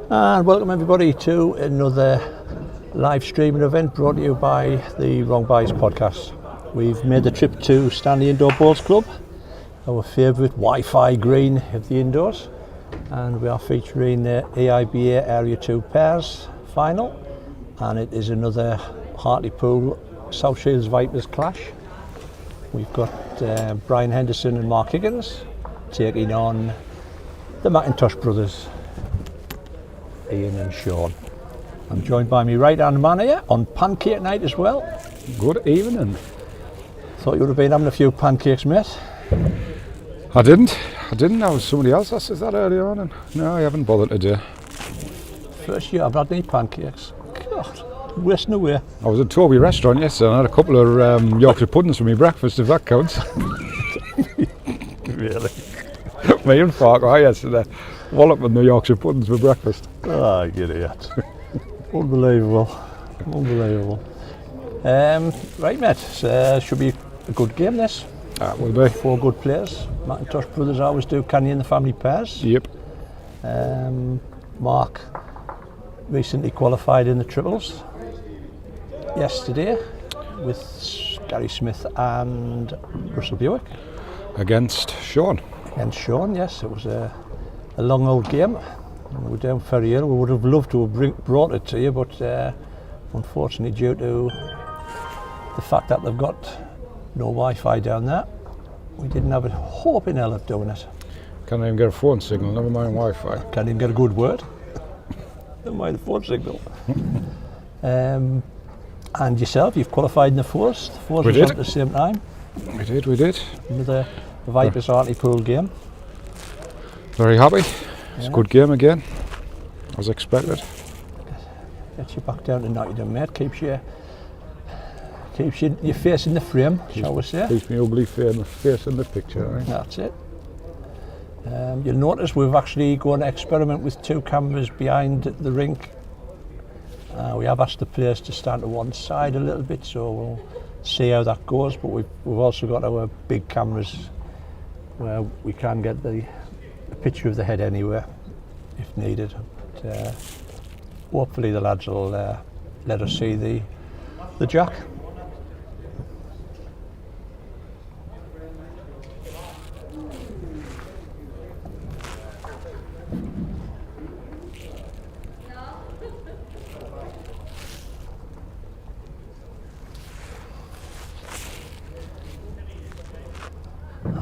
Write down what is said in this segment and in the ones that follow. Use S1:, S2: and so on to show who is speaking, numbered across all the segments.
S1: And welcome everybody to another live streaming event brought to you by the Wrong Buys podcast. We've made the trip to Stanley Indoor Bowls Club, our favourite Wi-Fi green of the indoors, and we are featuring the EIBA Area 2 pairs final, and it is another Hartlepool South Shields Vipers clash. We've got Brian Henderson and Mark Higgins taking on the McIntosh brothers, Ian and Sean. I'm joined by my right hand man here on pancake night as well.
S2: Good evening.
S1: Thought you would have been having a few pancakes, mate.
S2: I didn't. That was somebody else that said that earlier on. And no, I haven't bothered today.
S1: First year I've had any pancakes. God, wasting away.
S2: I was at Toby restaurant yesterday and I had a couple of Yorkshire puddings for my breakfast, if that counts.
S1: Really?
S2: Me and Farquhar yesterday walloping the Yorkshire puddings for breakfast.
S1: Oh, you idiot. Unbelievable. Right, mate. Should be a good game, this.
S2: That will be.
S1: 4 good players. McIntosh brothers always do canny in the family pairs.
S2: Yep.
S1: Mark recently qualified in the triples yesterday with Gary Smith and Russell Buick.
S2: Against Sean.
S1: Against Sean, yes. It was a long old game. We're down Ferry Hill. We would have loved to have brought it to you, but unfortunately, due to the fact that they've got no Wi-Fi down there, we didn't have a hope in hell of doing it.
S2: Can't even get a phone signal, never mind Wi-Fi.
S1: Can't even get a good word. Never mind the phone signal. And yourself, you've qualified in the fours. The fours was on at the same time.
S2: We did.
S1: Another Vipers Hartlepool game.
S2: Very happy. It's a good game again, as expected.
S1: Gets you back down to Nottingham, mate. Keeps your face in the frame, shall we say.
S2: Keeps me ugly face in the picture, right?
S1: That's it. You'll notice we've actually going to experiment with 2 cameras behind the rink. We have asked the players to stand to one side a little bit, so we'll see how that goes. But we've also got our big cameras where we can get the picture of the head anywhere if needed. But, hopefully the lads will let us see the jack.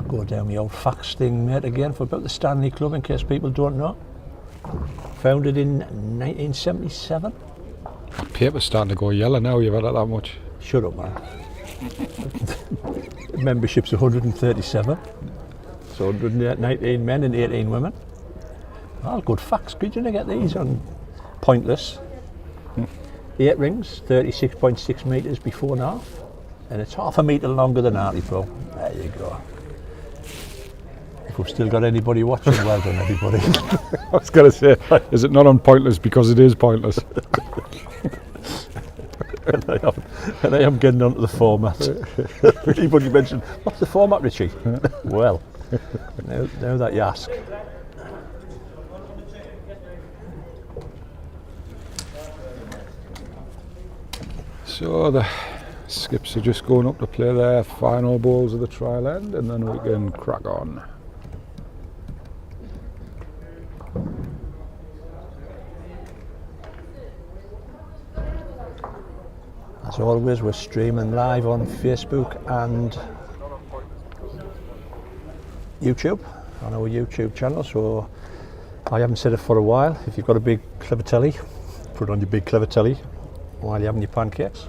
S1: Go down the old facts thing, mate, again for about the Stanley Club in case people don't know. Founded in 1977.
S2: My paper's starting to go yellow now, you've had it that much.
S1: Shut up, man. Membership's 137. So 119 men and 18 women. Well, good facts. Could you get these on Pointless? 8 rings, 36.6 metres before and half. And it's half a metre longer than Hartlepool. There you go. If we've still got anybody watching, well done everybody.
S2: I was going to say, is it not on Pointless because it is pointless?
S1: and I am getting onto the format. Anybody mentioned, what's the format, Richie? Well, now that you ask.
S2: So the skips are just going up to play their final balls of the trial end, and then we can crack on.
S1: As always, we're streaming live on Facebook and YouTube, on our YouTube channel, so I haven't said it for a while. If you've got a big clever telly, put on your big clever telly while you're having your pancakes.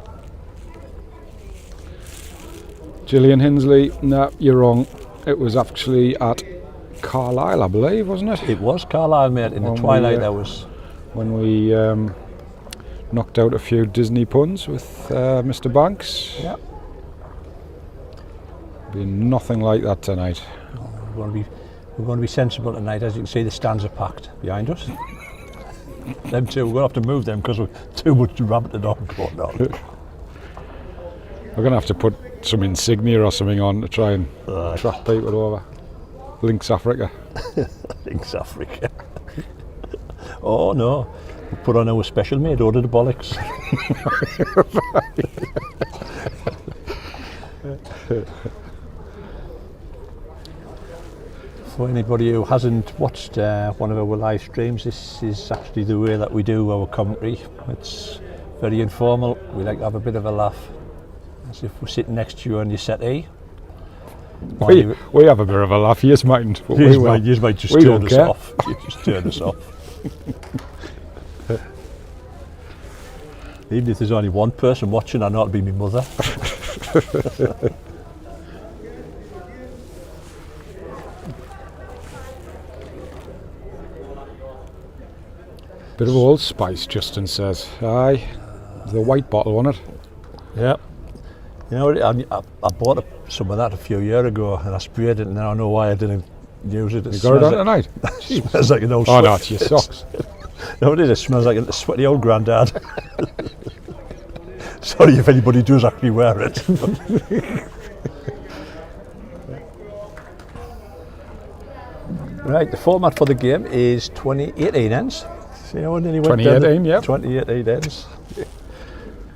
S2: Gillian Hinsley, no, you're wrong. It was actually at Carlisle, I believe, wasn't it?
S1: It was Carlisle, mate, in the twilight hours.
S2: When we knocked out a few Disney puns with Mr. Banks.
S1: Yeah.
S2: Be nothing like that tonight.
S1: We're going to be sensible tonight. As you can see, the stands are packed behind us. Them two, we're going to have to move them because we're too much rabbit and dog going on.
S2: We're going to have to put some insignia or something on to try and attract people over. Lynx Africa.
S1: Lynx Africa. Oh no, we put on our special made order the bollocks. For anybody who hasn't watched one of our live streams, this is actually the way that we do our commentary. It's very informal. We like to have a bit of a laugh, as if we're sitting next to you on your settee.
S2: We have a bit of a laugh. Yes, mightn't. But
S1: you might just turn us off. You just turn us off. Even if there's only one person watching, I know it'll be my mother.
S2: Bit of Old Spice, Justin says. Aye, the white bottle on it.
S1: Yeah. You know, I bought some of that a few years ago and I sprayed it, and now I know why I didn't use it.
S2: You got it on tonight?
S1: It smells like an old
S2: Oh no, it's your socks.
S1: No, it is. It smells like a sweaty old granddad. Sorry if anybody does actually wear it. Right, the format for the game is 2018 ends. So, you know, nearly went
S2: 2018, yeah.
S1: 2018 ends.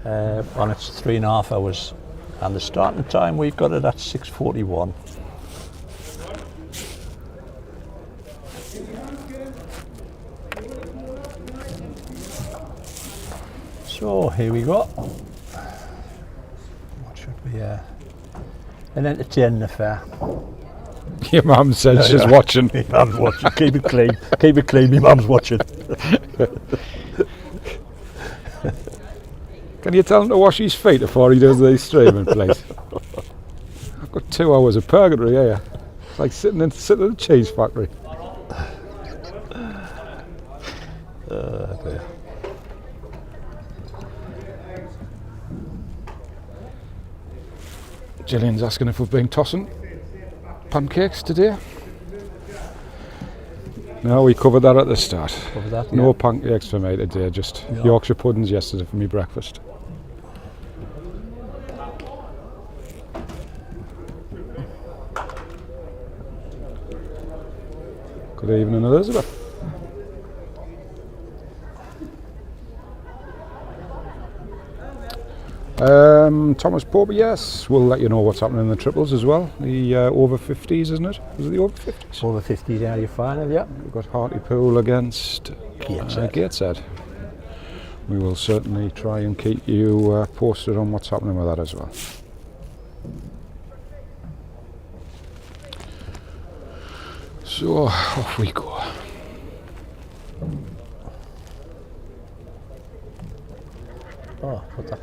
S1: And it's 3.5 hours. And the starting time, we've got it at 6:41. So here we go. What should be an entertaining affair?
S2: Your mum says she's watching.
S1: My mum's watching. Keep it clean. Keep it clean. My mum's watching.
S2: Can you tell him to wash his feet before he does the streaming, please? I've got 2 hours of purgatory here. It's like sitting in the cheese factory.
S1: Dear.
S2: Gillian's asking if we've been tossing pancakes today. No, we covered that at the start.
S1: Cover that,
S2: No
S1: yeah.
S2: pancakes for me today, just
S1: No.
S2: Yorkshire puddings yesterday for me breakfast. Good evening, Elizabeth. Thomas Pope, yes, we'll let you know what's happening in the triples as well. The over 50s, isn't it? Was it the over 50s?
S1: Over 50 down your final, yeah.
S2: We've got Hartlepool against Gateshead. We will certainly try and keep you posted on what's happening with that as well. So off we go.
S1: Oh, what that?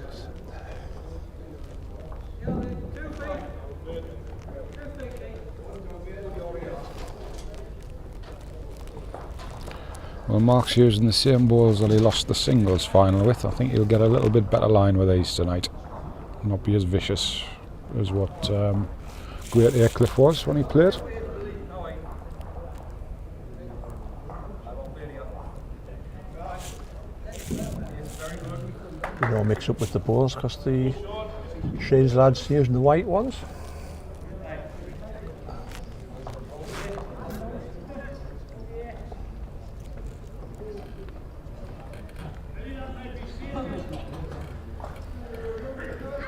S2: Well, Mark's using the same balls that he lost the singles final with. I think he'll get a little bit better line with these tonight. Not be as vicious as what Great Aycliffe was when he played.
S1: You know, mix up with the balls because the Shane's lads using the white ones.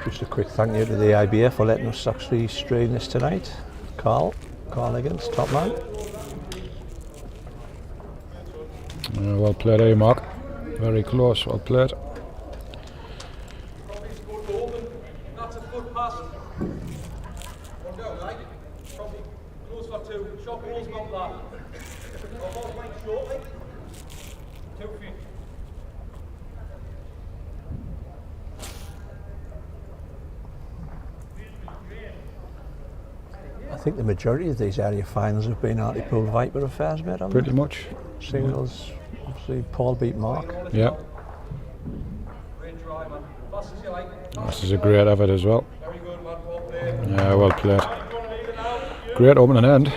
S1: Just a quick thank you to the EIBA for letting us actually stream this tonight. Carl Higgins, top man.
S2: Well played, eh, Mark? Very close, well played.
S3: That's a good pass. One go, right? Probably close for 2. Shot ball's not that. Ball's like short, like 2 feet.
S1: I think the majority of these area finals have been Hartlepool Viper affairs, mate, haven't
S2: Pretty
S1: they?
S2: much.
S1: Singles, obviously Paul beat Mark.
S2: Yeah.
S3: Great try, man. Fast as you like.
S2: This is a great effort as well.
S3: Very good, man. Well played.
S2: Yeah, well played. Great opening end.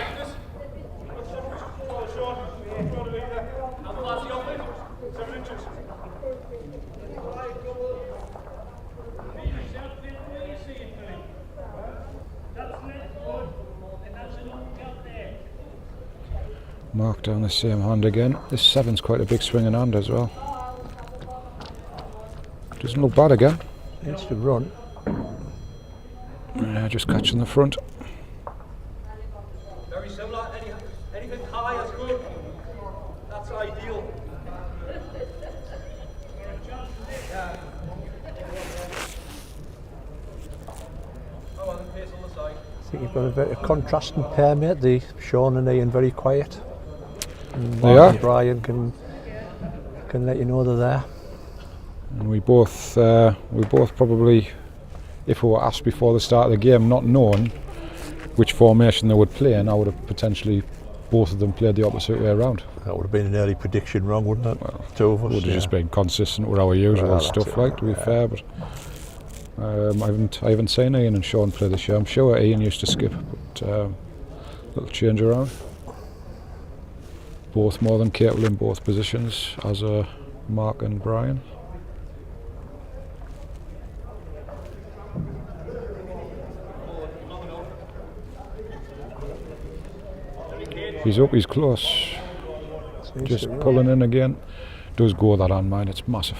S2: Mark down the same hand again. This 7's quite a big swinging hand as well. Doesn't look bad again.
S1: Needs to run.
S2: Yeah, just catching the front.
S3: Very similar. Anything high is good. That's ideal. Yeah. Oh, and the pace on the side.
S1: I think you've got a very contrasting pair, mate. The Sean and Ian very quiet. And
S2: They
S1: Mark
S2: are.
S1: and Brian can let you know they're there.
S2: And we both probably, if we were asked before the start of the game, not knowing which formation they would play in, I would have potentially both of them played the opposite way around.
S1: That would have been an early prediction wrong, wouldn't it?
S2: Well,
S1: Two of us.
S2: Would have just been consistent with our usual
S1: Well, that's
S2: stuff,
S1: it.
S2: like, to be fair. But I haven't seen Ian and Sean play this year. I'm sure Ian used to skip, but little change around. Both more than capable in both positions, as are Mark and Brian. He's up, he's close. Just pulling in again. Does go that hand, mine, it's massive.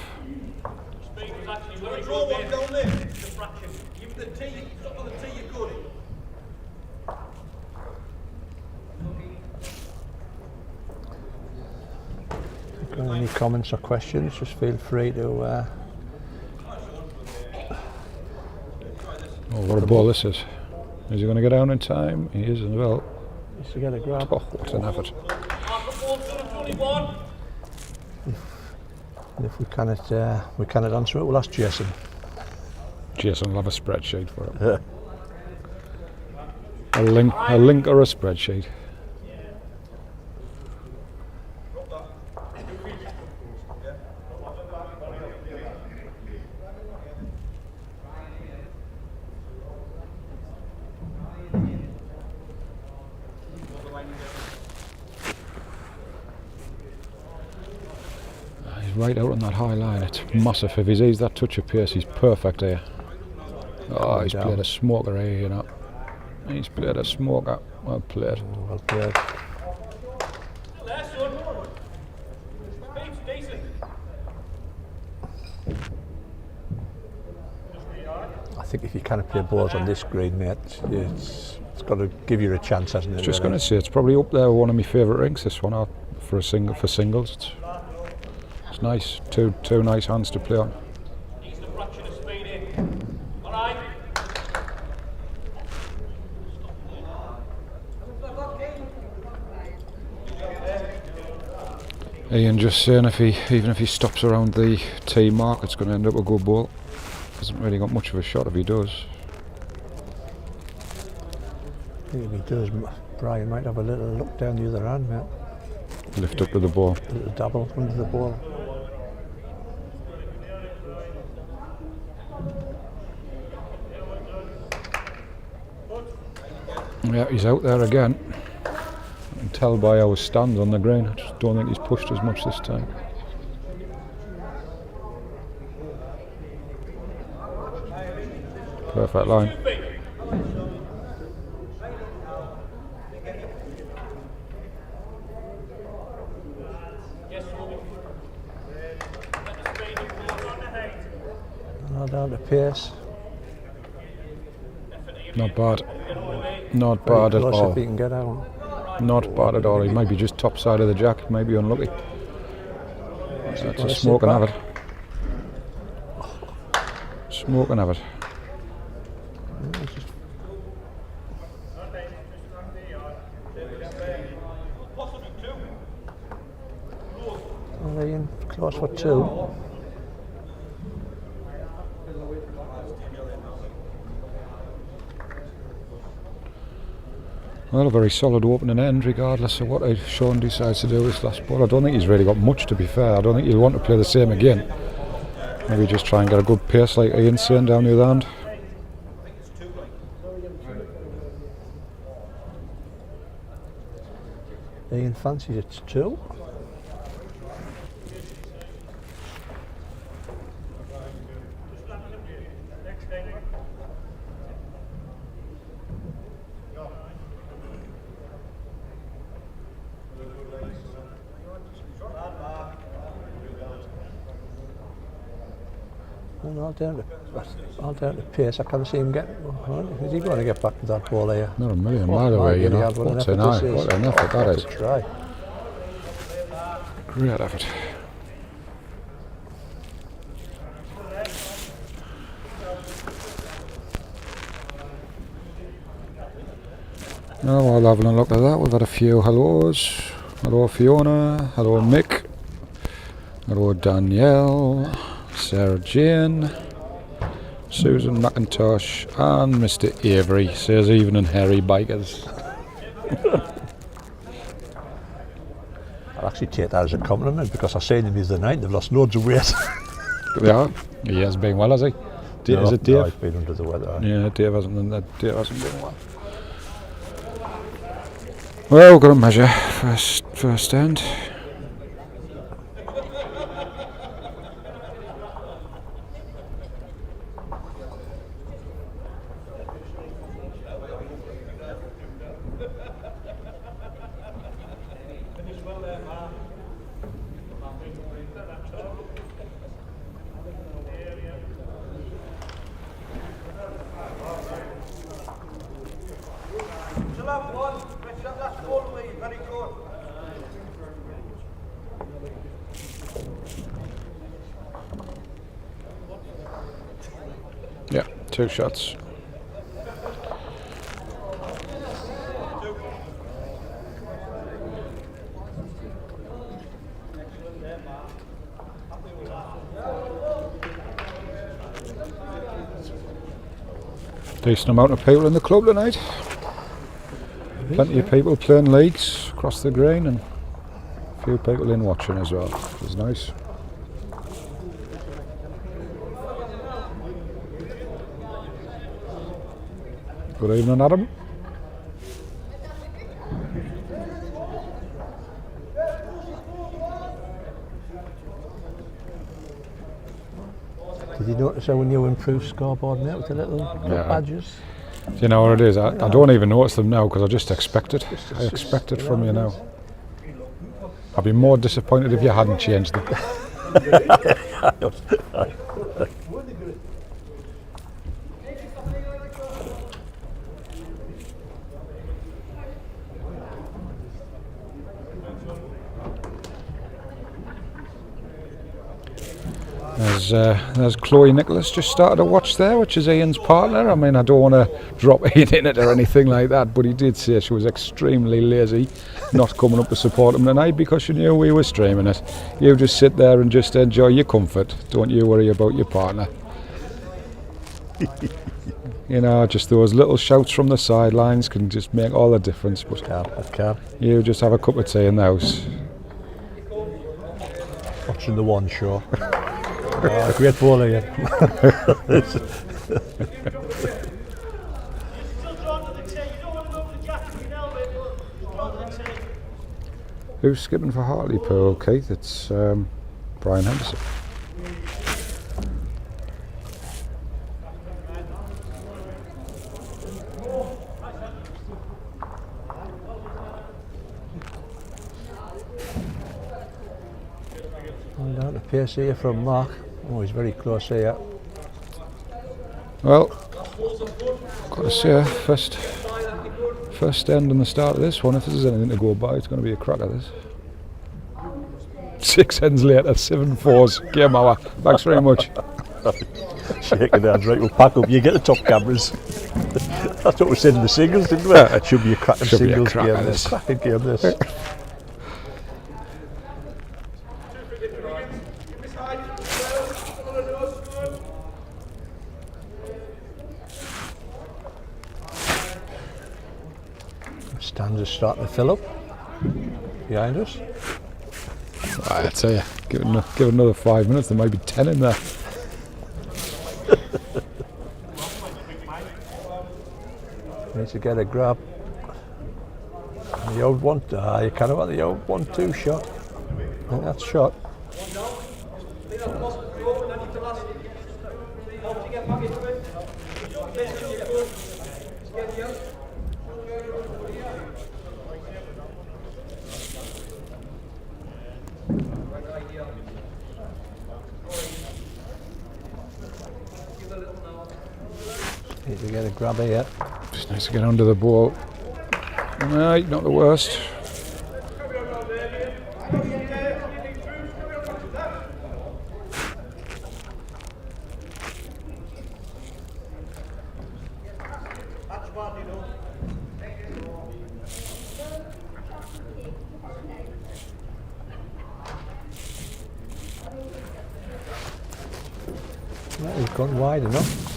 S3: Draw one down there. It's a fraction. Even the tee, stop on the tee, you're good.
S1: Got any comments or questions, just feel free to
S2: Oh, what a ball this is. Is he going to get down in time? He is as well.
S1: just to get a grab.
S2: Oh, what an effort.
S3: Hartlepool 221.
S1: And if we cannot answer it, we'll ask Jason.
S2: Jason will have a spreadsheet for it.
S1: Yeah.
S2: A link or a spreadsheet. He's right out on that high line. It's massive. If he's eased that touch of pace, he's perfect here. Oh, he's played a smoker here, you know. He's played a smoker. Well played.
S1: Well played.
S3: There, son. Speed's decent.
S1: I think if you kind of play balls on this green, mate, it's got to give you a chance, hasn't it?
S2: I was just
S1: really?
S2: going to say, it's probably up there with one of my favourite rinks, this one, out for singles. It's nice. Two nice hands to play on.
S3: Needs the fraction of speed in. All right.
S2: Ian just saying even if he stops around the tee mark, it's going to end up a good ball. Hasn't really got much of a shot if he does.
S1: I think if he does, Brian might have a little look down the other hand, mate.
S2: Lift up to the ball.
S1: A little dabble under the ball.
S2: Yeah, he's out there again. I can tell by how he stands on the green. I just don't think he's pushed as much this time. Perfect line.
S1: Now down to pace.
S2: Not bad. Not
S1: Very
S2: bad at
S1: close
S2: all.
S1: if he can get out.
S2: Not bad at all. He might be just top side of the jack. He might be unlucky. That's a
S1: gonna
S2: smoking
S1: sit
S2: of
S1: back?
S2: it. Smoking of it.
S1: Well, Ian, close for two.
S2: Well, a very solid opening end, regardless of what Sean decides to do with this last ball. I don't think he's really got much, to be fair. I don't think he'll want to play the same again. Maybe just try and get a good pace, like Ian's saying, down the other hand.
S1: Ian fancies it's two. all down to pace. I can't see him get. Is he going to get back to that ball here?
S2: Not a million miles away, you know. What an effort that is.
S1: Try.
S2: Great effort. Now while having a look at that, we've had a few hellos. Hello Fiona, hello Mick, hello Danielle, Sarah Jane, Susan McIntosh and Mr. Avery says evening hairy bikers.
S1: I'll actually take that as a compliment because I seen them the other night, they've lost loads of weight.
S2: Yeah, he has been well, has he? Is it Dave?
S1: No, he's been under the weather.
S2: Yeah, Dave hasn't been well. Well, we've got to measure first end. Yeah, 2 shots. Decent amount of people in the club tonight. Plenty of people playing leagues across the green and a few people in watching as well, which is nice. Good evening, Adam.
S1: Did you notice how new improved scoreboard now with the little badges?
S2: Do you know what it is? I don't even notice them now because I just expect it. I expect it from you now. I'd be more disappointed if you hadn't changed them. There's Chloe Nicholas just started to watch there, which is Ian's partner. I mean, I don't want to drop Ian in it or anything like that, but he did say she was extremely lazy not coming up to support him tonight because she knew we were streaming it. You just sit there and just enjoy your comfort. Don't you worry about your partner. You know, just those little shouts from the sidelines can just make all the difference. But you just have a cup of tea in the house.
S1: Watching the One Show. Great ball again.
S2: Who's skipping for Hartlepool, Keith? It's Brian Henderson.
S1: Down to pace here from Mark. Oh, he's very close here.
S2: Well, got to say, first end and the start of this one. If there's anything to go by, it's going to be a cracker. This 6 ends later, 7 fours. Game hour. Thanks very much.
S1: Shaking hands, right? We'll pack up. You get the top cameras. That's what we said in the singles, didn't we? It should be a cracking singles game. This cracking game. This. Stands are starting to fill up behind us.
S2: I tell you, give it another 5 minutes, there might be 10 in there.
S1: Need to get a grab. The old one, you kind of want the old 1-2 shot. I think that's shot. to get a grab here.
S2: Just nice to get under the ball. Right, not the worst.
S1: Well, he's gone wide enough.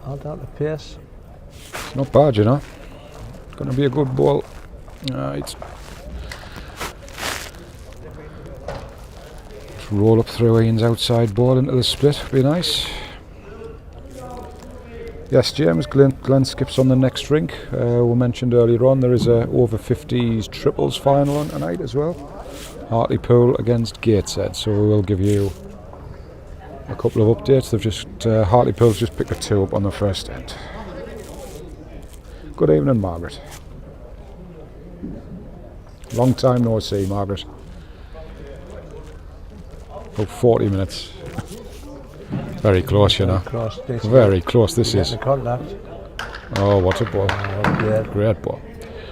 S1: All down to pace.
S2: Not bad, you know. Going to be a good ball. Right. Just roll up through Ian's outside ball into the split. Be nice. Yes, James, Glenn skips on the next rink. We mentioned earlier on there is a over 50s triples final on tonight as well. Hartlepool against Gateshead. So we will give you a couple of updates. They've just Hartlepool's just picked a 2 up on the first end. Good evening, Margaret. Long time no see, Margaret. About 40 minutes. Very close, you know. Very close this is. Oh, what a ball. Great ball.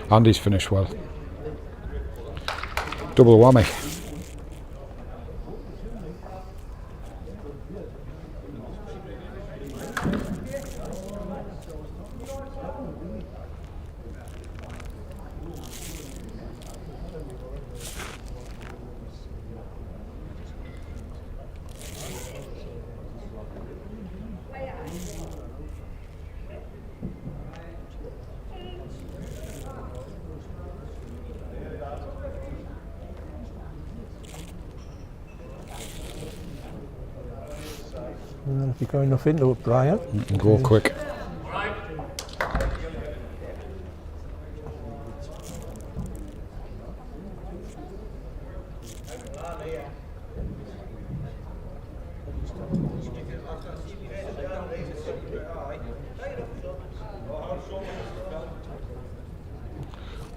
S2: Andy's finished well. Double whammy.
S1: And if you're going enough into it, Brian.
S2: Go quick.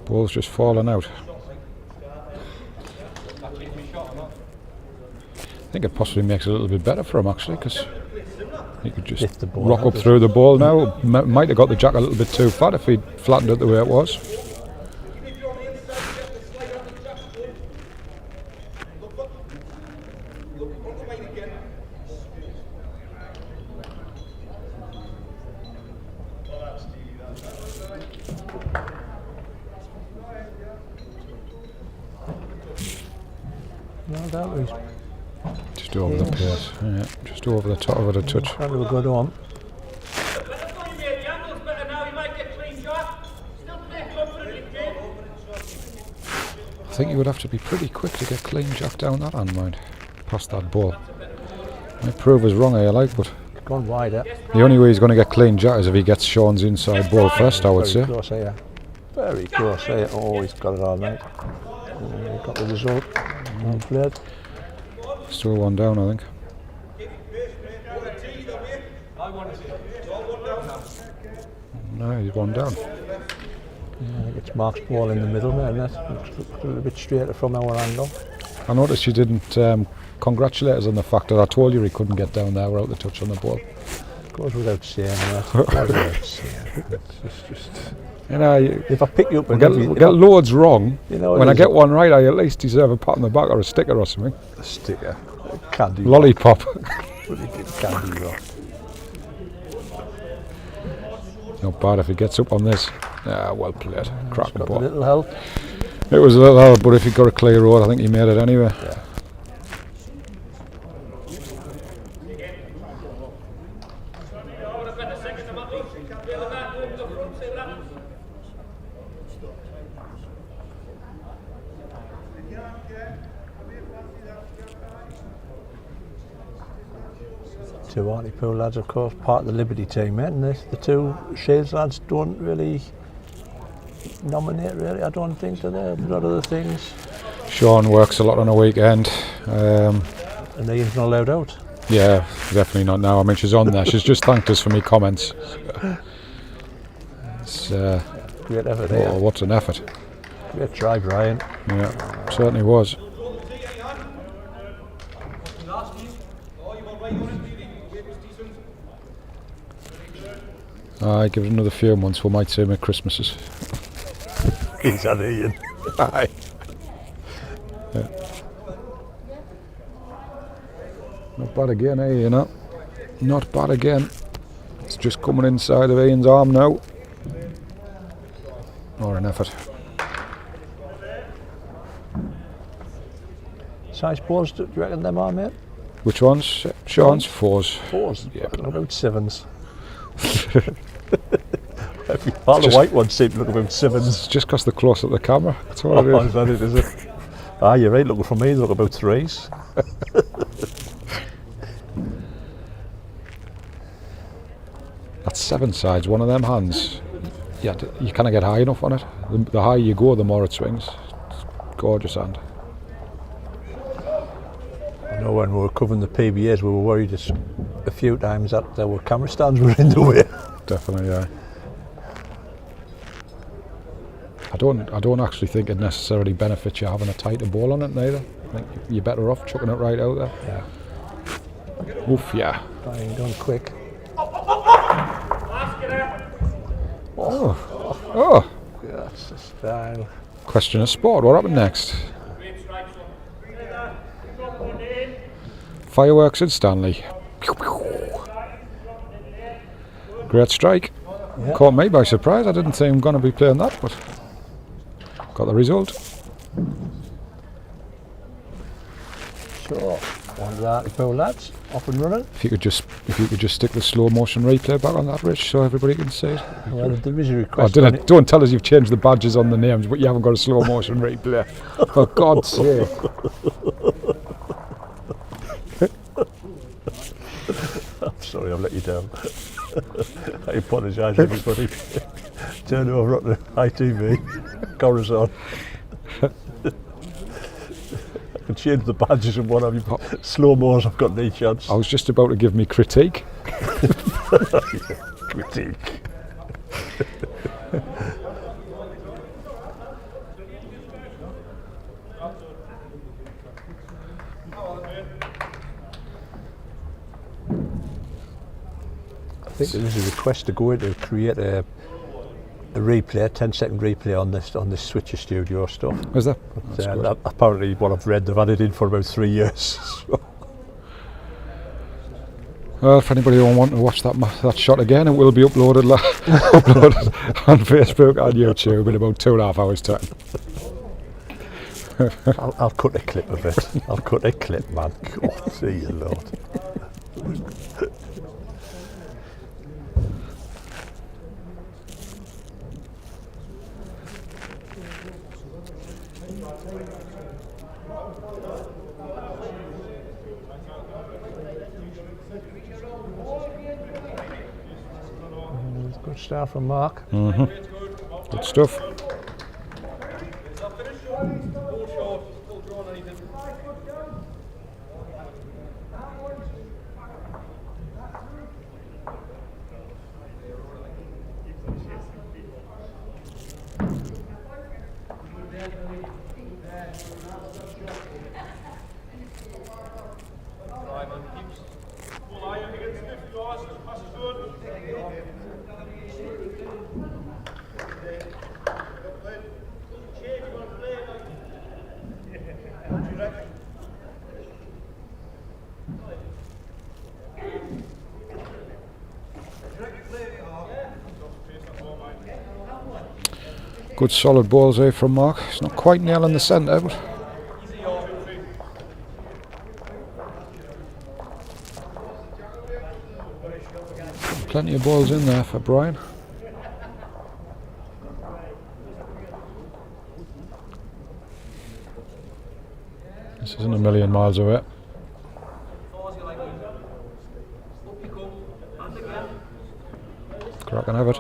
S2: Ball's just fallen out. I think it possibly makes it a little bit better for him actually, because he could just rock up through the ball now. Might have got the jack a little bit too fat if he'd flattened it the way it was.
S1: No doubt he's
S2: just over the pace, yeah, just over the top of it a touch.
S1: trying to go on.
S2: I think you would have to be pretty quick to get clean jack down that hand, mind, past that ball. Might prove us wrong here, like, but
S1: Gone wider.
S2: the only way he's going to get clean jack is if he gets Sean's inside ball first, I would say.
S1: Very close here. Very close here. Oh, he's got it all right. He got the result. Well played.
S2: Still one down, I think. No, he's one down.
S1: Yeah, I think it's Mark's ball in the middle there, and that's a little bit straighter from our angle.
S2: I noticed you didn't congratulate us on the fact that I told you he couldn't get down there without the touch on the ball.
S1: Goes without saying that. Goes without saying. It's just
S2: You know,
S1: if I pick you up
S2: we
S1: and
S2: get loads wrong.
S1: you know,
S2: When I get one right, I at least deserve a pat on the back or a sticker or something.
S1: a sticker, candy
S2: Lollipop.
S1: candy rock.
S2: Not bad if he gets up on this. Yeah, well played. Cracking
S1: Got a
S2: ball.
S1: little help.
S2: It was a little hard, but if he got a clear road, I think he made it anyway.
S1: Yeah. Two Hartlepool lads, of course, part of the Liberty team, mate, and the two Shields lads don't really nominate, really, I don't think, do they? A lot of the things.
S2: Sean works a lot on a weekend.
S1: And Ian's not allowed out.
S2: Yeah, definitely not now. I mean, she's on there. She's just thanked us for me comments. It's,
S1: Great effort,
S2: oh,
S1: here.
S2: what's an effort.
S1: Great try, Brian.
S2: Yeah, certainly was. I give it another few months, we might say my Christmases.
S1: He's had Ian.
S2: Aye. Not bad again, eh, you know? Not bad again. It's just coming inside of Ian's arm now. Or an effort.
S1: Size balls, do you reckon them are, mate?
S2: Which ones? Sean's? Fours.
S1: Fours?
S2: Yeah.
S1: Look about sevens. All the white ones seem to look about sevens.
S2: It's just because they're close at the camera. That's all it
S1: Oh,
S2: is.
S1: is that it, is it? Ah, you're right, looking for me, they look about threes.
S2: That's 7 sides, one of them hands. Yeah, you can't get high enough on it. The higher you go, the more it swings. It's a gorgeous hand.
S1: I know when we were covering the PBAs, we were worried a few times that there were camera stands were in the way.
S2: Definitely, yeah. I don't actually think it necessarily benefits you having a tighter ball on it neither. I think you're better off chucking it right out there.
S1: Yeah.
S2: Oof, yeah.
S1: Dying done quick.
S2: Oh,
S1: That's the style.
S2: question of sport. What happened next? Fireworks in Stanley. Great strike.
S1: Yeah.
S2: Caught me by surprise. I didn't think I'm going to be playing that, but got the result.
S1: So, one of the Hartlepool lads, off and running.
S2: If you could just stick the slow motion replay back on that, Rich, so everybody can see it.
S1: Well, there is a
S2: Oh,
S1: request. On it.
S2: don't tell us you've changed the badges on the names, but you haven't got a slow motion replay. For God's sake.
S1: I'm sorry, I've let you down. I apologise, everybody. Turn over on the ITV. Corazon. I can change the badges and what have you. Slow-mos, I've got no chance.
S2: I was just about to give me critique.
S1: Critique. I think there is a request to go in to create a replay, a 10-second replay on this Switcher Studio stuff.
S2: Is that?
S1: But, apparently, what I've read, they've had it in for about 3 years.
S2: Well, if anybody want to watch that shot again, it will be uploaded on Facebook and YouTube in about 2.5 hours' time.
S1: I'll cut a clip of it. I'll cut a clip, man. God, see you, Lord. Good start from Mark.
S2: Good stuff. Good solid balls there from Mark. It's not quite nailing the centre, but plenty of balls in there for Brian. This isn't a million miles away. Crack and have it.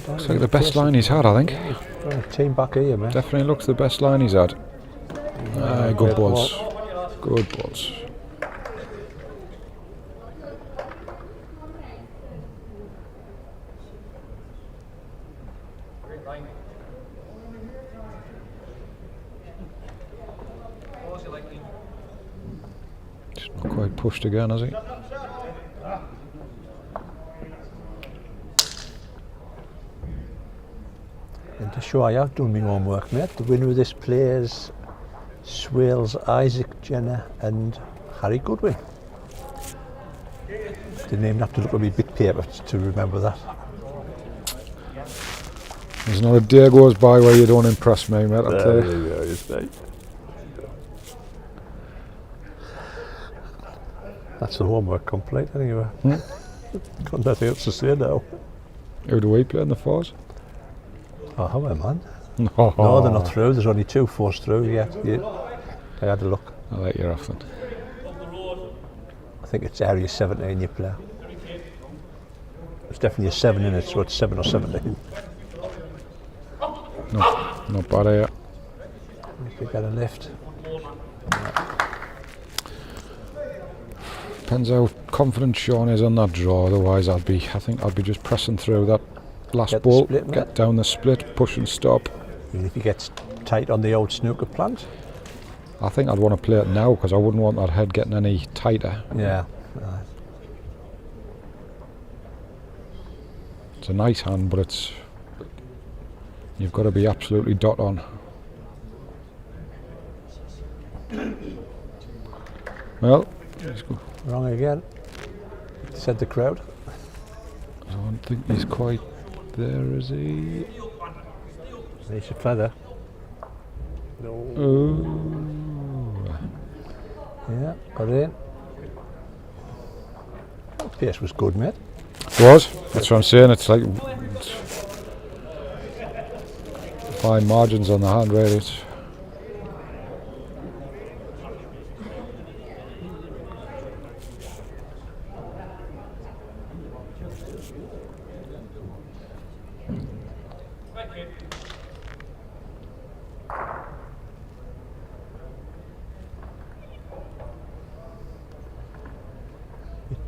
S2: Looks like the best line he's had, I think.
S1: Team back here, man.
S2: Definitely looks the best line he's had. Good balls. Good balls. quite pushed again, has he?
S1: And to show I have done my homework, mate, the winner of this plays Swales, Isaac Jenner and Harry Goodwin. Didn't even have to look at my bit paper to remember that.
S2: There's not a day goes by where you don't impress me, mate, I tell you.
S1: That's the homework complete anyway. Got nothing else to say now.
S2: Who do we play in the fours?
S1: Oh, how am I, man?
S2: No,
S1: No, they're not through. There's only 2 fours through yet. I had a look.
S2: I'll let you off then.
S1: I think it's area 17 you play. There's definitely a 7 in it, so it's 7 or 17.
S2: No, not bad here.
S1: If you get a lift.
S2: Depends how confident Sean is on that draw, otherwise I think I'll be just pressing through that last
S1: Get the
S2: ball,
S1: split,
S2: get
S1: mate.
S2: down the split, push and stop.
S1: Even if he gets tight on the old snooker plant.
S2: I think I'd want to play it now because I wouldn't want that head getting any tighter.
S1: Yeah.
S2: It's a nice hand, but you've got to be absolutely dot on. Well, let's go.
S1: Wrong again, said the crowd.
S2: I don't think he's quite there, is he?
S1: He's a feather. No.
S2: Oh.
S1: Yeah, got it in. Pace was good, mate.
S2: Was? That's what I'm saying. It's like fine margins on the hand, really.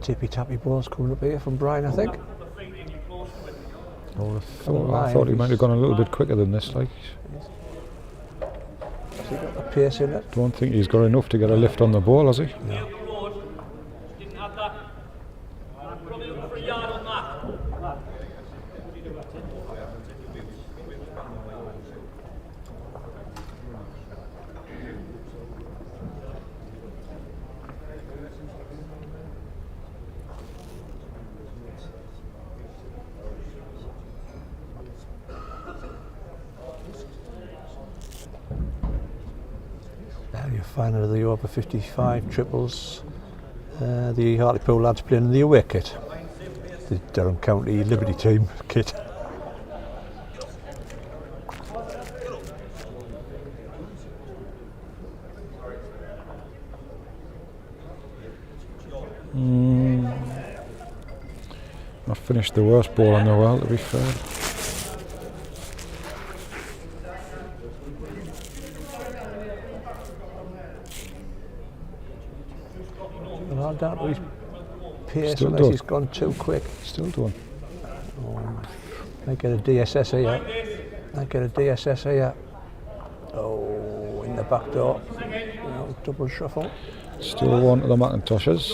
S1: Tippy tappy balls coming up here from Brian, I think.
S2: I thought he might have gone a little bit quicker than this. Like,
S1: Has he got the pace in it?
S2: don't think he's got enough to get a lift on the ball, has he?
S1: No.
S3: Probably looking for a yard on that.
S1: Area final of the over 55 triples. The Hartlepool lads playing in the away kit. The Durham County Liberty team kit.
S2: I finished the worst ball in the world, to be fair.
S1: Well, down to his pace
S2: Still
S1: unless
S2: does.
S1: he's gone too quick.
S2: Still doing.
S1: Might get a DSS here. Might get a DSS here. Oh, in the back door. No, double shuffle.
S2: Still one to the McIntoshes.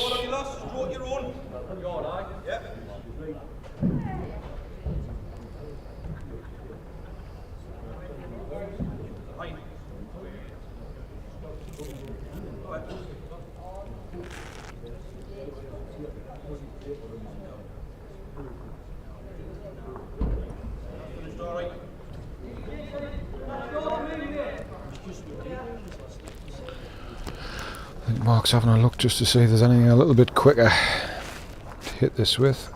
S2: I think Mark's having a look just to see if there's anything a little bit quicker to hit this with.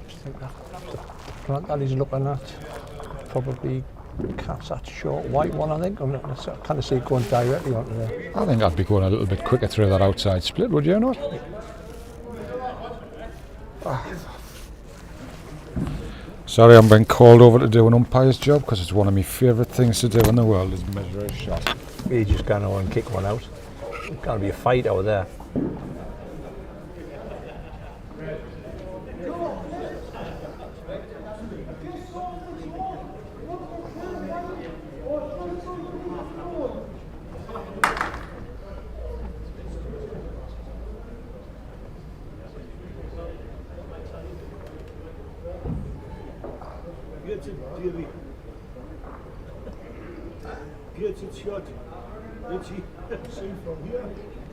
S1: I think that the plant that he's looking at probably caps that short white one, I think. I kind of see it going directly onto there.
S2: I think I'd be going a little bit quicker through that outside split, would you not? Sorry, I'm being called over to do an umpire's job because it's one of my favourite things to do in the world is measure a shot.
S1: He's just going to and kick one out. There's got to be a fight over there.
S4: Davey. Gets it shot. Richie, see from here.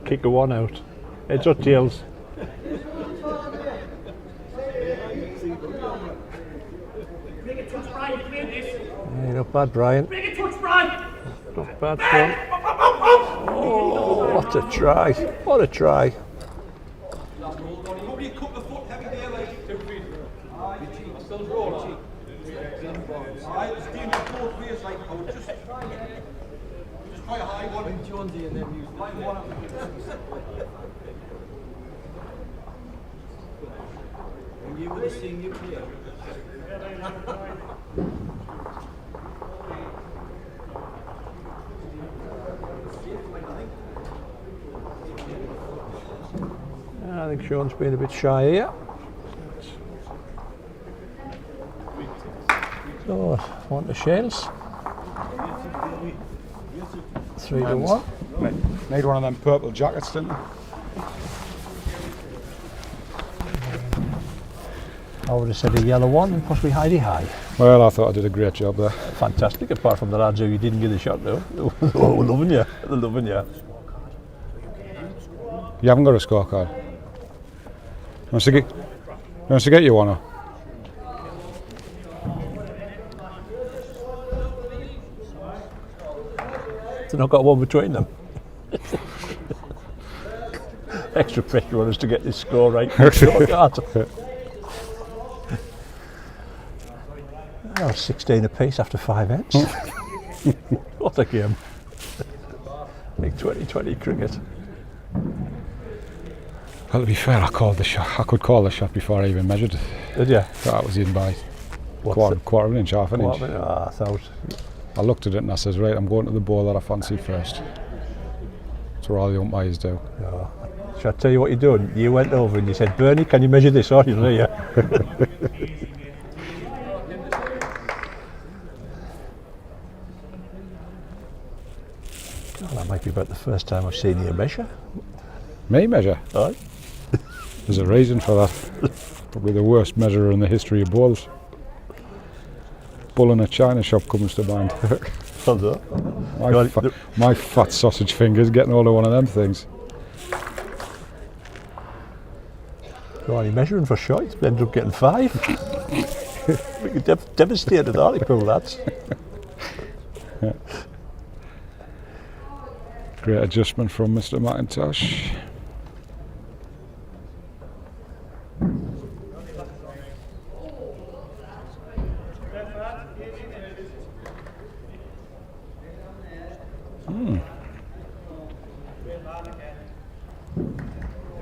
S1: Kick a one out. Heads or tails?
S5: Bring it touch Brian, you win this.
S1: Yeah, not bad, Brian.
S5: Bring it touch Brian.
S1: Not bad, Phil. Oh, what a try. What a try.
S3: Nobody cut the foot heavy there, like 2 feet. I still draw. I was doing it both ways, like I would just try a high one. And Jonesy and then use line one.
S4: And you would have seen you play.
S1: I think Sean's been a bit shy here. So, on to Shales. 3 to 1.
S2: Made one of them purple jackets, didn't they?
S1: I would have said a yellow one and possibly Heidi High.
S2: Well, I thought I did a great job there.
S1: Fantastic, apart from the lads who you didn't get a shot though. Oh, we're loving you. They're loving you.
S2: You haven't got a scorecard. Want to get you one? Or?
S1: They've not got one between them. Extra pressure on us to get this score right. Scorecard. Oh, 16 apiece after 5 ends. What a game. Big 2020 cricket.
S2: Well, to be fair, I called the shot. I could call the shot before I even measured it.
S1: Did you?
S2: That was in by
S1: What's
S2: quarter of an inch, half an inch.
S1: I thought.
S2: I looked at it and I says, right, I'm going to the ball that I fancy first. That's what all the umpires do.
S1: Oh. Shall I tell you what you're doing? You went over and you said, Bernie, can you measure this? Oh, you know, yeah. God, that might be about the first time I've seen you measure.
S2: Me measure?
S1: Aye.
S2: There's a reason for that. Probably the worst measurer in the history of balls. Bull in a china shop comes to mind. My fat sausage fingers getting hold of one of them things.
S1: You're only measuring for shots, ended up getting 5. We could devastate at Hartlepool, lads.
S2: Great adjustment from Mr. McIntosh.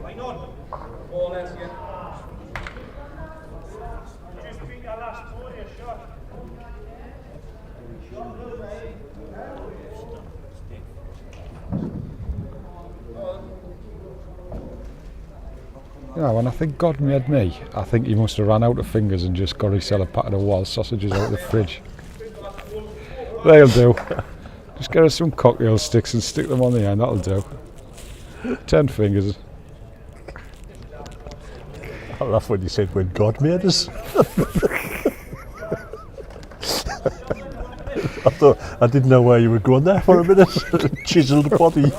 S3: Line on. Ball less again.
S5: Just beat your last 40 a shot.
S2: Yeah, when I think God made me, I think he must have ran out of fingers and just got himself a packet of wall sausages out of the fridge. They'll do. Just get us some cocktail sticks and stick them on the end, that'll do. 10 fingers.
S1: I laughed when you said when God made us. I didn't know where you were going there for a minute. Chiseled body.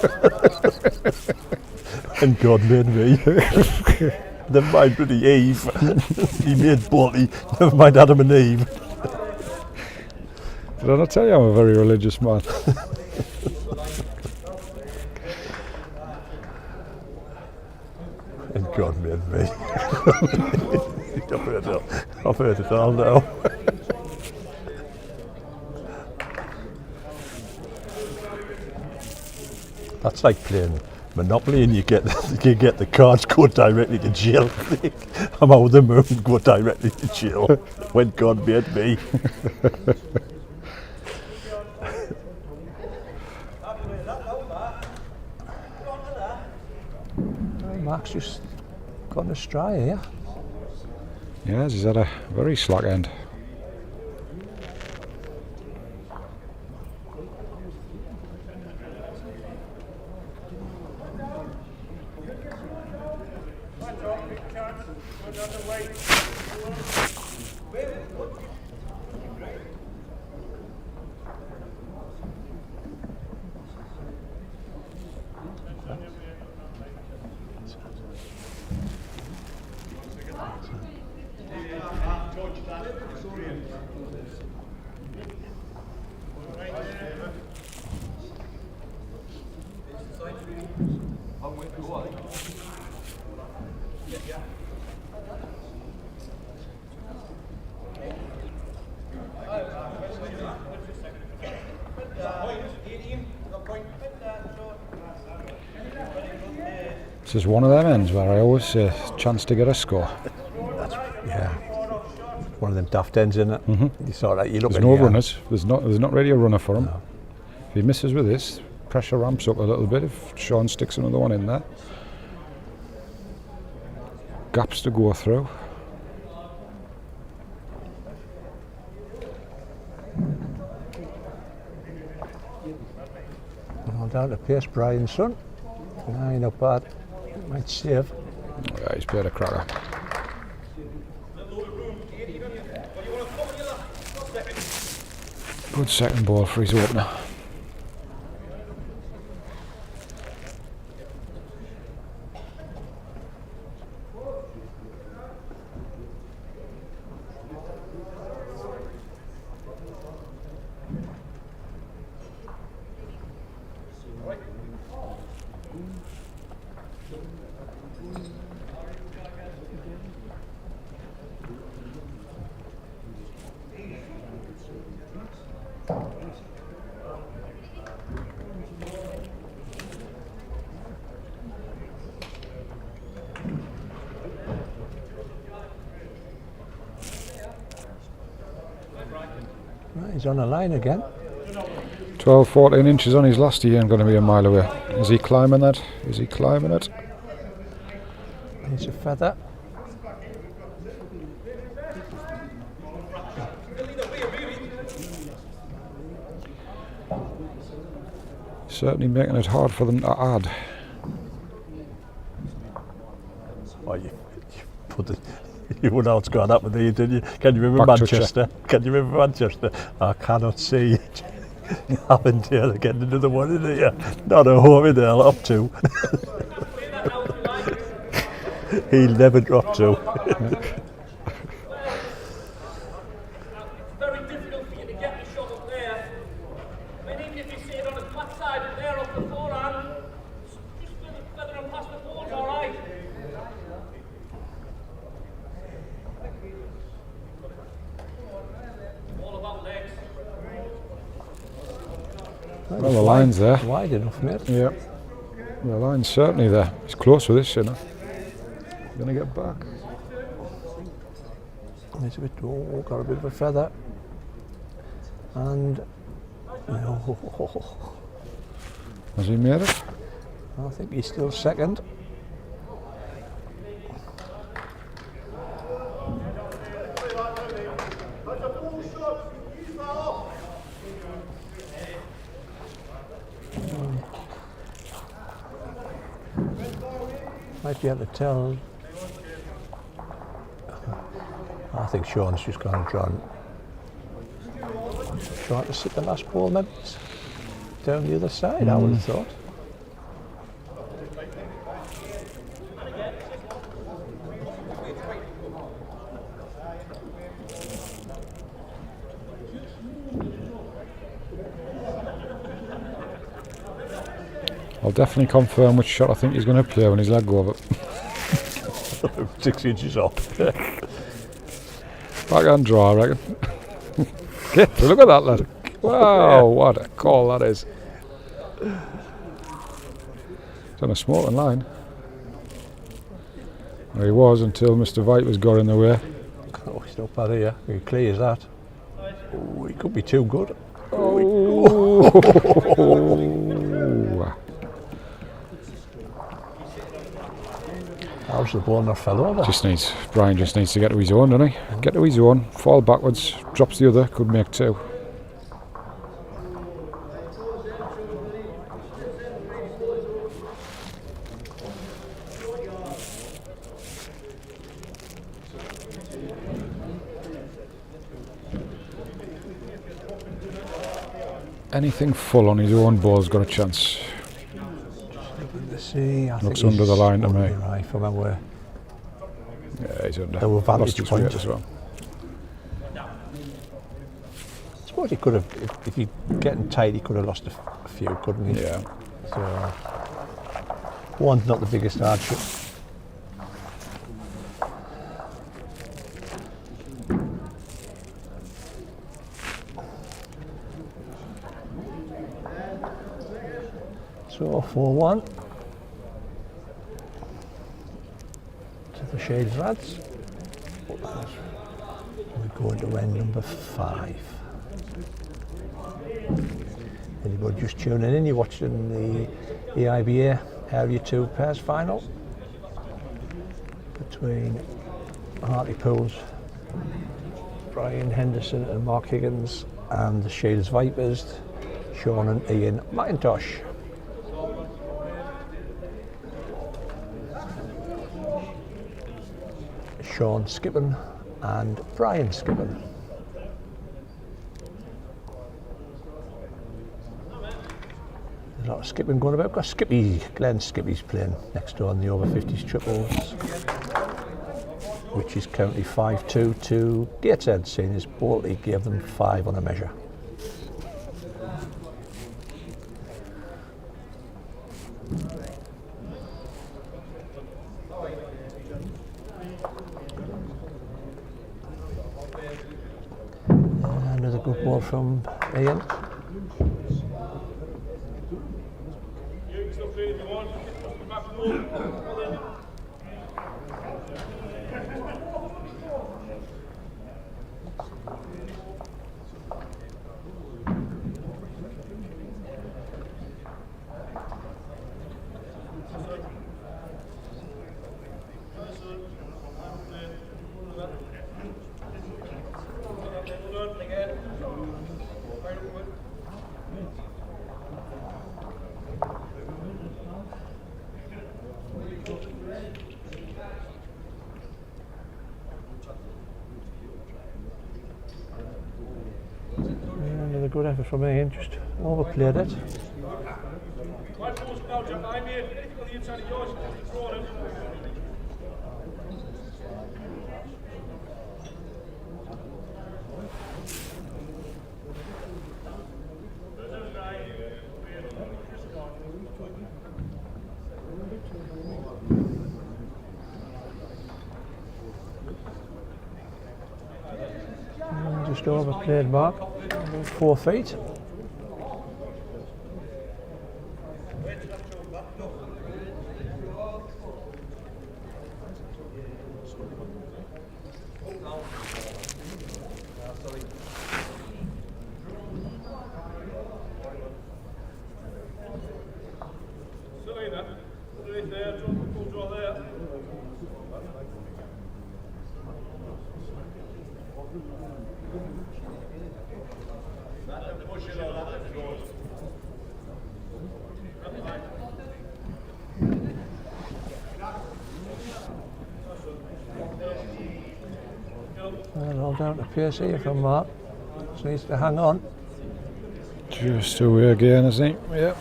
S1: And God made me. Never mind bloody Eve. He made Bolty. Never mind Adam and Eve.
S2: Did I not tell you I'm a very religious man?
S1: And God made me. I've heard it all now. That's like playing Monopoly and you get the cards go directly to jail. I'm out of the moon, go directly to jail. When God made me. Mark's just gone astray here.
S2: Yes, he's had a very slack end. This is one of them ends where I always say chance to get a score.
S1: Yeah. One of them daft ends, isn't it?
S2: Mm-hmm.
S1: You saw that. You look
S2: There's
S1: at
S2: no
S1: the
S2: runners. There's not really a runner for him.
S1: No.
S2: If he misses with this, pressure ramps up a little bit if Sean sticks another one in there. Gaps to go through.
S1: All down to pace, Brian's son. Nah, not bad. Might save.
S2: Yeah, he's played a cracker. Good second ball for his opener.
S1: Right, he's on the line again.
S2: 12, 14 inches on his last, he ain't going to be a mile away. Is he climbing that? Is he climbing it?
S1: Needs a feather.
S2: Certainly making it hard for them to add.
S1: Oh, you put the. You would know what's going to happen there, didn't you? Can you remember
S2: Back toucher.
S1: Manchester? Can you remember Manchester? I cannot see Avondale getting another one in here. Not a home in there, up to. He'll never drop to.
S5: Very difficult for you to get the shot up there. I mean, even if you see it on the flat side and there off the forehand, just feather and past the ball's all right. All about legs.
S2: Well, the line's there.
S1: Wide enough, mate.
S2: Yeah. The line's certainly there. He's close with this, you know. Going to get back.
S1: He's a bit, got a bit of a feather. And, no.
S2: Has he made it?
S1: I think he's still second. Might be able to tell. I think Sean's just gone and trying to sit the last ball maybe down the other side, I would have thought.
S2: I'll definitely confirm which shot I think he's going to play when he's let go of it.
S1: 6 inches off.
S2: Backhand draw, I reckon. Look at that, lad. Wow, what a call that is. It's on a smoking line. There he was until Mr. Vipers got in the way.
S1: Oh, he's not bad here. He clears that. Oh, he could be too good.
S2: Oh.
S1: How's the ball not fell over?
S2: Brian just needs to get to his own, doesn't he? Get to his own, fall backwards, drops the other, could make two. Anything full on his own ball's got a chance.
S1: See, I
S2: Looks
S1: think
S2: under the line to me.
S1: Right from where.
S2: Yeah, he's under.
S1: There were vantage
S2: Lost his
S1: point.
S2: weight as well.
S1: I suppose he could have, if he getting tight, he could have lost a few, couldn't he?
S2: Yeah.
S1: So, one's not the biggest hardship. So 4-1. the Shades lads. We're going to end number 5. Anybody just tuning in, you're watching the EIBA Area 2 pairs final between Hartlepool's Brian Henderson and Mark Higgins and the Shades Vipers, Sean and Ian McIntosh. Sean Skippen and Brian Skippen. There's a lot of skipping going about. Got Skippy, Glenn Skippy's playing next door on the over 50s triples, which is currently 5-2 to Gateshead, seeing as Boltley gave them 5 on a measure. Another good ball from Ian. Another good effort from Ian, just overplayed it. Just overplayed Mark, 4 feet. And all down to Pierce here from Mark. Just needs to hang on.
S2: Just away again, isn't he? Yeah.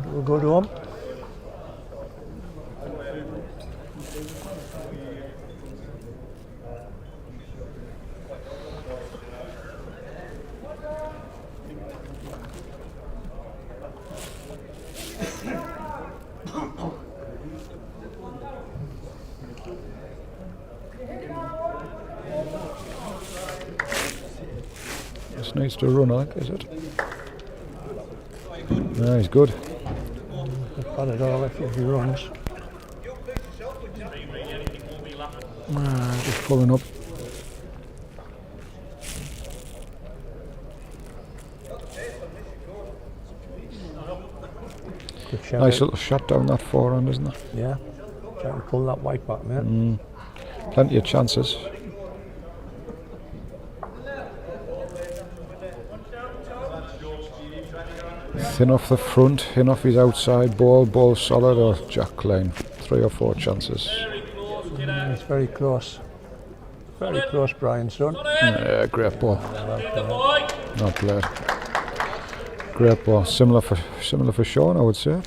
S1: We'll go to him.
S2: Just needs to run, I think, is it? No, he's good.
S1: Got it all if he runs.
S2: Just pulling up.
S1: Good shout
S2: Nice
S1: out.
S2: little shot down that forehand, isn't it?
S1: Yeah. Trying to pull that white back, mate.
S2: Plenty of chances. Thin off the front, in off his outside, ball solid, or jack line. 3 or 4 chances.
S1: It's very close. Very close, Brian's son.
S2: Yeah, great ball. Not played. Great ball. Similar for Sean, I would say.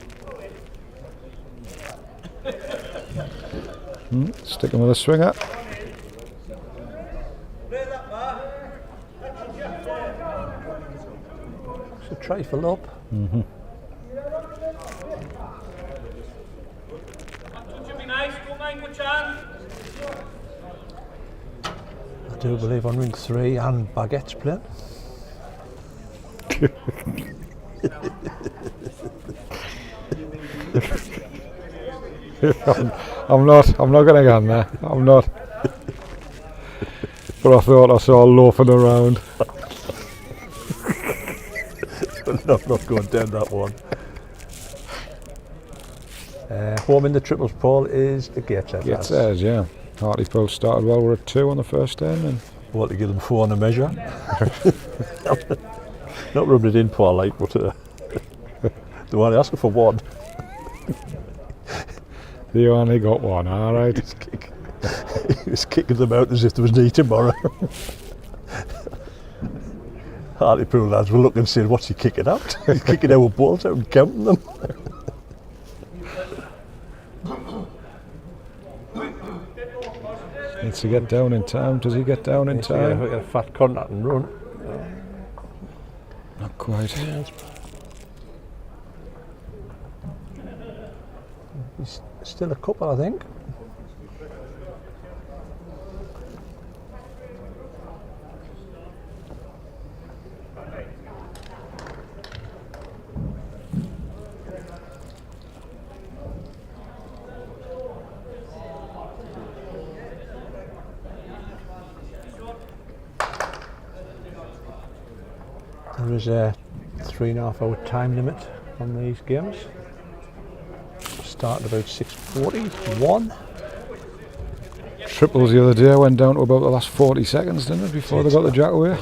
S2: Sticking with a swinger.
S1: It's a trifle up. I do believe on ring 3 and Baguette's playing.
S2: I'm not going to get in there. I'm not. But I thought I saw loafing around.
S1: No, I'm not going down that one. Home in the triples, Paul, is the Gateshead.
S2: It says, yeah. Hartlepool started well. We're at 2 on the first turn. And
S1: Want to give them 4 on a measure. Not rubbing it in, Paul, like, but they want to ask for 1.
S2: they only got 1, all right.
S1: He was kicking them out as if there was need tomorrow. Hartlepool lads were looking and saying, what's he kicking out? He's kicking our balls out and counting them.
S2: Needs to get down in time. Does he get down in time?
S1: Get a fat contact and run.
S2: Not quite.
S1: He's still a couple, I think. There is a 3.5 hour time limit on these games. Started about 6:41.
S2: Triples the other day went down to about the last 40 seconds, didn't it, before they got the jack away?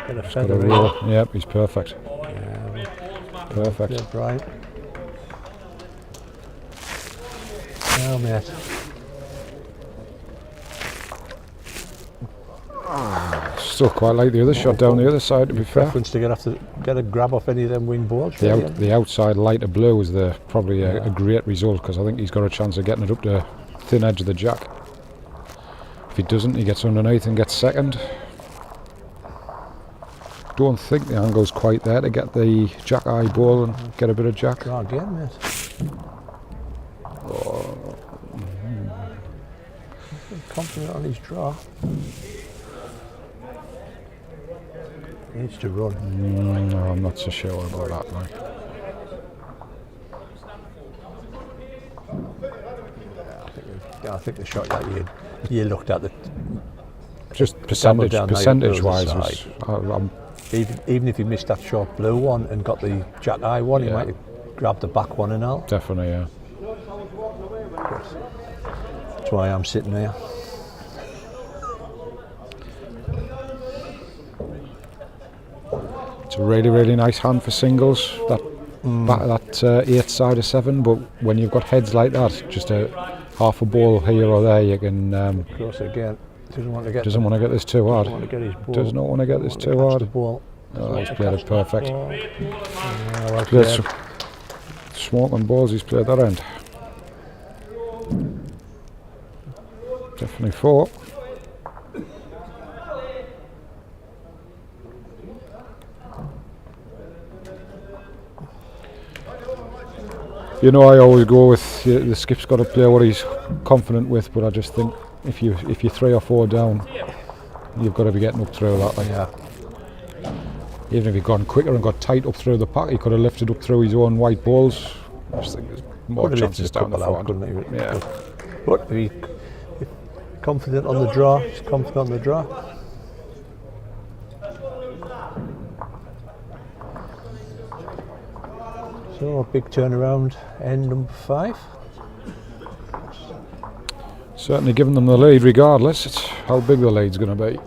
S1: Get a feather in.
S2: Yep, he's perfect. Perfect.
S1: Yeah, right. Now, mate.
S2: Still quite like the other shot down the other side, to be fair.
S1: Preference to get a grab off any of them wing balls.
S2: The outside lighter blue is probably a great result, because I think he's got a chance of getting it up to thin edge of the jack. If he doesn't, he gets underneath and gets second. Don't think the angle's quite there to get the jack eye ball and get a bit of jack.
S1: Draw again, mate. Confident on his draw. Needs to run.
S2: No, I'm not so sure about that, mate.
S1: I think the shot that you looked at,
S2: just percentage-wise,
S1: even if you missed that short blue one and got the jack eye one, you might have grabbed the back one and all.
S2: Definitely, yeah.
S1: That's why I'm sitting there.
S2: It's a really, really nice hand for singles. That 8 side of 7, but when you've got heads like that, just a half a ball here or there, you can.
S1: Of course, again, doesn't want to get
S2: this too hard.
S1: Does not want to get
S2: this too hard.
S1: Ball.
S2: Oh, he's played it perfect. Smoking balls, he's played that end. Definitely 4. You know, I always go with the skip's got to play what he's confident with, but I just think if you're 3 or 4 down, you've got to be getting up through that. Like.
S1: Yeah.
S2: Even if he'd gone quicker and got tight up through the pack, he could have lifted up through his own white balls. I just think there's more chances down the front.
S1: Yeah. But be confident on the draw. He's confident on the draw. So a big turnaround, end number 5.
S2: Certainly giving them the lead regardless. It's how big the lead's going to be.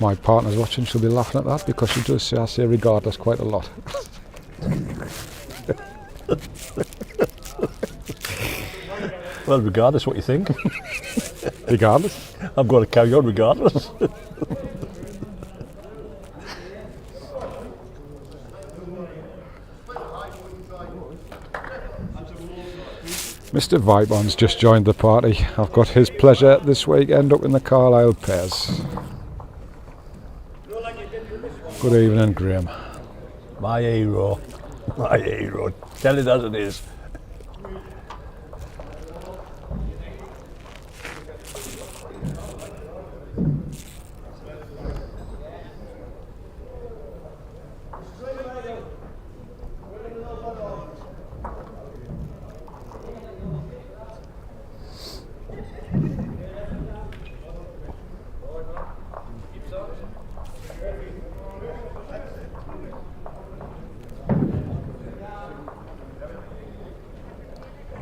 S2: My partner's watching, she'll be laughing at that because she does say I say regardless quite a lot.
S1: Well, regardless what you think.
S2: Regardless?
S1: I'm going to carry on regardless.
S2: Mr. Vibon's just joined the party. I've got his pleasure this weekend up in the Carlisle Pairs. Good evening, Graham.
S1: My hero. My hero. Tell it as it is.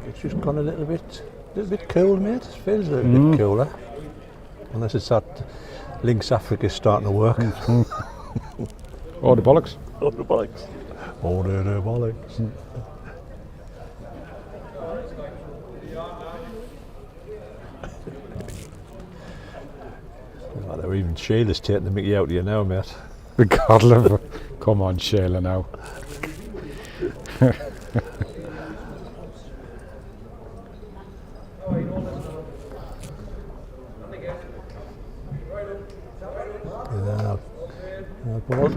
S1: It's just gone a little bit cool, mate. It feels a little bit cooler. Unless it's that Lynx Africa starting to work.
S2: Oh, the bollocks.
S1: Oh, the bollocks. Oh, the bollocks. Well, they're even Sheila's taking the mickey out of you now, mate.
S2: The God love her. Come on, Sheila, now.
S1: Ball.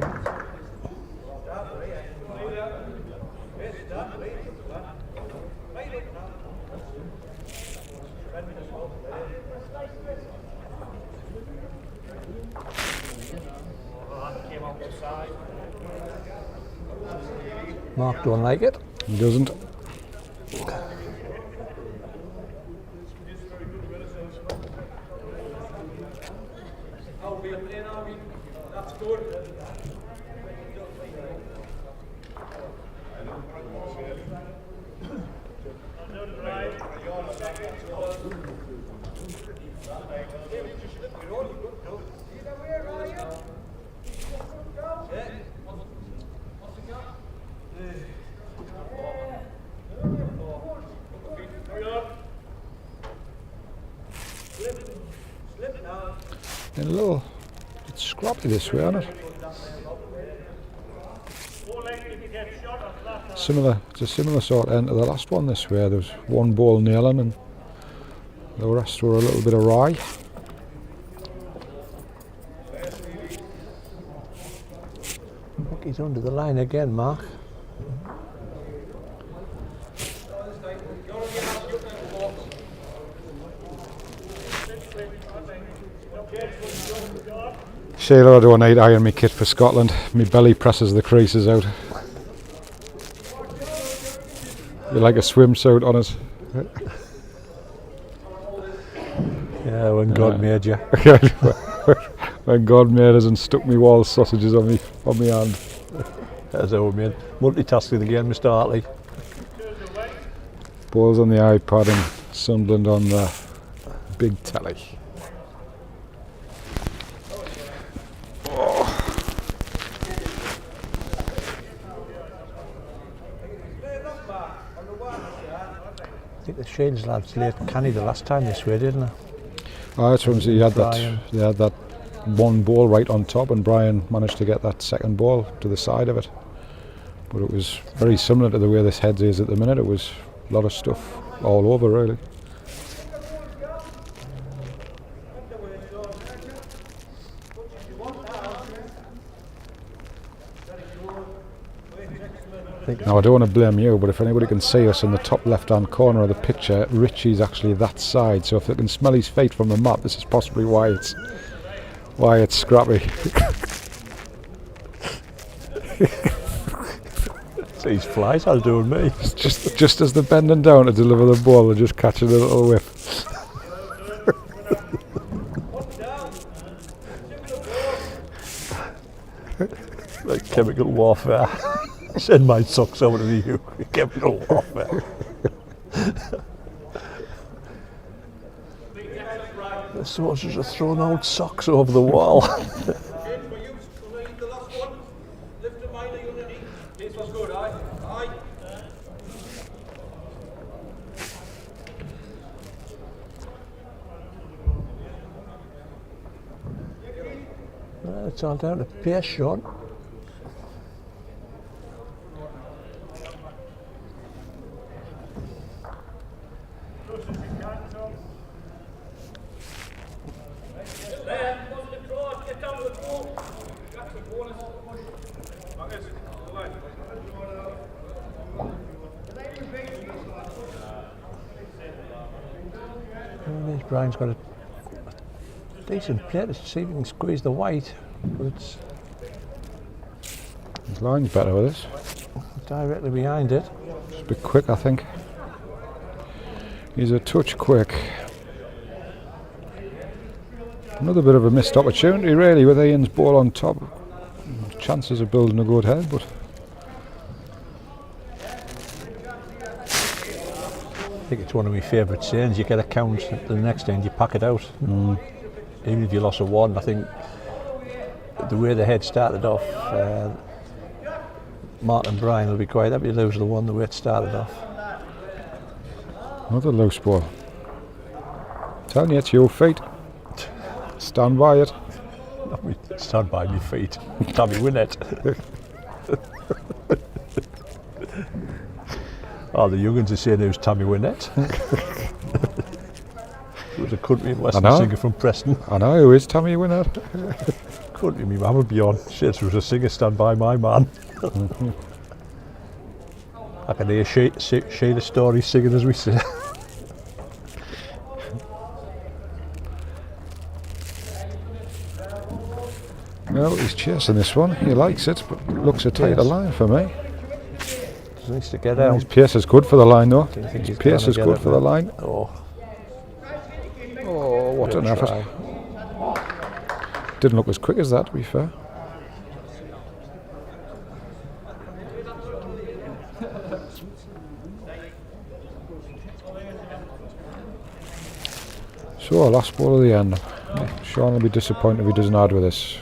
S1: Mark don't like it.
S2: He doesn't.
S3: That's good.
S2: And a little bit scrappy this way, isn't it? It's a similar sort of end to the last one this way. There was one ball nailing and the rest were a little bit awry.
S1: Look, he's under the line again, Mark.
S2: Sheila, I don't need iron me kit for Scotland. My belly presses the creases out. You like a swimsuit on us.
S1: Yeah, when God made you.
S2: When God made us and stuck me wall sausages on me hand.
S1: That's how we made. Multitasking again, Mr. Hartley.
S2: Balls on the iPad and Sunderland on the big telly.
S1: I think the Shane's lads laid canny the last time this way, didn't they?
S2: Oh, that's when he had that one ball right on top, and Brian managed to get that second ball to the side of it. But it was very similar to the way this head is at the minute. It was a lot of stuff all over, really. Now, I don't want to blame you, but if anybody can see us in the top left-hand corner of the picture, Richie's actually that side. So if they can smell his feet from the map, this is possibly why it's scrappy.
S1: These flies are doing me.
S2: just as they're bending down to deliver the ball, they're just catching a little whiff.
S1: Like chemical warfare. Send my socks over to you. Chemical warfare. The soldiers are throwing out socks over the wall. It's all down to pace, Sean. Brian's got a decent play to see if he can squeeze the white, but it's
S2: His line's better with this.
S1: directly behind it.
S2: It's a bit quick, I think. He's a touch quick. Another bit of a missed opportunity, really, with Ian's ball on top. Chances of building a good head, but
S1: I think it's one of my favourite sayings. You get a count at the next end, you pack it out. Even if you lost a one, I think the way the head started off, Martin and Brian will be quite happy to lose the one the way it started off.
S2: another loose ball. Telling you, it's your feet. Stand by it.
S1: Not me, stand by my feet. Tommy Winnett. Oh, the young'uns are saying who's Tommy Winnett. He was a country and western singer from Preston.
S2: I know, who is Tommy Winnett?
S1: Couldn't be my mum would be on. Says there was a singer, stand by my man. I can hear Sheila Story singing as we say.
S2: Well, he's chasing this one. He likes it, but looks a tighter line for me.
S1: Just needs to get out.
S2: His pace is good for the line, though.
S1: His
S2: pace is good for the line.
S1: Oh,
S2: What an effort. Didn't look as quick as that, to be fair. So, last ball of the end. Sean will be disappointed if he doesn't add with this.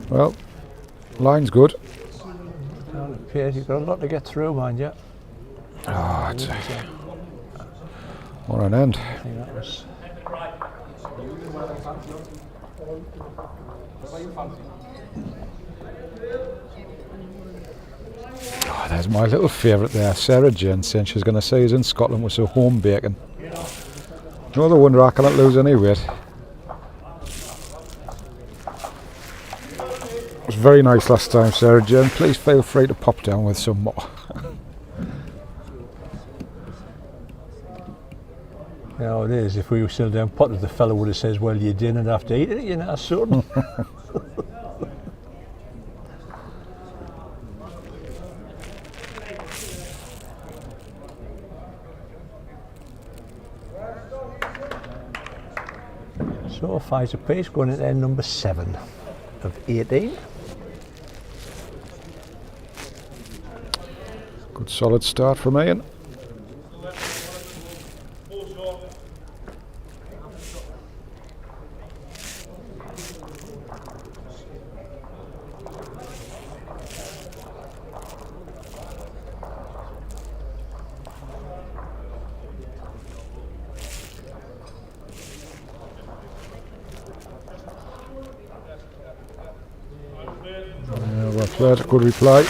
S2: Well, line's good.
S1: You've got a lot to get through, mind you.
S2: Oh, it's what an end.
S1: I think that was.
S2: Oh, there's my little favourite there, Sarah Jane, saying she's going to say he's in Scotland with some home bacon. No other wonder I cannot lose any weight. It was very nice last time, Sarah Jane. Please feel free to pop down with some more.
S1: You know, it is. If we were still down Potter, the fellow would have said, well, you didn't have to eat it, you know, son. So, 5 apiece, going into end number 7 of 18.
S2: Good solid start from Ian. Well played, good reply.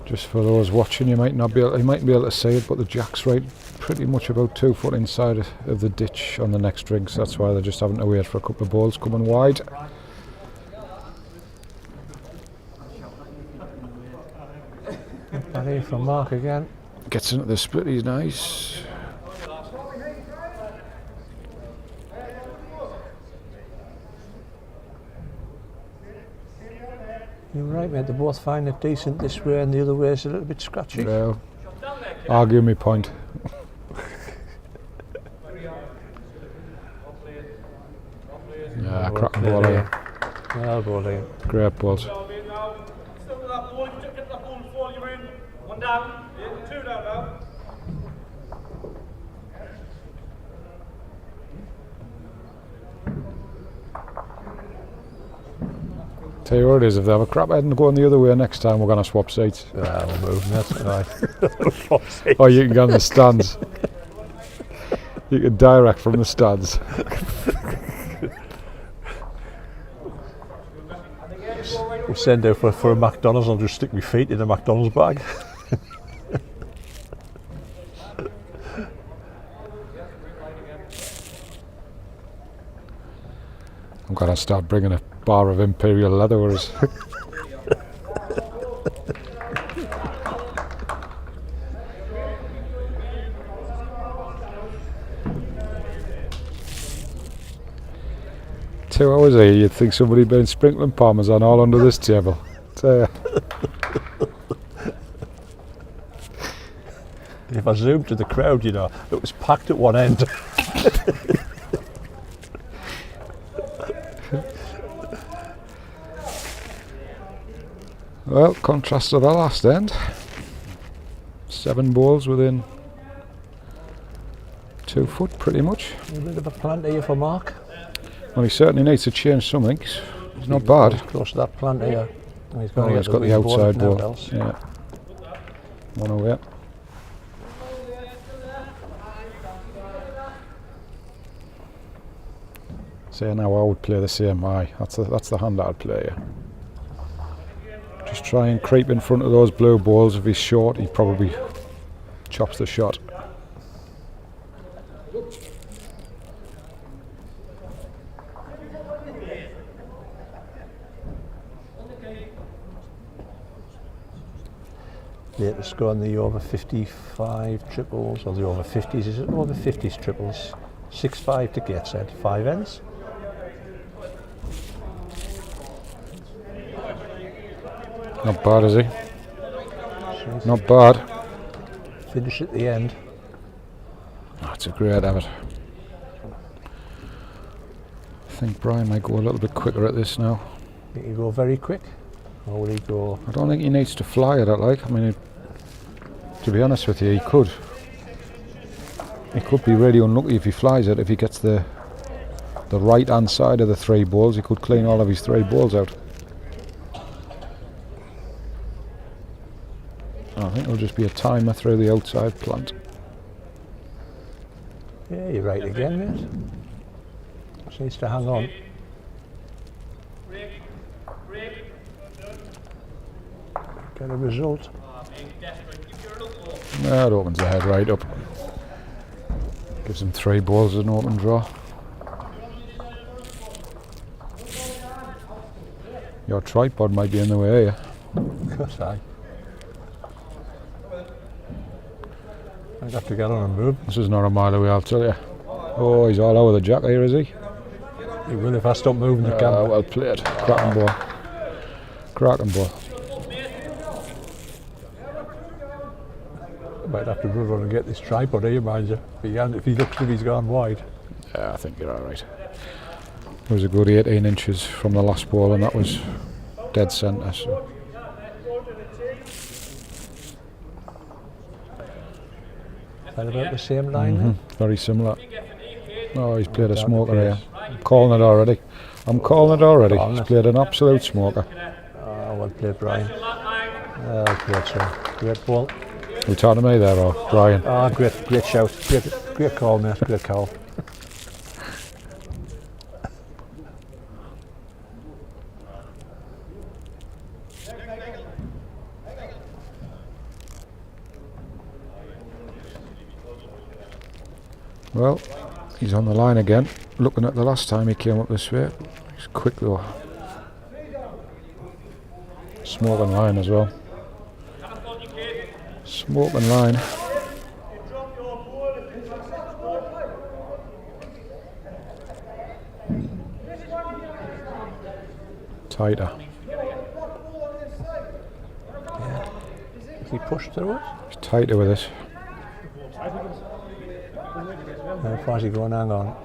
S2: Just for those watching, you might be able to see it, but the jack's right pretty much about 2 foot inside of the ditch on the next rig, so that's why they're just having to wait for a couple of balls coming wide.
S1: And here from Mark again.
S2: Gets into the split, he's nice.
S1: You're right, mate. They both find it decent this way, and the other way is a little bit scratchy.
S2: Yeah. Argue me point. Yeah, cracking ball here.
S1: Well, ball in.
S2: Great balls.
S5: Still with that ball, you get that ball before you're in. One down, yeah, two down now.
S2: Tell you what it is, if they have a crap head and go on the other way next time, we're going to swap seats.
S1: We'll move, that's right.
S2: Or you can get in the stands. You can direct from the stands.
S1: We'll send out for a McDonald's. I'll just stick my feet in a McDonald's bag.
S2: I'm going to start bringing a bar of Imperial leather with us. Two hours here, you'd think somebody'd been sprinkling parmesan all under this table.
S1: If I zoomed to the crowd, you know, it was packed at one end.
S2: Well, contrast to the last end. 7 balls within 2 foot, pretty much.
S1: A bit of a plant here for Mark.
S2: Well, he certainly needs to change something. He's not bad.
S1: Close to that plant here. And he's
S2: Oh, yeah, it's got the outside ball.
S1: Else.
S2: Yeah. One away. So now I would play the same eye. That's the hand I'd play. Yeah. Just try and creep in front of those blue balls. If he's short, he probably chops the shot.
S1: Latest go on the over 55 triples, or the over 50s. Is it over 50s triples? 6-5 to Gateshead, 5 ends.
S2: Not bad, is he? Not bad.
S1: Finish at the end.
S2: That's a great effort. I think Brian might go a little bit quicker at this now.
S1: Think you go very quick, or will he go?
S2: I don't think he needs to fly at it. Like, I mean, to be honest with you, he could. He could be really unlucky if he flies it. If he gets the right hand side of the 3 balls, he could clean all of his 3 balls out. I think it'll just be a timer through the outside plant.
S1: Yeah, you're right again, mate. Just needs to hang on. Get a result.
S2: That opens the head right up. Gives him 3 balls as an open draw. Your tripod might be in the way here.
S1: Good eye. I'd have to get on and move.
S2: This is not a mile away, I'll tell you. Oh, he's all over the jack here, is he?
S1: He will if I stop moving the camera.
S2: Well played. Cracking ball. Cracking ball.
S1: Might have to run and get this tripod here, mind you. If he looks as if he's gone wide.
S2: Yeah, I think you're alright. It was a good 18 inches from the last ball, and that was dead centre. So.
S1: Is that about the same line then?
S2: Very similar. Oh, he's played a smoker here. I'm calling it already. He's played an absolute smoker.
S1: Oh, well played, Brian. Well played, sir. Great ball.
S2: Are you talking to me there, or Brian?
S1: Ah, great shout. Great call, mate. Great call.
S2: Well, he's on the line again. Looking at the last time he came up this way. He's quick though. Smoking line as well. Smoking line. Tighter.
S1: actually push through it.
S2: He's tighter with it.
S1: How far is he going? Hang on.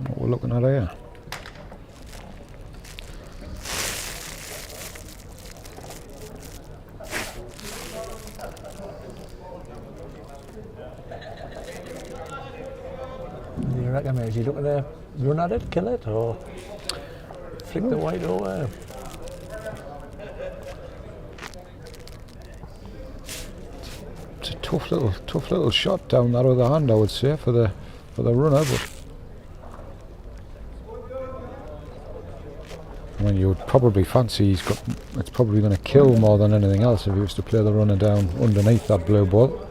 S2: What we're looking at here.
S1: What do you reckon, mate? Is he looking to run at it, kill it, or flick the white over?
S2: It's a tough little shot down that other hand, I would say, for the runner, but I mean, you would probably fancy it's probably going to kill more than anything else if he was to play the runner down underneath that blue ball.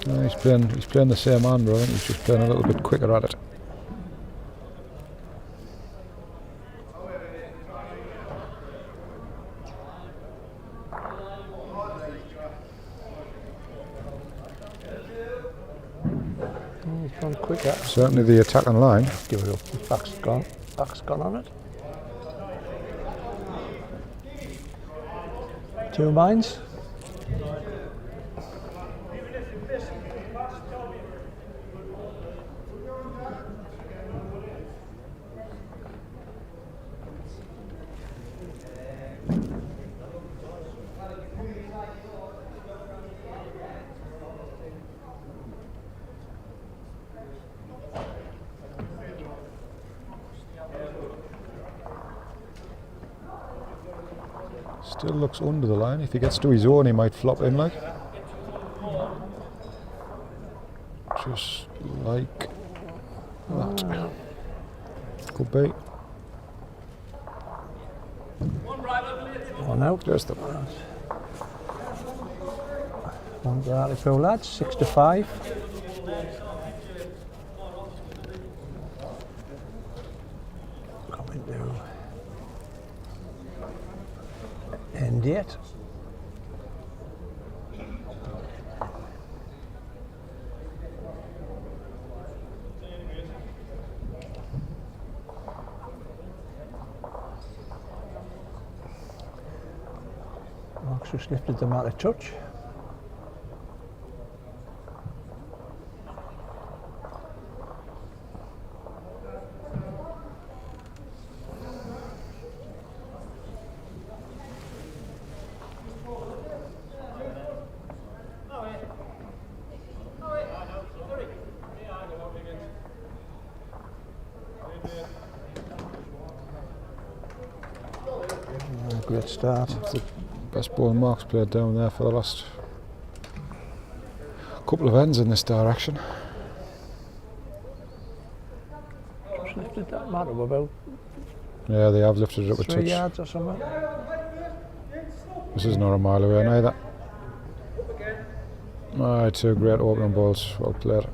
S2: No, he's playing the same hand, but I think he's just playing a little bit quicker at it.
S1: He's gone quicker.
S2: Certainly the attacking line.
S1: Give it up. His back's gone on it. 2 mines.
S2: Still looks under the line. If he gets to his own, he might flop in like. Just like that. Could be.
S1: One out.
S2: There's the
S1: One for Hartlepool lads, 6-5. Coming to end yet. Mark's just lifted them out of touch. Great start.
S2: the best ball Mark's played down there for the last couple of ends in this direction.
S1: Just lifted that mat up about
S2: Yeah, they have lifted it up a
S1: 3
S2: touch.
S1: yards or something.
S2: This is not a mile away neither. Aye, 2 great opening balls, well played.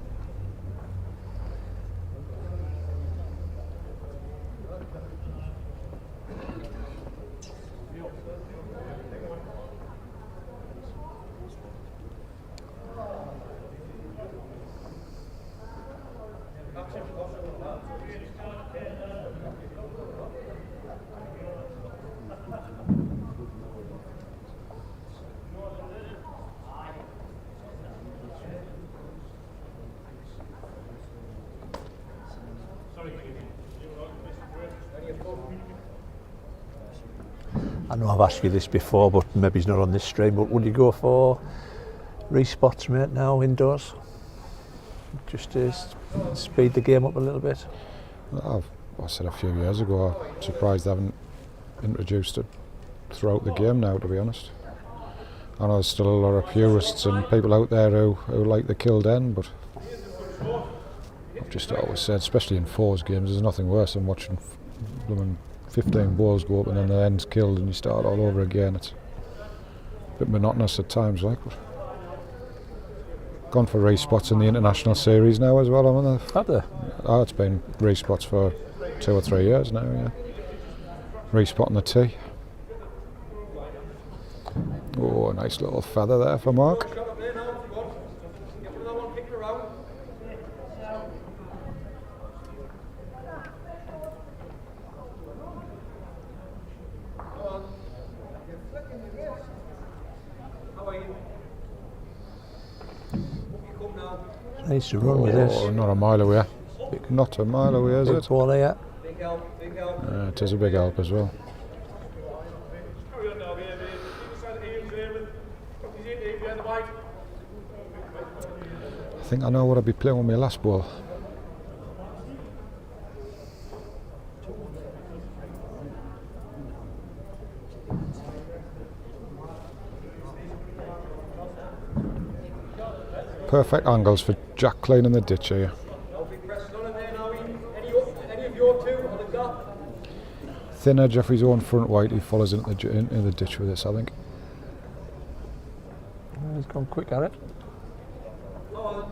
S1: I know I've asked you this before, but maybe it's not on this stream, but would you go for respots, mate, now indoors? Just to speed the game up a little bit?
S2: I said a few years ago, I'm surprised they haven't introduced it throughout the game now, to be honest. I know there's still a lot of purists and people out there who like the killed end, but I've just always said, especially in fours games, there's nothing worse than watching 15 balls go up and then the end's killed and you start all over again. It's a bit monotonous at times, like. But gone for race spots in the international series now as well, haven't they?
S1: Have they?
S2: Oh, it's been race spots for 2 or 3 years now, yeah. Race spot on the tee. Oh, a nice little feather there for Mark.
S3: Shot up there now if you want. Get rid of that one, kick it around. Go on. How are you? You come now.
S1: Needs to run with this.
S2: Oh, not a mile away. Not a mile away, is
S1: Big
S2: it?
S1: ball here.
S3: Big help, big help.
S2: It is a big help as well.
S3: Carry on now, here, mate. Keep the side of the ears there with. He's in there, behind the bike.
S2: I think I know what I'd be playing with my last ball. Perfect angles for Jack cleaning the ditch here.
S3: No big pressing on in there now. Any of your two on the gap?
S2: Thinner Jeffrey's own front white, he follows into the ditch with this, I think.
S1: He's gone quick at it.
S3: Go on.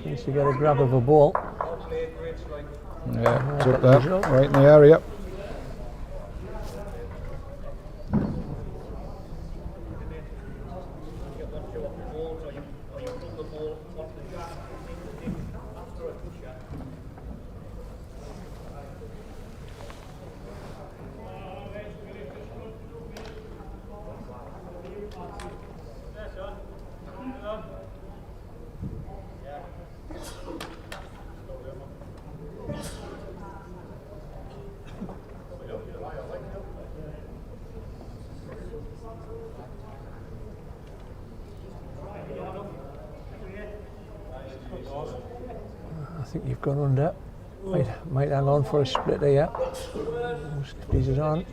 S1: Needs to get a grab of a ball.
S3: Well played, great strike.
S2: Yeah, it's up there, right in the area.
S3: Get one shot off the ball, or you run the ball off the jack into the ditch after a good shot.
S1: I think you've gone under. Might hang on for a split here. Squeezes on.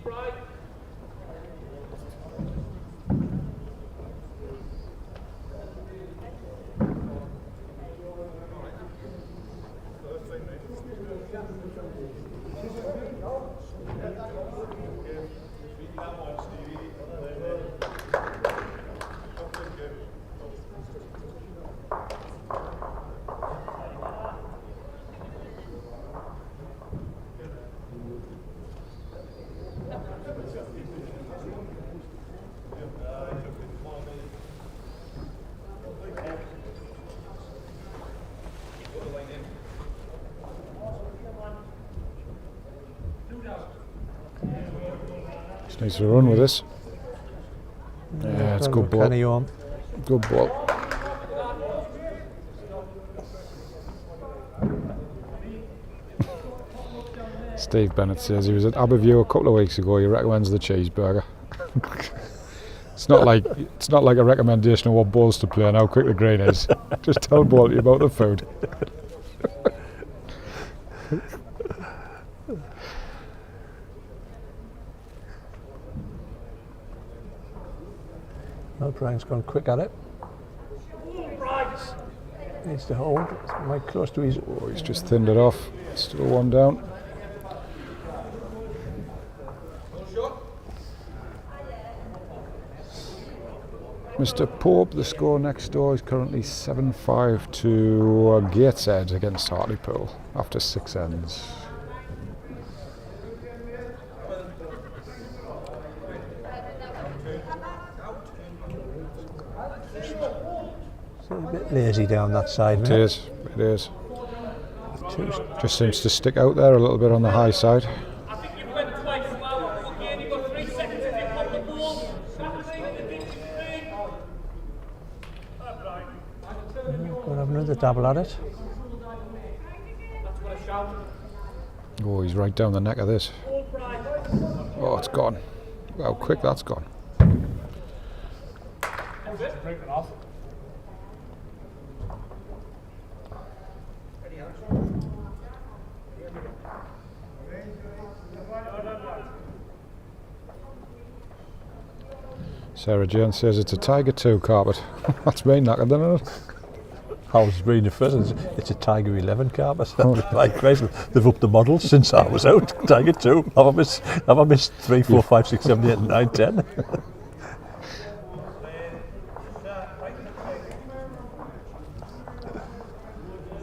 S2: Just needs to run with this. Yeah, it's good ball.
S1: Kenny on.
S2: Good ball. Steve Bennett says he was at Aberview a couple of weeks ago. He recommends the cheeseburger. It's not like a recommendation of what balls to play and how quick the green is. Just tell Baldy about the food.
S1: No, Brian's gone quick at it. Needs to hold. It's quite close to his.
S2: Oh, he's just thinned it off. Still one down. Mr. Pope, the score next door is currently 7-5 to Gateshead against Hartlepool after 6 ends.
S1: It's a bit lazy down that side.
S2: It is. Just seems to stick out there a little bit on the high side.
S5: I think you went twice well. Again, you've got 3 seconds if you pop the ball. Back three in the ditch is three.
S1: Go and have another dabble at it.
S5: That's what I shout.
S2: Oh, he's right down the neck of this.
S5: All pride.
S2: Oh, it's gone. How quick that's gone.
S5: Break it off.
S2: Sarah Jane says it's a Tiger 2 carpet. That's me knackered, isn't it?
S1: I was reading it first. It's a Tiger 11 carpet. Like crazy. They've upped the models since I was out. Tiger 2. Have I missed 3, 4, 5, 6, 7, 8, 9, 10?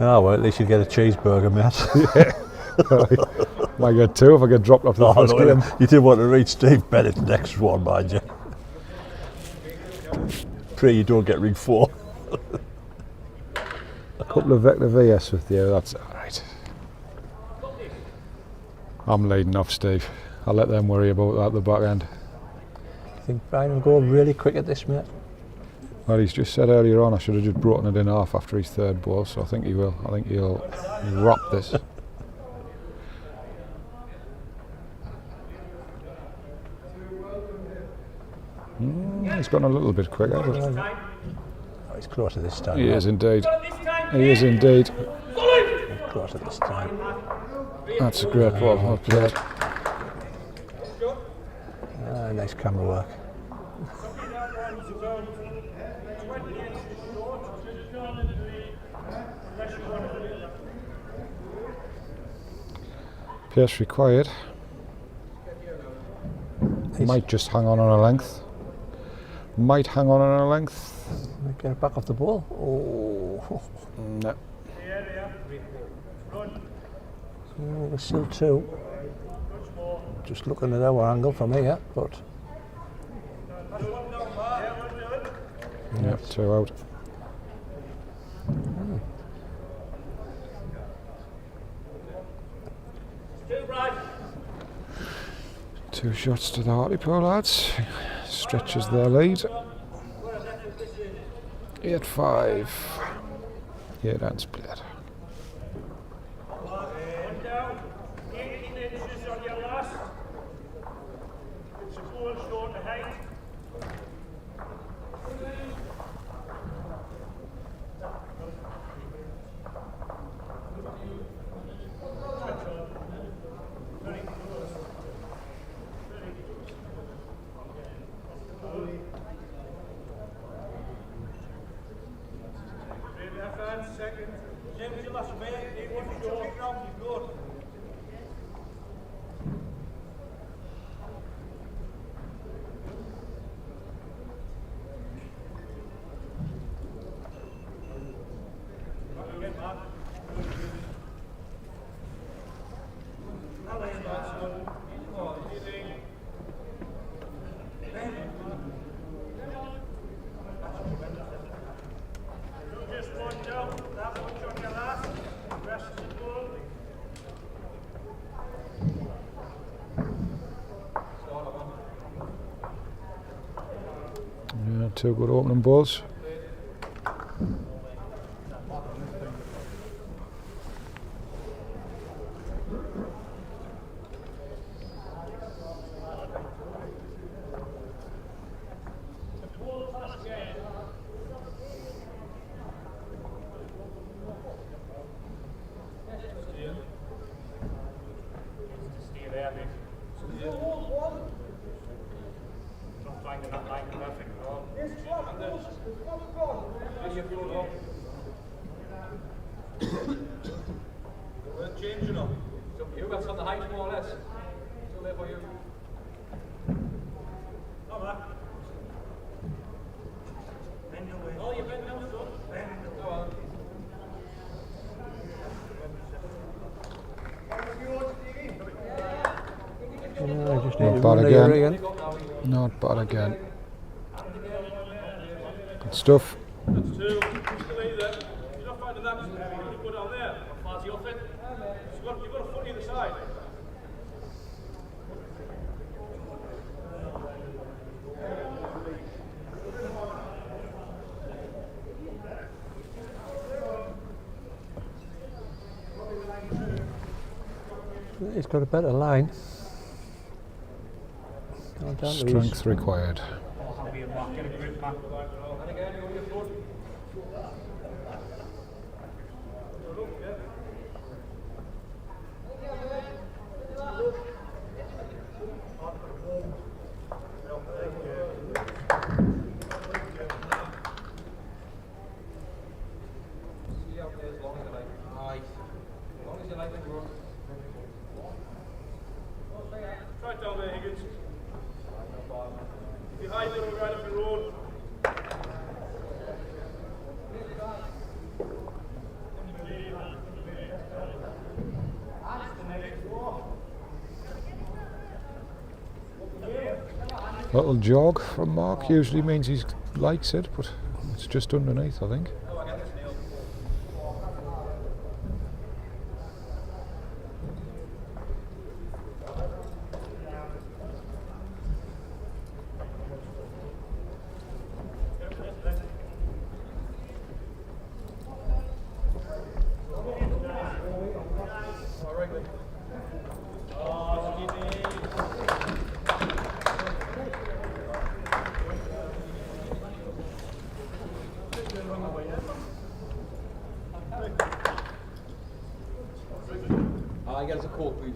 S1: Oh, well, at least you get a cheeseburger, mate.
S2: Might get 2 if I get dropped off the first
S1: no,
S2: game.
S1: you didn't want to read Steve Bennett's next one, mind you. Pray you don't get ring 4.
S2: A couple of Vector VS with you, that's alright. I'm leading off, Steve. I'll let them worry about that at the back end.
S1: I think Brian will go really quick at this, mate.
S2: Well, he's just said earlier on I should have just broken it in half after his 3rd ball, so I think he will. I think he'll wrap this. He's gone a little bit quicker.
S1: Oh, he's closer this time.
S2: He is indeed. He is indeed.
S1: He's closer this time.
S2: That's a great ball. Well played.
S1: Nice camera work.
S2: Pace required. Might just hang on a length. Might hang on a length.
S1: Might get it back off the ball. Oh.
S2: No.
S1: We're still 2. Just looking at our angle from here, but.
S2: Yep, 2 out. Two shots to the Hartlepool lads. Stretches their lead. 8-5. 8 hands played. Yeah, 2 good opening balls.
S3: Changing up. So you got on the height more or less. Still there for you. Come on. Bend away. Oh, you bend now, son. Bend. Go on.
S2: Not bad again. Not bad again. Good stuff.
S3: That's 2. Still either. You're not finding that. You put down there. Party off it. You've got a foot either side.
S1: He's got a better line.
S2: Strength required.
S3: Right down there, Higgins. If you hide them, we'll right up the road.
S2: Little jog from Mark usually means he likes it, but it's just underneath, I think.
S3: Get us a call, please.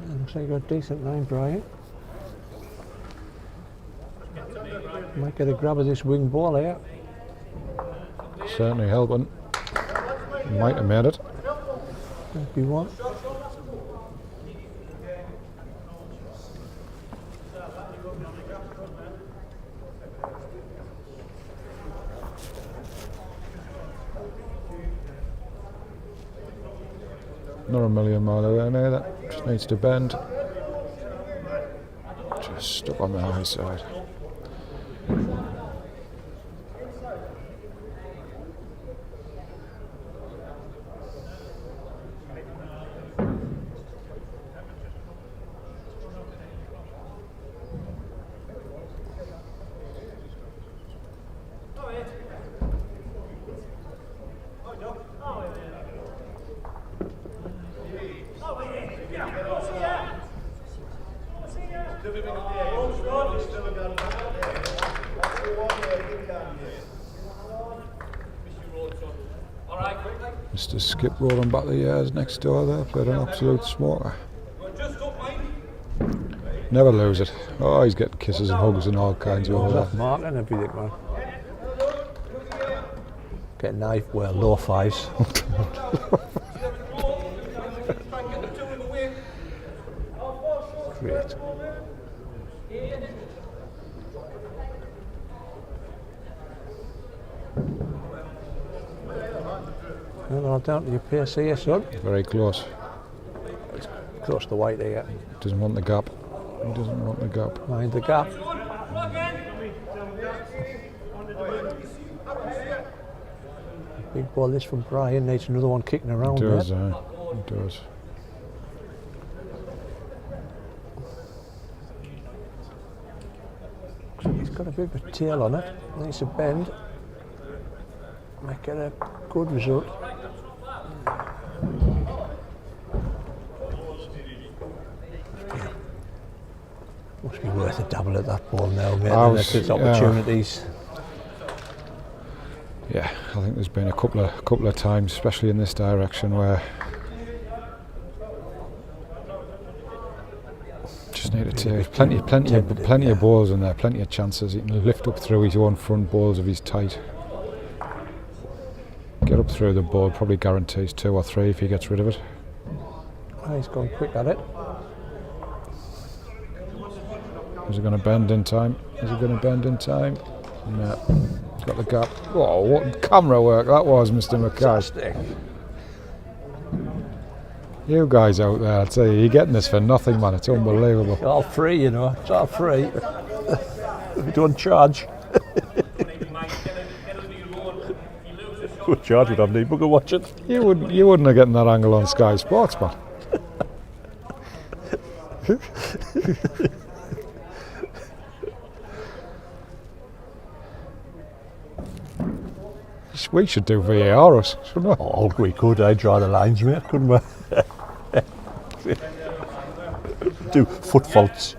S1: Looks like you got a decent line, Brian. Might get a grab of this wing ball here.
S2: Certainly helping. Might have made it.
S1: If you want.
S2: Not a million mile away now, that just needs to bend. Just stuck on the high side. Mr. Skip rolling back the years next door there, played an absolute smoker. Never lose it. Oh, he's getting kisses and hugs and all kinds over there.
S1: Mark and everything, man. Get knife, well, low fives. Great. Well, all down to your pace here, son.
S2: Very close.
S1: Close to white here.
S2: Doesn't want the gap. He doesn't want the gap.
S1: Mind the gap. Big ball this from Brian, needs another one kicking around
S2: It does,
S1: there.
S2: it does.
S1: It's got a bit of a tail on it, needs a bend. Might get a good result. Must be worth a dabble at that ball now, mate. Unless there's opportunities.
S2: Yeah, I think there's been a couple of times, especially in this direction, where just need to take plenty of balls in there, plenty of chances. He can lift up through his own front balls if he's tight. Get up through the ball, probably guarantees 2 or 3 if he gets rid of it.
S1: Oh, he's gone quick at it.
S2: Is it going to bend in time? Is it going to bend in time? No. He's got the gap. Oh, what camera work that was, Mr. McIntosh. You guys out there, I tell you, you're getting this for nothing, man. It's unbelievable.
S1: It's all free, you know. It's all free. If you don't charge. Good charge would have need. We'll go watch it.
S2: You wouldn't have gotten that angle on Sky Sports, man. We should do VAR, shouldn't we?
S1: Oh, we could. I'd draw the lines, mate, couldn't we? Do foot faults.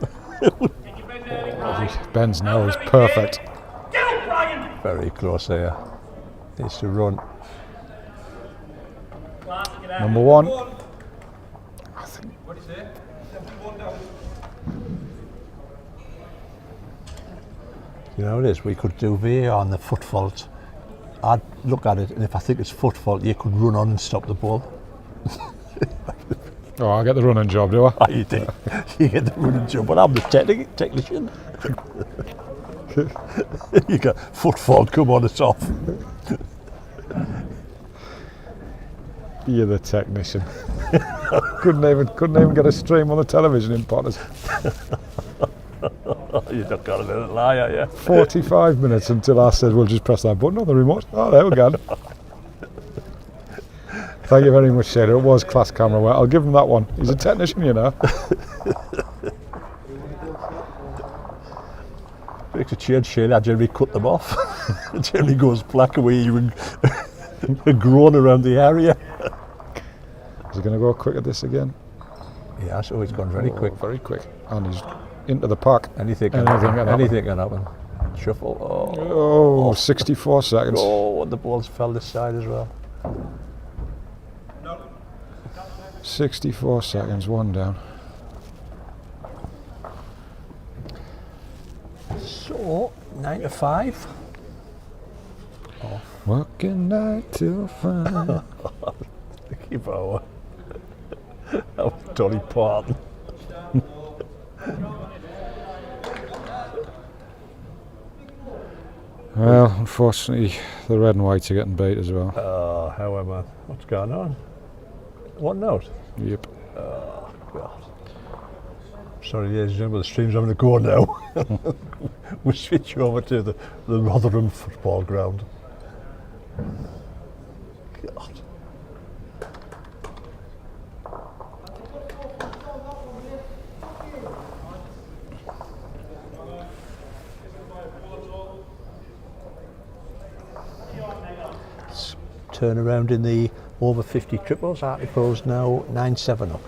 S2: Ben's now is perfect.
S1: Very close here. Needs to run.
S2: Number 1. I think.
S1: You know what it is? We could do VAR on the foot fault. I'd look at it, and if I think it's foot fault, you could run on and stop the ball.
S2: Oh, I get the running job, do I?
S1: Oh, you do. You get the running job, but I'm the technician. You got foot fault, come on, it's off.
S2: You're the technician. couldn't even get a stream on the television in Potters.
S1: You've not got a little lie, are you?
S2: 45 minutes until I said, we'll just press that button on the remote. Oh, there we go. Thank you very much, Shader. It was class camera work. I'll give him that one. He's a technician, you know.
S1: Makes a change, Shane. I generally cut them off. It generally goes black away, even grown around the area.
S2: Is he going to go quick at this again?
S1: Yeah, so it's gone very quick.
S2: Very quick. And he's into the pack.
S1: Anything can happen. Shuffle.
S2: Oh, 64 seconds.
S1: Oh, and the balls fell this side as well.
S2: 64 seconds, one down.
S1: So, 9 to 5.
S2: Working 9 till 5.
S1: Keep our that was Dolly Parton.
S2: Well, unfortunately, the red and whites are getting beat as well.
S1: However, what's going on? What note?
S2: Yep.
S1: Oh, God. Sorry, ladies and gentlemen, the stream's having a go now. We'll switch over to the Rotherham football ground. God. Turn around in the over 50 triples. Hartlepool's now 9-7 up.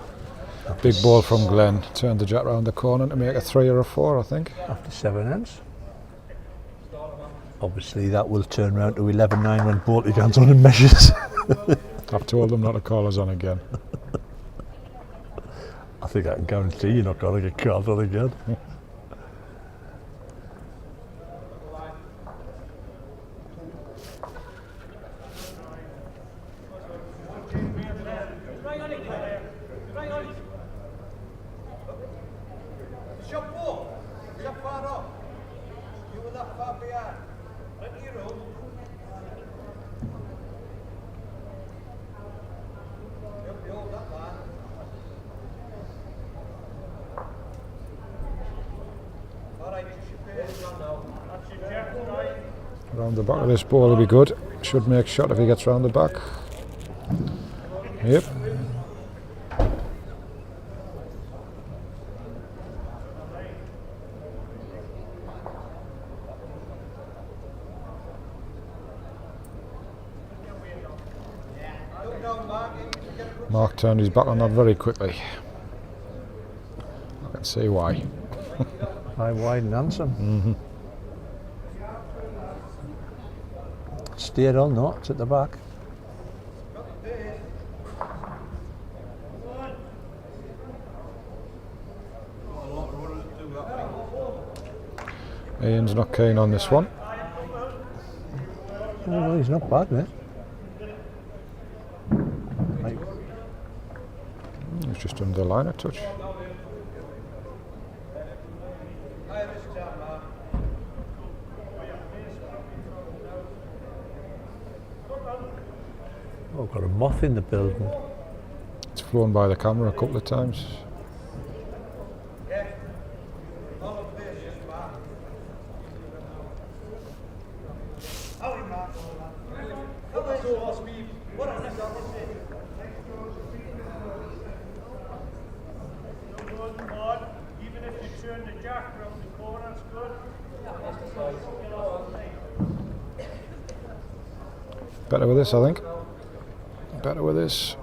S2: Big ball from Glenn. Turned the jet round the corner to make a 3 or a 4, I think.
S1: After 7 ends. Obviously that will turn round to 11-9 when Bolty gets on and measures.
S2: I've told them not to call us on again.
S1: I think I can guarantee you're not going to get called on again.
S2: Round the back of this ball will be good. Should make shot if he gets round the back. Yep. Mark turned his back on that very quickly. I can see why.
S1: High, wide and handsome. Steered on, no, it's at the back.
S2: Ian's not keen on this one.
S1: Oh, well, he's not bad, mate.
S2: He's just under the line a touch.
S1: Oh, got a moth in the building.
S2: It's flown by the camera a couple of times.
S4: Even if you turn the jack around the corner, it's good.
S2: Better with this, I think. Better with this.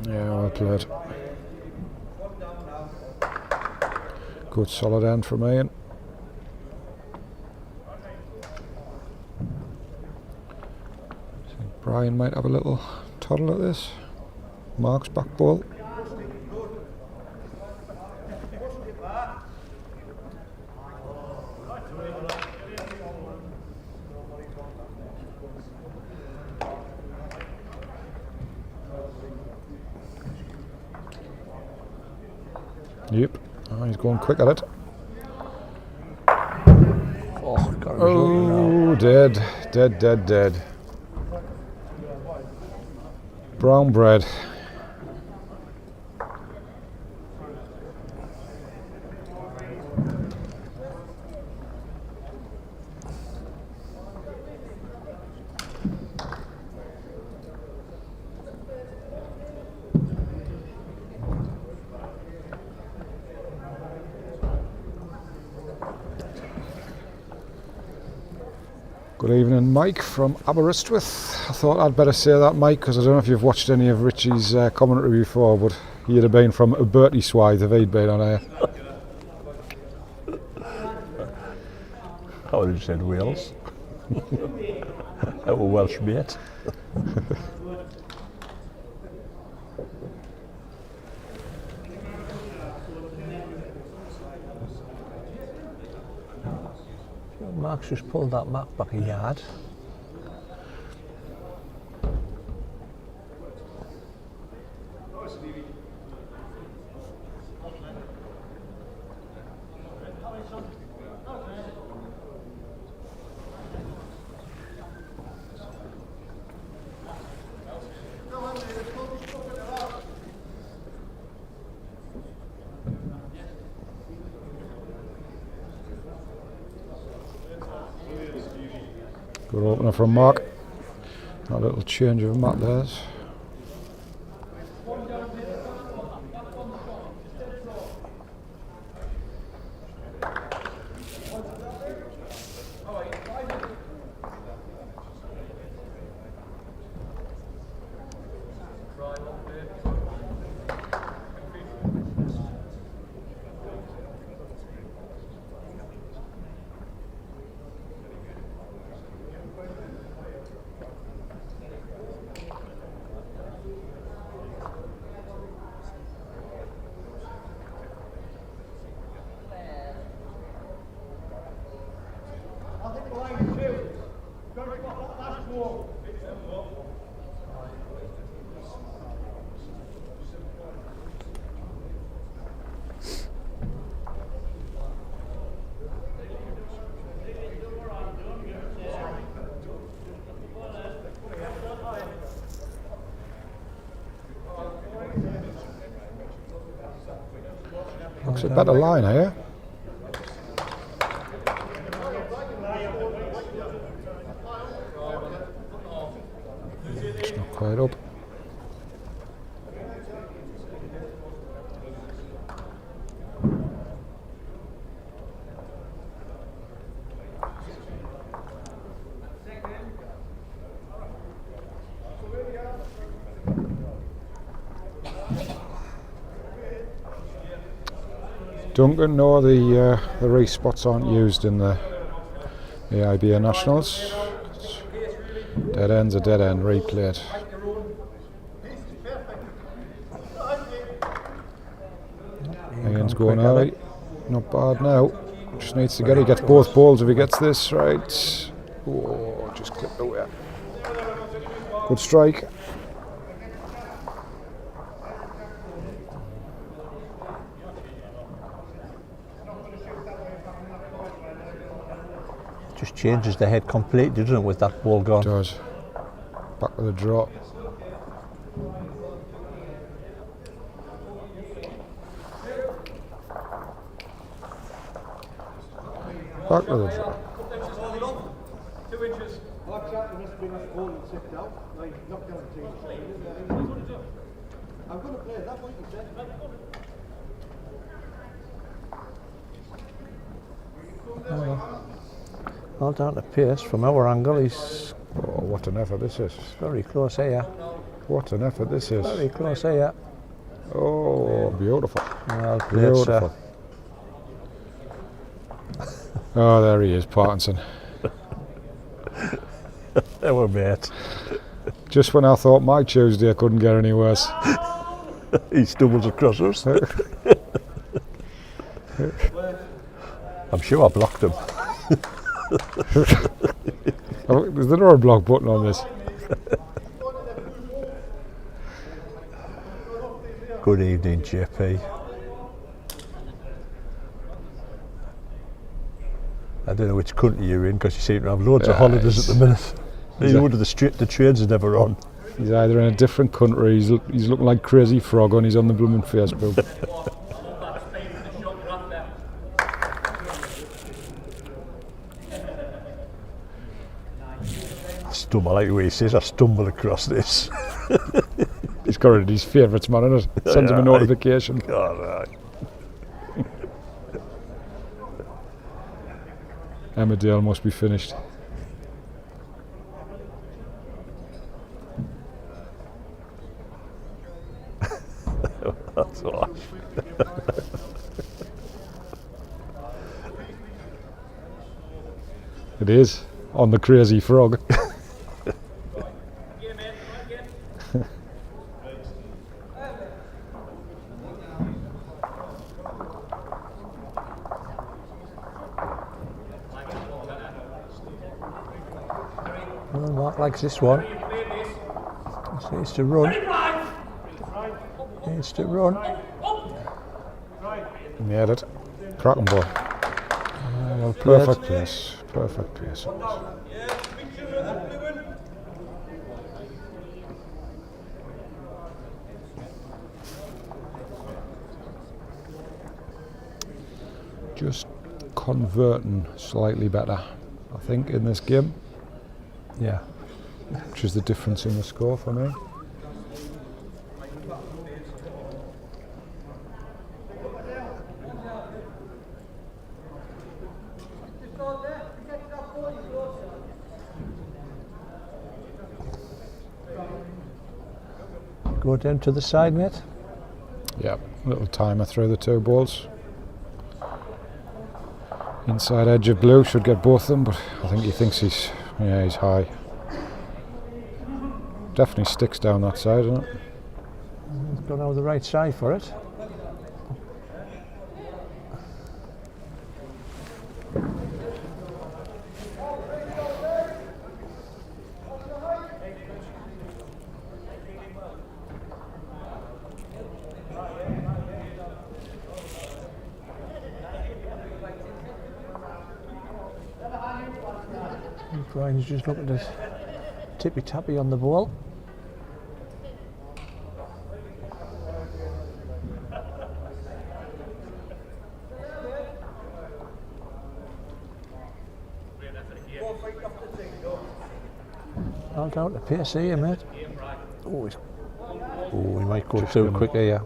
S2: Yeah, well played. Good solid end from Ian. Brian might have a little toddle at this. Mark's back ball. Yep. Oh, he's going quick at it.
S1: Oh, got a result now.
S2: Oh, dead. Brown bread. Good evening, Mike from Aberystwyth. I thought I'd better say that, Mike, because I don't know if you've watched any of Richie's commentary before, but he'd have been from Bertie Swithe if he'd been on air.
S1: I would have said Wales. That were Welsh mate. Mark's just pulled that map back a yard.
S2: Good opener from Mark. A little change of mat there. Looks a better line here. It's not quite up. Duncan, no, the race spots aren't used in the EIBA Nationals. Dead end's a dead end, replayed. Higgins going early, not bad now. Just needs to get it, he gets both balls if he gets this right. Oh, just clipped away. Good strike.
S1: Just changes the head completely, doesn't it, with that ball gone?
S2: It does. Back with the drop. Back with the drop.
S3: 2 inches.
S4: I'm going to play that what you said.
S1: Well down to pace from our angle. He's
S2: Oh, what an effort this is.
S1: very close here.
S2: What an effort this is.
S1: Very close here.
S2: Oh, beautiful.
S1: Well played, sir.
S2: Beautiful. Oh, there he is, Parkinson.
S1: They were mate.
S2: Just when I thought my Tuesday couldn't get any worse.
S1: He stumbles across us. I'm sure I blocked him.
S2: Is there a block button on this?
S1: Good evening, JP. I don't know which country you're in because you seem to have loads of
S2: Yeah,
S1: holidays at the minute.
S2: he's
S1: You
S2: a-
S1: would have the trains are never on.
S2: He's either in a different country, he's looking like Crazy Frog and he's on the blooming Facebook.
S5: That speed in the shot you're after.
S1: I like the way he says, I stumble across this.
S2: He's got it in his favourites, man, innit? Sends him a
S1: Yeah,
S2: notification.
S1: All right.
S2: Emmerdale must be finished.
S1: That's all right.
S2: It is, on the Crazy Frog.
S5: Yeah, mate. Right, yeah.
S1: Well, Mark likes this one.
S5: You play this.
S1: He needs to run.
S5: Right.
S1: He needs to run.
S2: Made it. Cracking ball.
S1: Well played.
S2: Perfect place. Perfect place.
S3: Yeah, picture of the blue one.
S2: Just converting slightly better, I think, in this game,
S1: Yeah.
S2: which is the difference in the score for me.
S1: Go down to the side, mate.
S2: Yep, little timer through the two balls. Inside edge of blue, should get both of them, but I think he thinks he's high. Definitely sticks down that side, isn't it?
S1: Go down the right side for it. Brian's just looking at tippy tappy on the ball. All down to pace here, mate. Oh, he might go too quick here.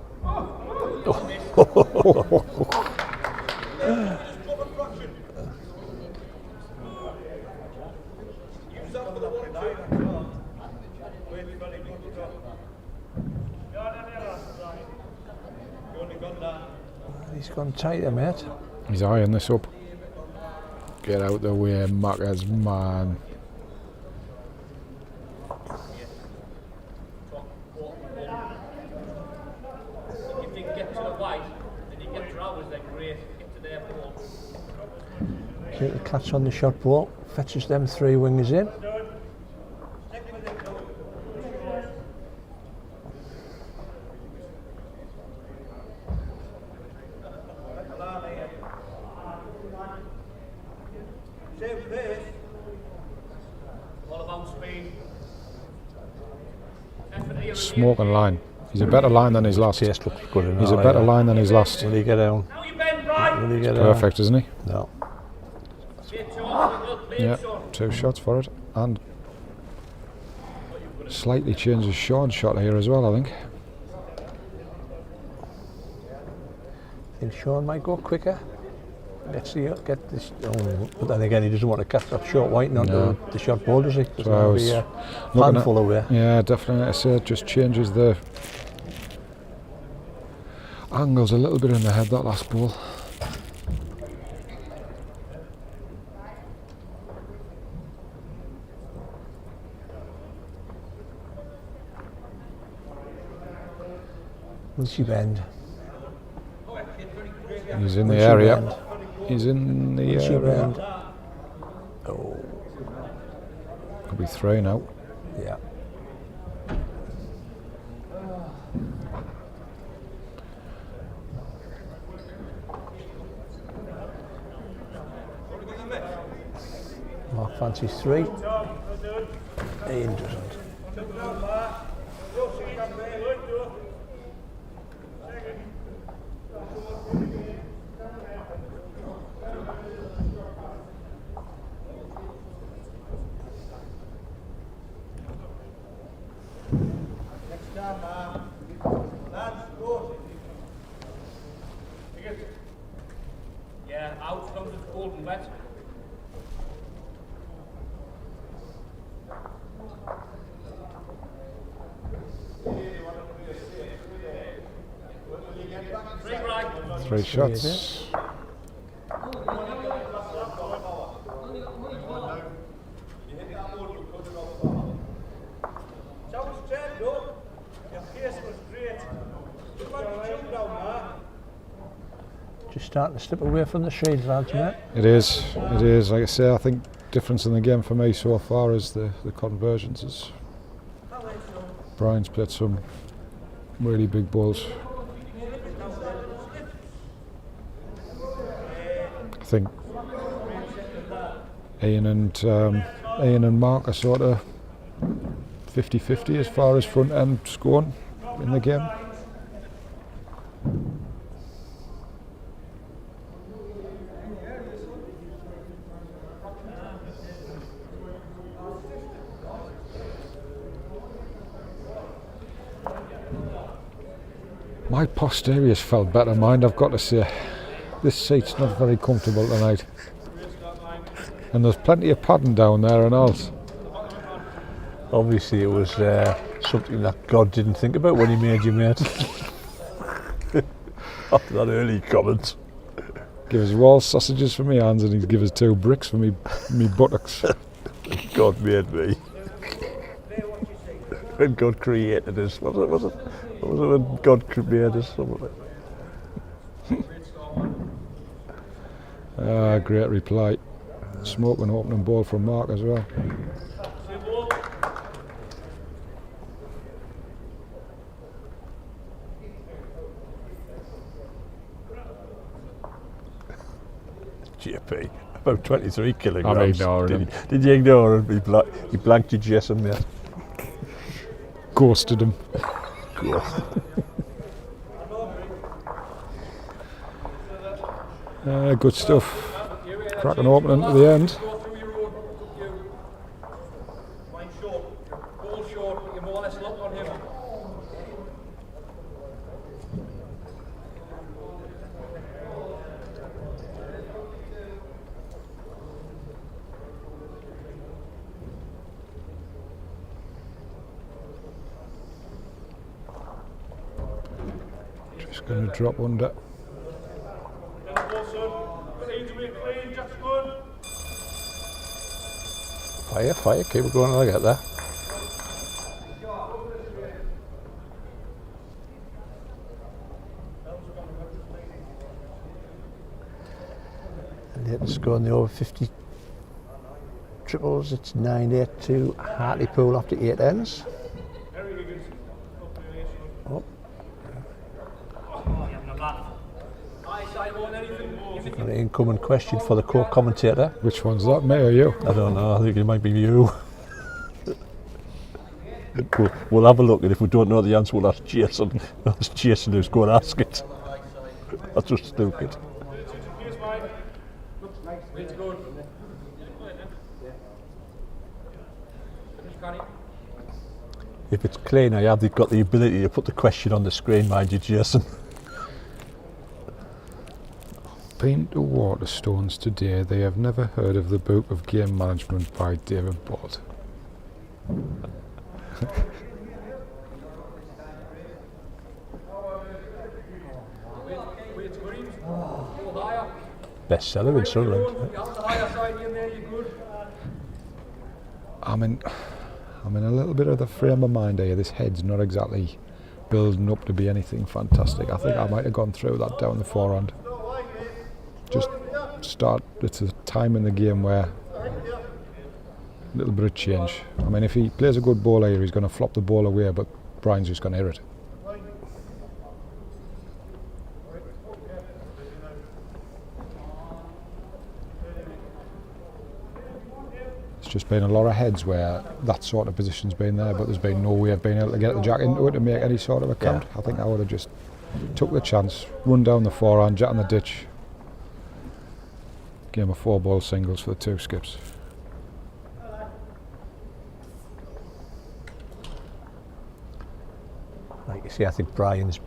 S3: Use that for the one too. Wait, buddy, good job. You only got that.
S1: He's gone tighter, mate.
S2: He's eyeing this up. Get out the way, Mackers, man.
S5: If you can get to the white, then you get to ours, then great. Get to their ball.
S1: Keep the catch on the shot ball. Fetches them three wingers in.
S3: Same pace.
S5: All about speed. Effort here
S2: Smoking line. He's a better line than his last.
S1: Taste looks good enough.
S2: He's a better line than his last.
S1: Will he get down?
S5: Now you bend right.
S1: Will he get
S2: Perfect, isn't he?
S1: down? No.
S5: Get Sean. Look, play
S2: Yeah,
S5: it, Sean.
S2: 2 shots for it. And slightly changes Sean's shot here as well, I think.
S1: I think Sean might go quicker. Let's see, get this. Oh, but then again, he doesn't want to catch that short white, not
S2: No.
S1: the shot ball, does he? Because
S2: So I
S1: that'll
S2: was
S1: be a
S2: looking at-
S1: handful away.
S2: Yeah, definitely. I say it just changes the angles a little bit in the head, that last ball.
S1: Will she bend?
S2: He's in the
S1: Will she
S2: area.
S1: bend?
S2: He's in the
S1: Will she
S2: area.
S1: bend? Oh,
S2: Could be 3 now.
S1: yeah. fancies 3. Ian doesn't.
S5: Yeah, out comes the golden wet.
S2: Three shots.
S1: Just starting to slip away from the shields, lads, mate.
S2: It is. It is. Like I say, I think difference in the game for me so far is the conversions. Is Brian's played some really big balls. I think Ian and Mark are sort of 50-50 as far as front end scoring in the game. My posterior's felt better, mind, I've got to say. This seat's not very comfortable tonight. And there's plenty of padding down there and all.
S1: Obviously it was something that God didn't think about when he made you, mate. After that early comment.
S2: Give us wall sausages for me hands and he'd give us 2 bricks for me buttocks.
S1: God made me. When God created us, was it when God created us?
S2: Great reply. Smoking opening ball from Mark as well.
S1: JP, about 23 kilograms.
S2: I'm ignoring him.
S1: Did you ignore him? He blanked you, Jason, mate.
S2: Ghosted him. Good stuff. Cracking opening at the end.
S3: Line short, ball short, but you're more or less locked on him.
S2: Just going to drop under.
S1: Fire, keep it going like that. And the score in the over 50 triples, it's 9-8 to Hartlepool after 8 ends. Oh. An incoming question for the co-commentator.
S2: Which one's that, me or you?
S1: I don't know, I think it might be you. We'll have a look, and if we don't know the answer, we'll ask Jason. Ask Jason who's going to ask it. That's just stupid. If it's clean, I have got the ability to put the question on the screen, mind you, Jason.
S2: Been to Waterstones today, they have never heard of the book of game management by David Bolt.
S1: Bestseller in Sunderland.
S2: I'm in a little bit of the frame of mind here. This head's not exactly building up to be anything fantastic. I think I might have gone through that down the forehand. Just start, it's a time in the game where a little bit of change. I mean, if he plays a good ball here, he's going to flop the ball away, but Brian's just going to hit it. It's just been a lot of heads where that sort of position's been there, but there's been no way of being able to get the jack into it to make any sort of a count. I think I would have just took the chance, run down the forehand, jack in the ditch. Game of 4-ball singles for the 2 skips.
S1: Like you see, I think Brian's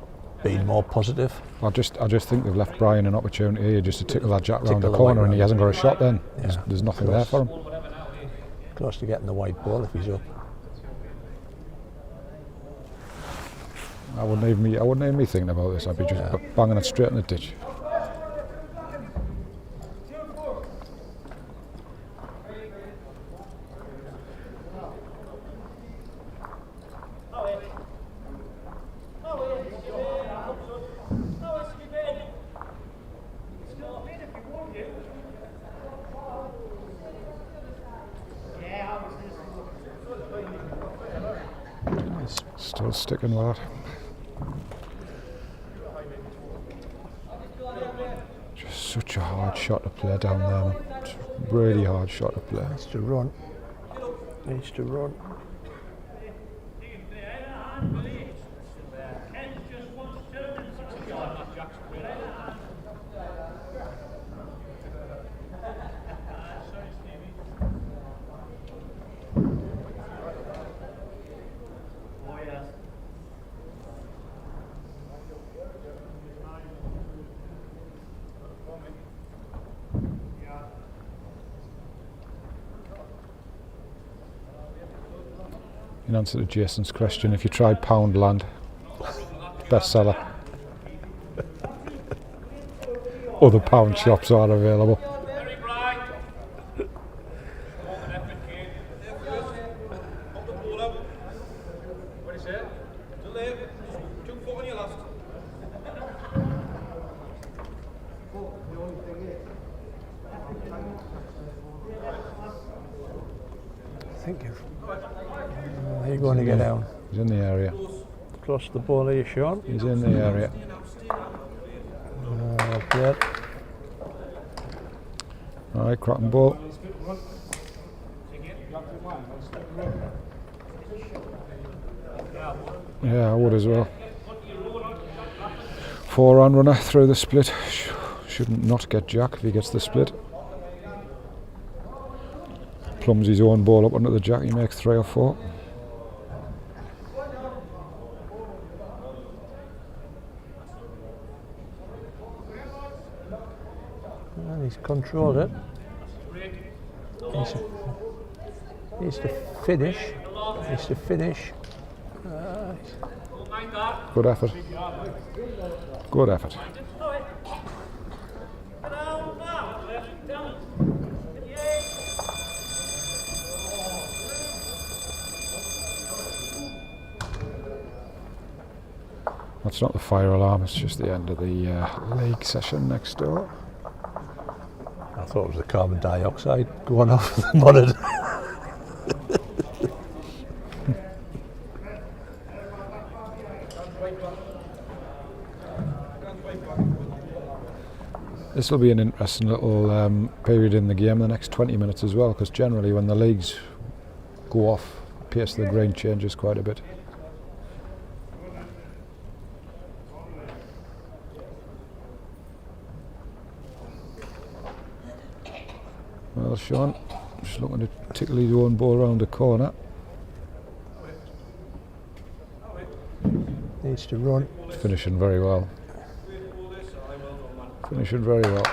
S1: been more positive.
S2: I just think they've left Brian an opportunity here just to tickle that jack round
S1: Tickle
S2: the
S1: the
S2: corner,
S1: white
S2: and he
S1: round.
S2: hasn't got a shot then.
S1: Yeah,
S2: There's nothing
S1: of
S2: there
S1: course.
S2: for him.
S1: Close to getting the white ball if he's up.
S2: I wouldn't even be thinking about this. I'd be just banging it straight in the ditch. Still sticking with that. Just such a hard shot to play down there, man. It's a really hard shot to play.
S1: Needs to run. Needs to run.
S2: In answer to Jason's question, if you tried Poundland, bestseller. Other pound shops are available.
S5: Very bright. More than effort, kid.
S3: Pop the ball out. What is it? Delay. 2 foot on your last.
S1: I think you've... Are you going to get down?
S2: He's in the area.
S1: Close to the ball, are you, Sean?
S2: He's in the area.
S1: Good.
S2: Alright, cracking ball. Yeah, I would as well. 4-on runner through the split. Shouldn't not get jack if he gets the split. Plums his own ball up under the jack, he makes 3 or 4.
S1: And he's controlled it. Needs to finish. Needs to finish.
S2: Good effort. Good effort. That's not the fire alarm, it's just the end of the league session next door.
S1: I thought it was the carbon dioxide going off the monitor.
S2: This will be an interesting little period in the game, the next 20 minutes as well, because generally when the leagues go off, the pace of the green changes quite a bit. Well, Sean, just looking to tickle his own ball around the corner.
S1: Needs to run.
S2: Finishing very well. Finishing very well.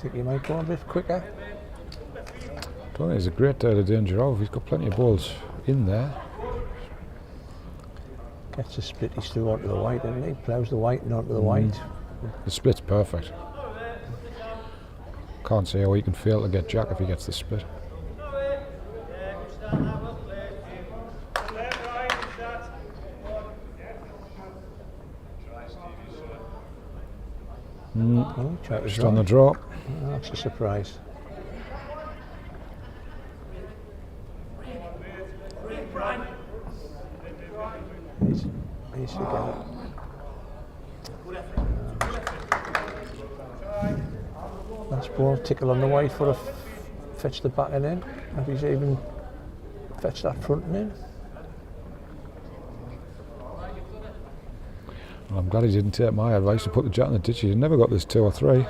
S1: Think he might go a bit quicker.
S2: Don't think there's a great deal of danger of. He's got plenty of balls in there.
S1: Gets a split, he's still onto the white, isn't he? Ploughs the white and onto the white.
S2: The split's perfect. Can't see how he can fail to get jack if he gets the split.
S1: Oh, tried to
S2: Just
S1: draw.
S2: on the draw.
S1: Oh, that's a surprise. Needs to get it. Last ball, tickle on the white for a fetch the back and in. If he's even fetched that front and in.
S2: Well, I'm glad he didn't take my advice to put the jet in the ditch. He's never got this 2 or 3.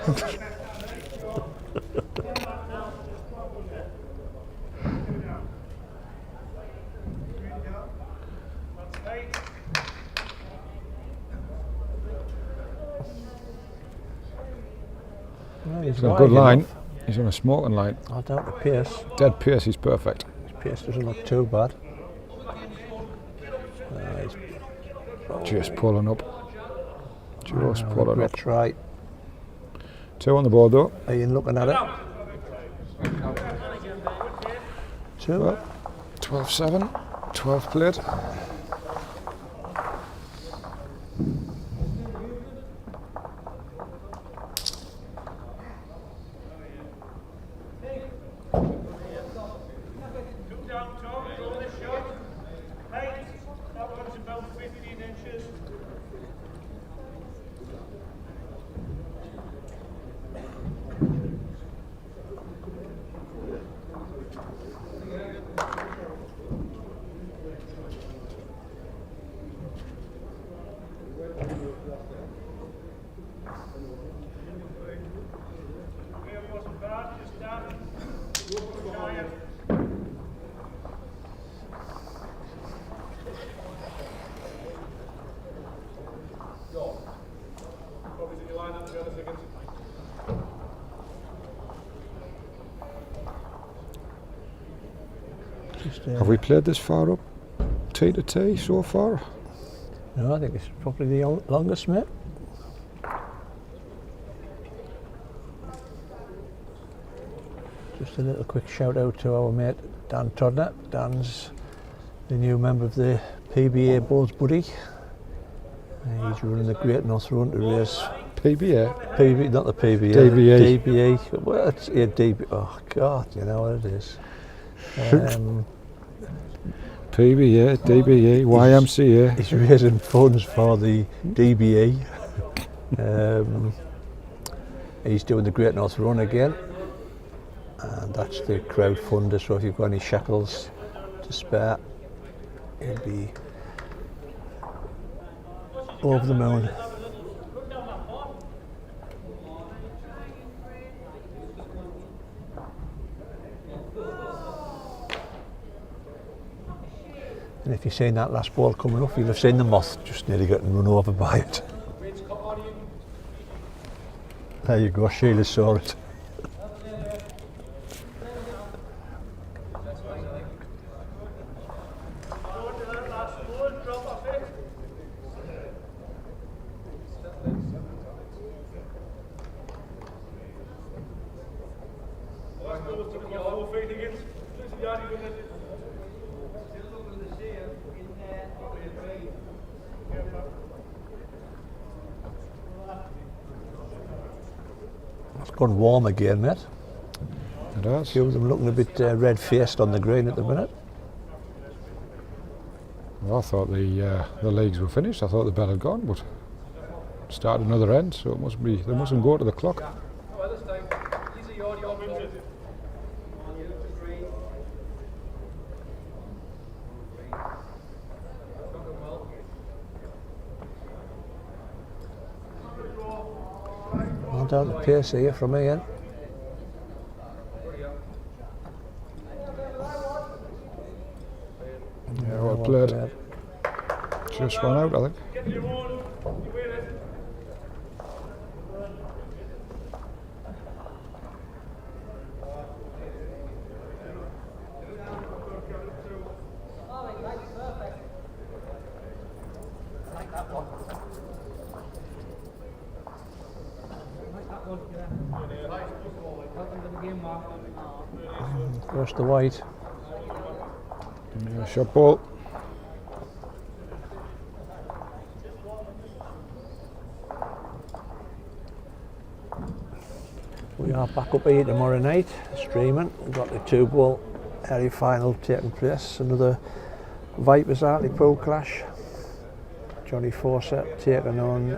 S1: No,
S2: He's got a good line. He's on a smoking line.
S1: I doubt the pace.
S2: Dead pace, he's perfect.
S1: His pace doesn't look too bad.
S2: Just pulling up. Just pulling up.
S1: That's right.
S2: 2 on the board though.
S1: Are you looking at it? 2.
S2: Well, 12-7. 12 played.
S4: Look down, Tom, throw the shot. Height, that one's about 15 inches. Really wasn't bad, just down. Giant.
S3: Probably did you line up to be honest against
S2: Have we played this far up? T to T so far?
S1: No, I think it's probably the longest, mate. Just a little quick shout out to our mate Dan Todner. Dan's the new member of the PBA Bowls Buddy. He's running the Great North Run to race
S2: PBA?
S1: not the PBA.
S2: DBA.
S1: DBA. Well, it's DB. Oh God, you know what it is.
S2: PBA, DBA, YMCA.
S1: He's raising funds for the DBA. He's doing the Great North Run again, and that's the crowdfunder. So if you've got any shekels to spare, he'll be over the moon. And if you've seen that last ball coming off, you'll have seen the moth just nearly getting run over by it. There you go, Sheila saw it. It's gone warm again, mate.
S2: It has.
S1: Few of them looking a bit red-faced on the green at the minute.
S2: Well, I thought the leagues were finished. I thought the bell had gone, but started another end, so it must be. They mustn't go to the clock.
S5: Well, this time, these are your balls.
S1: Well down the pace here from Ian.
S2: Yeah, well played. Just run out, I think.
S3: Get your own, you win it.
S1: Goes the white.
S2: Yeah, shot ball.
S1: We are back up here tomorrow night, streaming. We've got the 2-ball area final taking place. Another Vipers Hartlepool clash. Johnny Fawcett taking on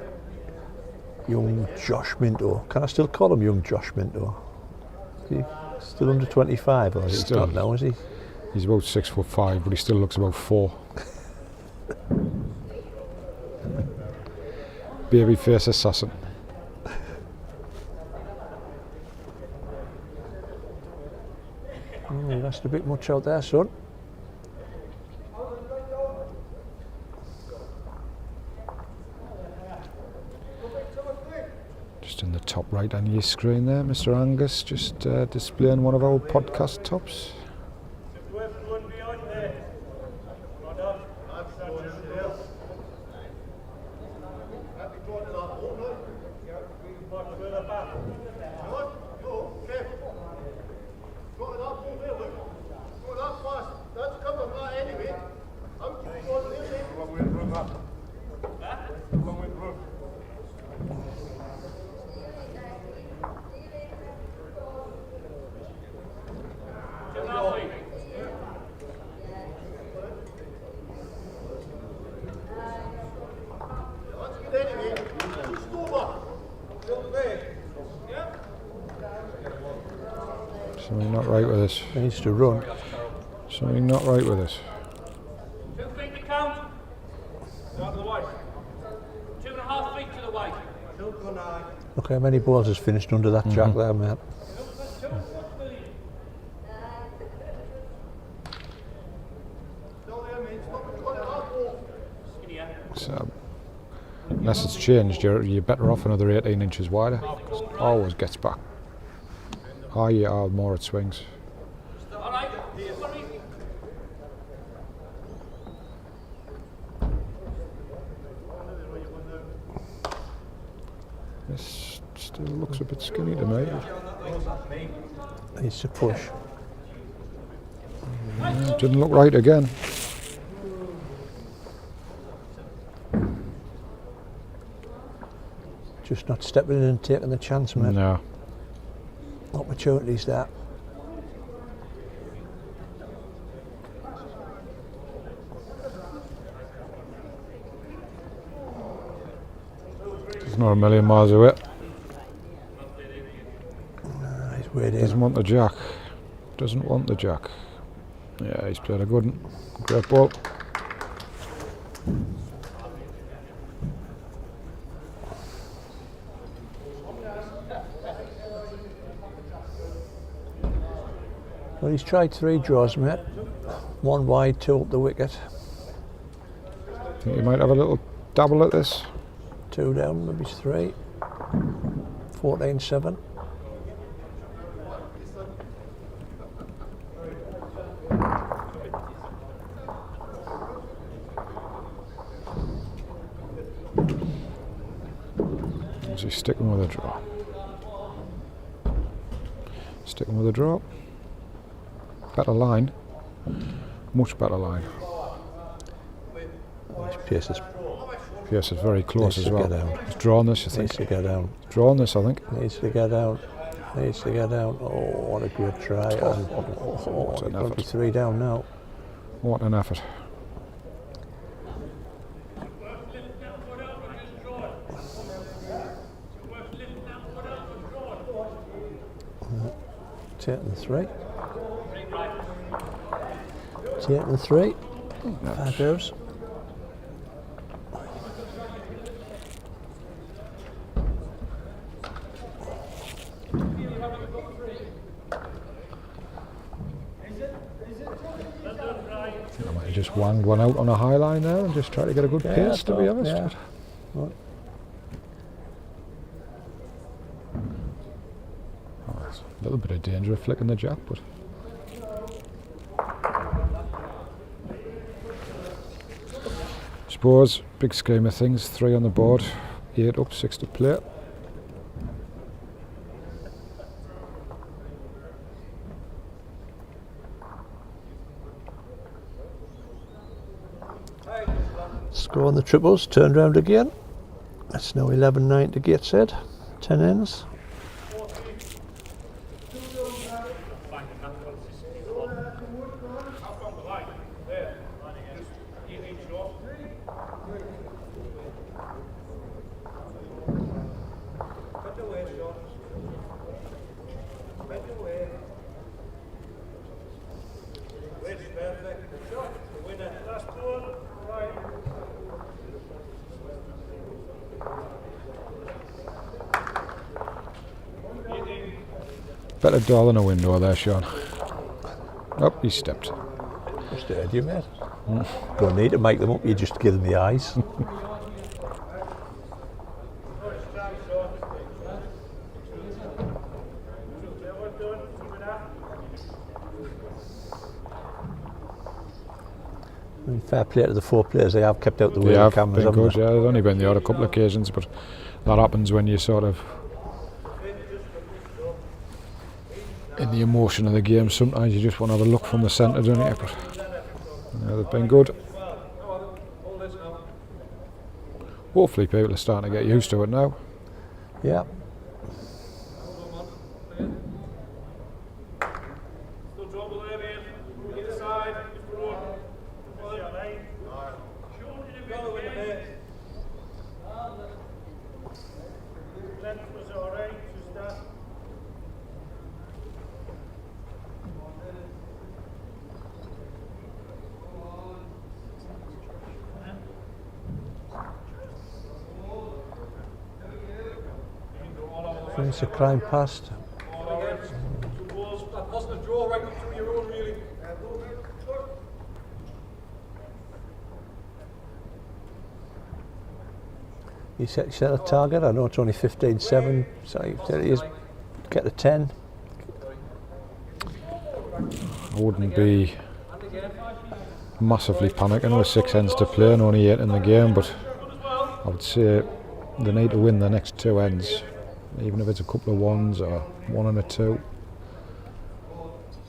S1: young Josh Minto. Can I still call him young Josh Minto? Is he still under 25 or is he
S2: Still.
S1: not now, is he?
S2: He's about 6'5", but he still looks about 4. Babyface assassin.
S1: Oh, you asked a bit much out there, son.
S2: Just in the top right hand of your screen there, Mr. Angus, just displaying one of our podcast tops. Something not right with this.
S1: He needs to run.
S2: Something not right with this.
S5: 2 feet to count. Down to the white. 2.5 feet to the white.
S1: Look how many balls has finished under that jack there, mate.
S2: So, unless it's changed, you're better off another 18 inches wider. 'Cause it always gets back. Higher you are, the more it swings.
S5: All right. Super easy.
S2: This still looks a bit skinny to me.
S1: Needs to push.
S2: Didn't look right again.
S1: Just not stepping in and taking the chance, mate.
S2: No.
S1: Opportunities there.
S2: He's not a million miles away.
S1: He's weighed in.
S2: Doesn't want the jack. Doesn't want the jack. Yeah, he's played a good one. Great ball.
S1: Well, he's tried 3 draws, mate. 1 wide, 2 up the wicket.
S2: Think you might have a little dabble at this.
S1: 2 down, maybe 3. 14-7.
S2: Is he sticking with a draw? Sticking with a draw. Better line. Much better line.
S1: His pace is
S2: very close
S1: needs
S2: as
S1: to
S2: well.
S1: get out.
S2: He's drawn this, I think.
S1: Needs to get down.
S2: Drawn this, I think.
S1: Needs to get down. Needs to get down. Oh, what a great try.
S2: What an
S1: He's got to be
S2: effort.
S1: 3 down now.
S2: What an effort.
S1: Taking the 3. Taking the 3. That goes.
S2: I might have just wanged one out on a high line there and just try to get a good pace, to be honest.
S1: Yeah. Well,
S2: Oh, there's a little bit of danger of flicking the jack, but suppose, big scheme of things, 3 on the board, 8 up, 6 to play.
S1: score on the triples, turned round again. It's now 11-9 to Gateshead. 10 ends.
S4: Last ball, right.
S2: Better door than a window there, Sean. Oh, he stepped.
S1: Just heard you, mate. Don't need to make them up, you just give them the eyes. And fair play to the 4 players, they have kept out the way of the cameras,
S2: been
S1: haven't
S2: good,
S1: they?
S2: yeah. There's only been the odd a couple of occasions, but that happens when you sort of in the emotion of the game. Sometimes you just want to have a look from the centre, don't you? But yeah, they've been good. Hopefully people are starting to get used to it now.
S1: Yeah.
S5: Still trouble there, mate. Either side, just run.
S4: Length was alright, just that.
S1: It's a crime past.
S3: Two balls, that positive draw right up through your own, really.
S1: You set a target, I know it's only 15-7, so you said it is, get the 10.
S2: I wouldn't be massively panicking with 6 ends to play and only 8 in the game, but I would say they need to win the next 2 ends, even if it's a couple of 1s or 1 and a 2.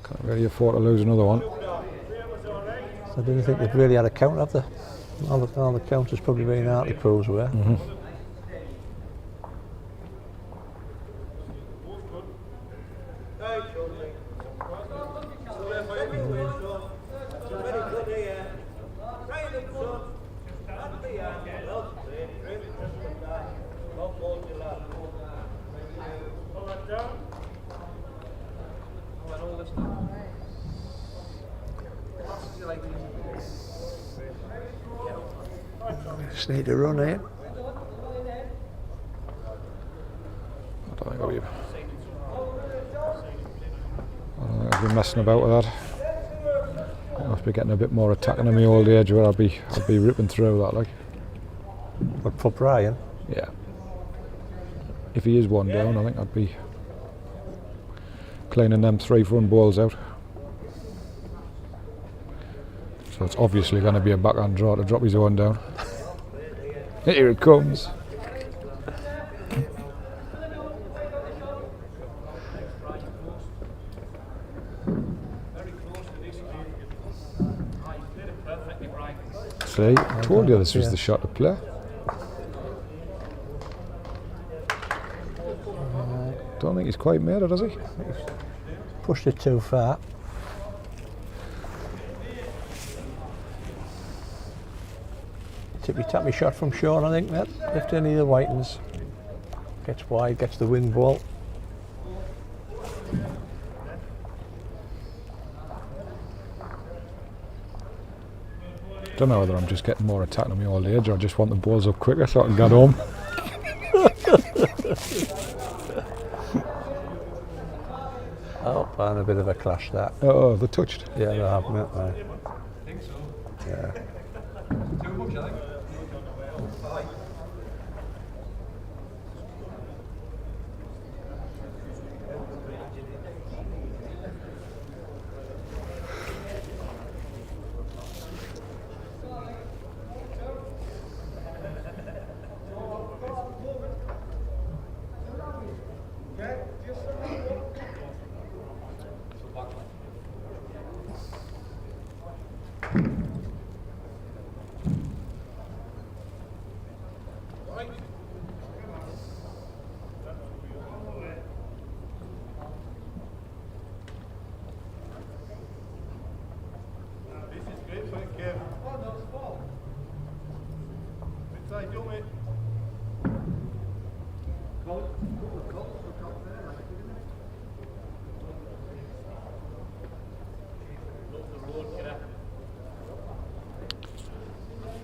S2: Can't really afford to lose another one.
S1: I didn't think they'd really had a count, have they? All the counters probably been Hartlepool's way. Just need to run, eh?
S2: I don't think I'll be messing about with that. I must be getting a bit more attacking at my old age where I'll be ripping through that, like.
S1: But for Brian,
S2: Yeah. If he is 1 down, I think I'd be cleaning them 3 front balls out. So it's obviously going to be a backhand draw to drop his own down. Here it comes. See, I told you this was the shot to play. Don't think he's quite made it, has he?
S1: pushed it too far. Tippy-tappy shot from Sean, I think, that. Lift any of the whitens. Gets wide, gets the wing ball.
S2: Don't know whether I'm just getting more attack on my old age or I just want the balls up quicker so I can get home.
S1: Oh, and a bit of a clash that.
S2: Oh, they touched.
S1: Yeah, they have, mate.
S3: I think so.
S1: Yeah.
S3: Too much, I think. Inside, do it. Call it.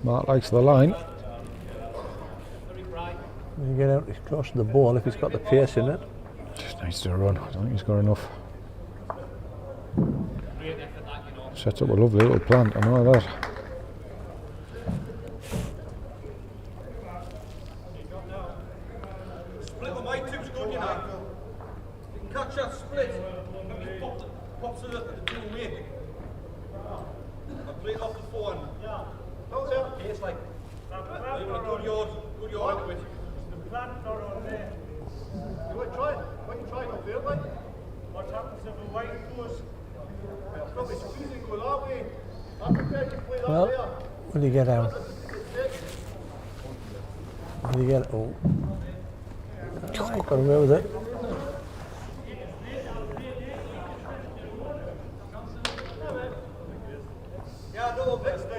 S2: Mark likes the line.
S1: When you get out close to the ball, if he's got the pace in it.
S2: Just needs to run. I don't think he's got enough. Sets up a lovely little plant, I know that.
S3: Split on my two's good, you know. You can catch that split. Just pops it at the two away. I play it off the forehand. Yeah. Oh, yeah. It's like, you want a good yard to it.
S4: The plant not on there.
S3: You want to try it? Why don't you try it up there, mate?
S4: What happens if a white goes?
S3: Probably squeezing go that way. I'm prepared to play that
S1: Well,
S3: there.
S1: will you get out? Will you get oh. I got away with it.
S3: Yeah, no, but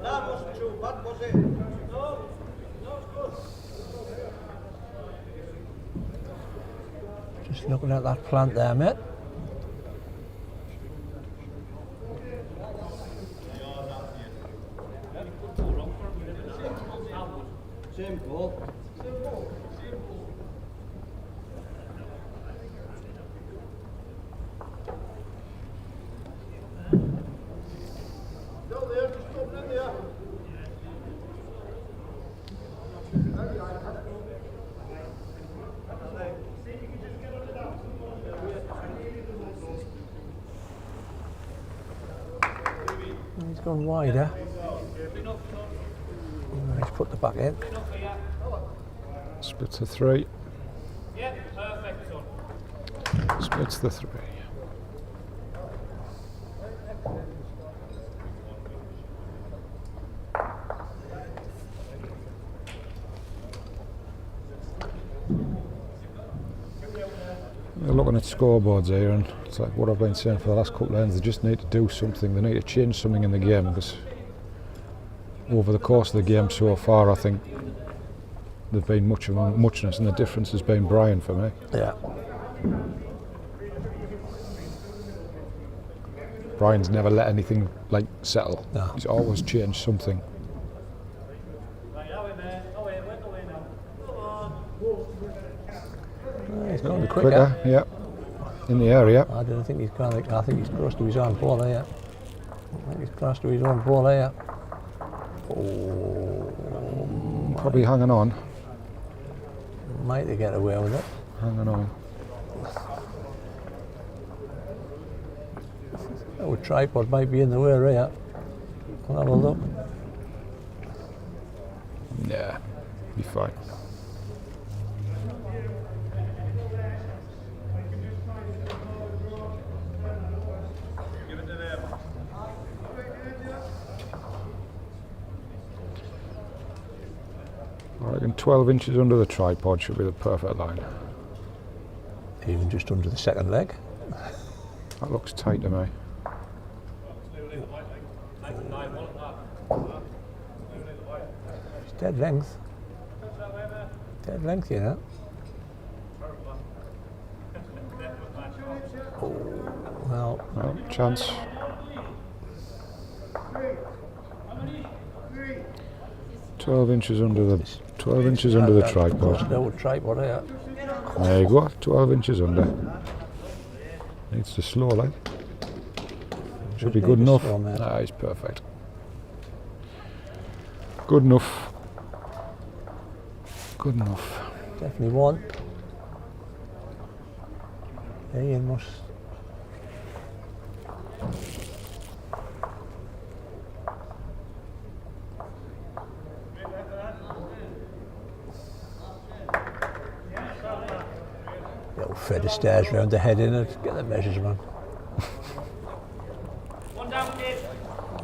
S3: that wasn't too bad, was it? No, it's good.
S1: Just looking at that plant there, mate.
S3: Same ball. Still there, just open it there.
S1: He's gone wider. He's put the back in.
S2: Splits the 3.
S5: Yeah, perfect, son.
S2: Splits the 3. We're looking at scoreboards here, and it's like what I've been saying for the last couple of ends. They just need to do something. They need to change something in the game, because over the course of the game so far, I think there've been muchness, and the difference has been Brian for me.
S1: Yeah.
S2: Brian's never let anything like settle.
S1: No.
S2: He's always changed something.
S1: He's gone quicker.
S2: Yeah. In the area.
S1: I don't think he's gone. I think he's close to his own ball here. I think he's close to his own ball here. Oh,
S2: Probably hanging on.
S1: might they get away with it?
S2: Hanging on.
S1: Oh, tripod might be in the way here. We'll have a look.
S2: Yeah, be fine. I reckon 12 inches under the tripod should be the perfect line.
S1: Even just under the second leg.
S2: That looks tight to me.
S1: It's dead length. Dead length, you know. Oh, well,
S2: No, chance. Twelve inches under the tripod.
S1: No tripod here.
S2: There you go. 12 inches under. Needs to slow like. Should be good enough. Ah, it's perfect. Good enough. Good enough.
S1: Definitely one. Ian must. Little Fred stairs round the head in it. Get the measures, man.
S5: One down, kid.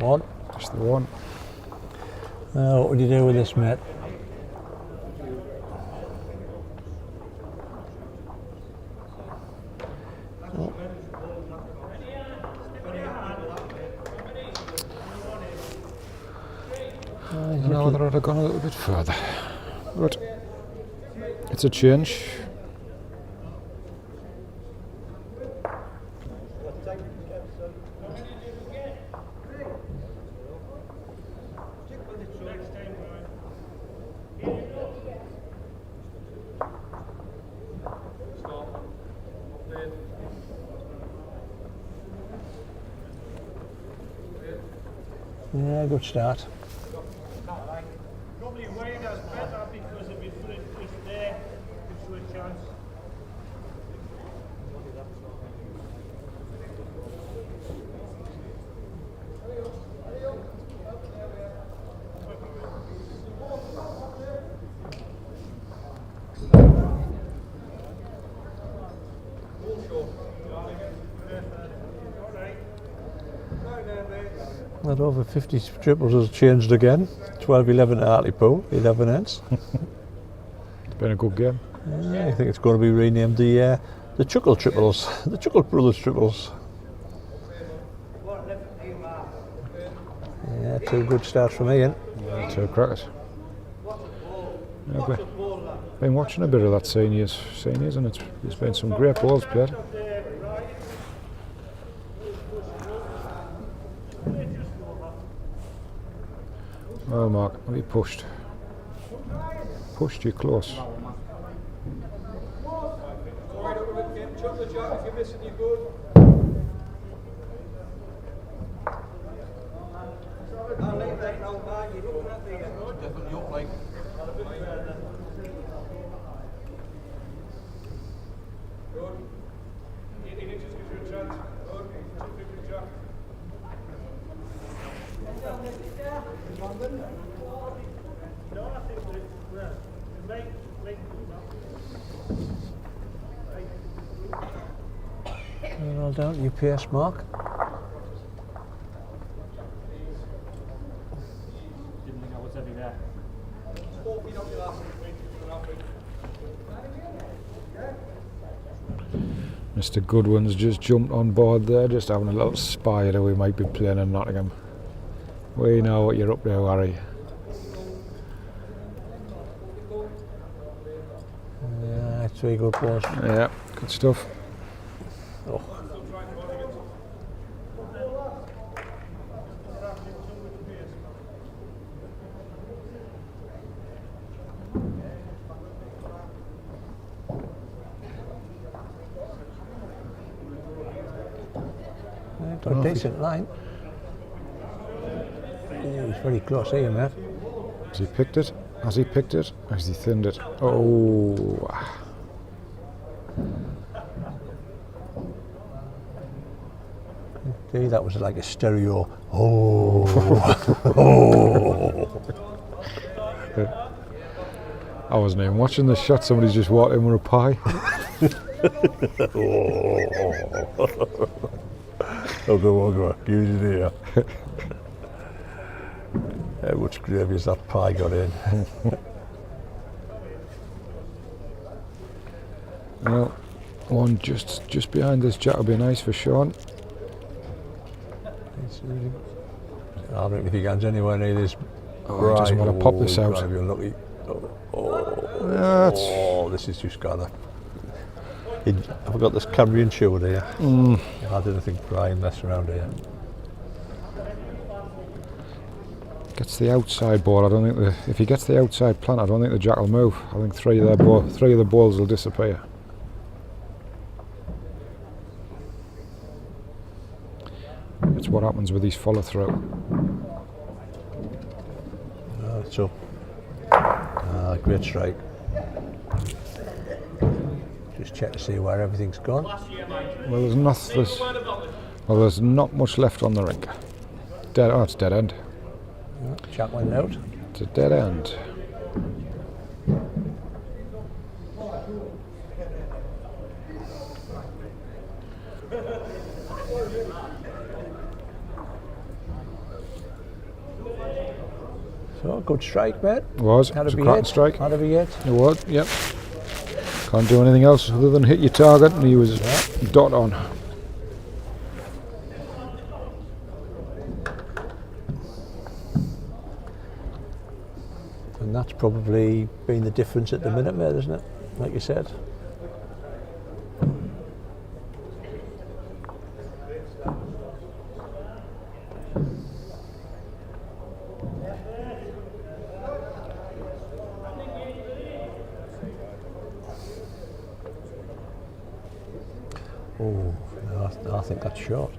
S1: One.
S2: Just the one.
S1: What would you do with this, mate?
S2: I know whether I'd have gone a little bit further. But it's a change.
S4: Next
S1: Yeah, good start.
S4: Probably Wayne has better because if his foot is there, gives you a chance.
S1: That over 50 triples has changed again. 12-11 to Hartlepool, 11 ends.
S2: It's been a good game.
S1: I think it's going to be renamed the Chuckle Triples, the Chuckle Brothers Triples. Yeah, 2 good starts from Ian.
S2: Yeah, 2 crackers. Yeah, been watching a bit of that seniors, and there's been some great balls played. Oh, Mark, have you pushed? Pushed you close.
S3: Chocolate Jack, if you're missing, you're good. I'll leave that now, man. You're looking at there. Definitely up, like. Good.
S4: 18 inches gives you a chance. Good. 250 Jack. No, I think that it's well, the main
S1: Well done, UPS Mark.
S4: didn't think I was heavy there.
S3: 14 on your last week.
S2: Mr. Goodwin's just jumped on board there, just having a little spy at who we might be playing in Nottingham. We know what you're up to, Harry.
S1: Yeah, 3 good balls.
S2: Yeah, good stuff.
S1: Oh. Got a decent line. Yeah, he's very close here, mate.
S2: Has he picked it? Has he picked it? Or has he thinned it? Oh.
S1: See, that was like a stereo. Oh. Oh.
S2: I wasn't even watching the shot, somebody's just walked in with a pie.
S1: Oh, go. Use it here. How much gravy has that pie got in?
S2: Well, one just behind this jack will be nice for Sean.
S1: I don't think he gets anywhere near this.
S2: Oh, he doesn't want to pop this out.
S1: You're lucky.
S2: That's
S1: This is just gonna. I've got this Cambrian shield here. I didn't think Brian mess around here.
S2: gets the outside ball. I don't think if he gets the outside plant, I don't think the jack will move. I think three of the balls will disappear. It's what happens with these follow through.
S1: Oh, it's up. Great strike. Just check to see where everything's gone.
S2: Well, there's not much left on the rink. It's dead end.
S1: Jack went out.
S2: It's a dead end.
S1: So, good strike, mate.
S2: It was.
S1: Had
S2: It's
S1: to
S2: a
S1: be
S2: cracking
S1: hit.
S2: strike.
S1: Had to be hit.
S2: It was, yep. Can't do anything else other than hit your target, and he was dot on.
S1: And that's probably been the difference at the minute, mate, isn't it? Like you said. Oh, no, I think that's short.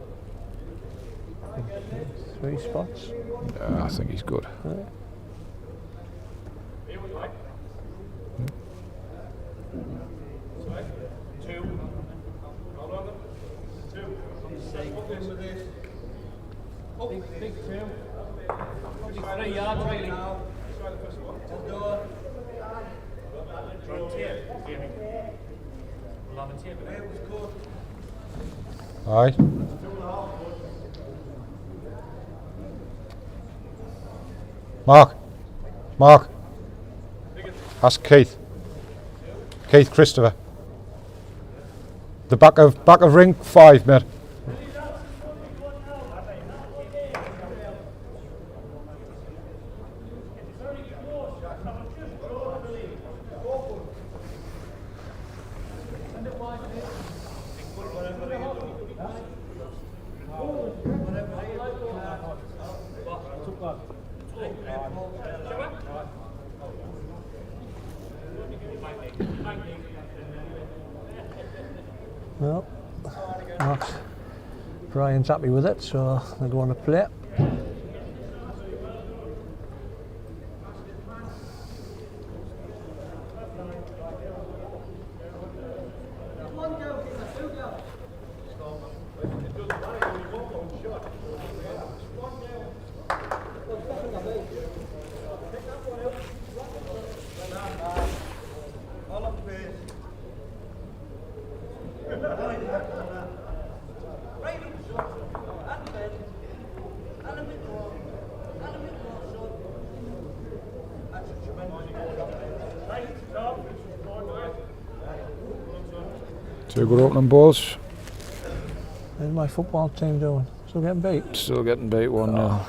S1: think 3 spots.
S2: I think he's good.
S5: Big 2. 3 yards really. We'll have a tape.
S2: Aye. Mark. Ask Keith. Keith Christopher. The back of ring 5, mate.
S1: Well, Brian's happy with it, so they're going to play.
S2: Two good opening balls.
S1: How's my football team doing? Still getting beat?
S2: Still getting beat 1-0.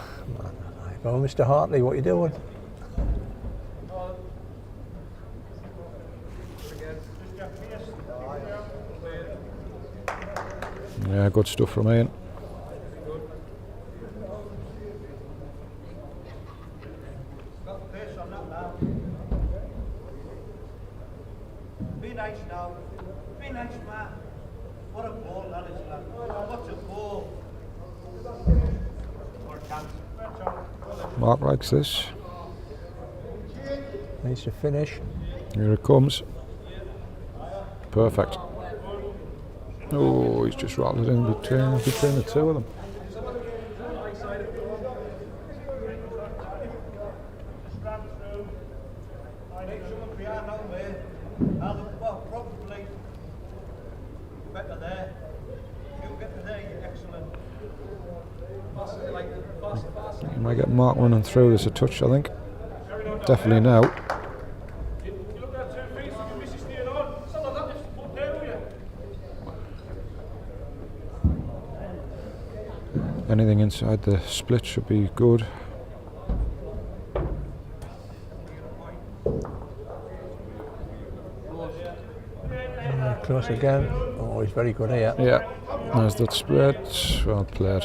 S1: Oh, Mr. Hartley, what are you doing?
S2: Yeah, good stuff from Ian.
S3: Be nice now. Be nice, man. What a ball that is, lad. What's a ball?
S2: Mark likes this.
S1: Needs to finish.
S2: Here it comes. Perfect. Oh, he's just rattled it in between the two of them.
S3: Probably better there. If you get to there, you're excellent.
S2: You might get Mark running through this a touch, I think. Definitely now. Anything inside the split should be good.
S1: Close again. Oh, he's very good here.
S2: Yeah, there's that split. Well played.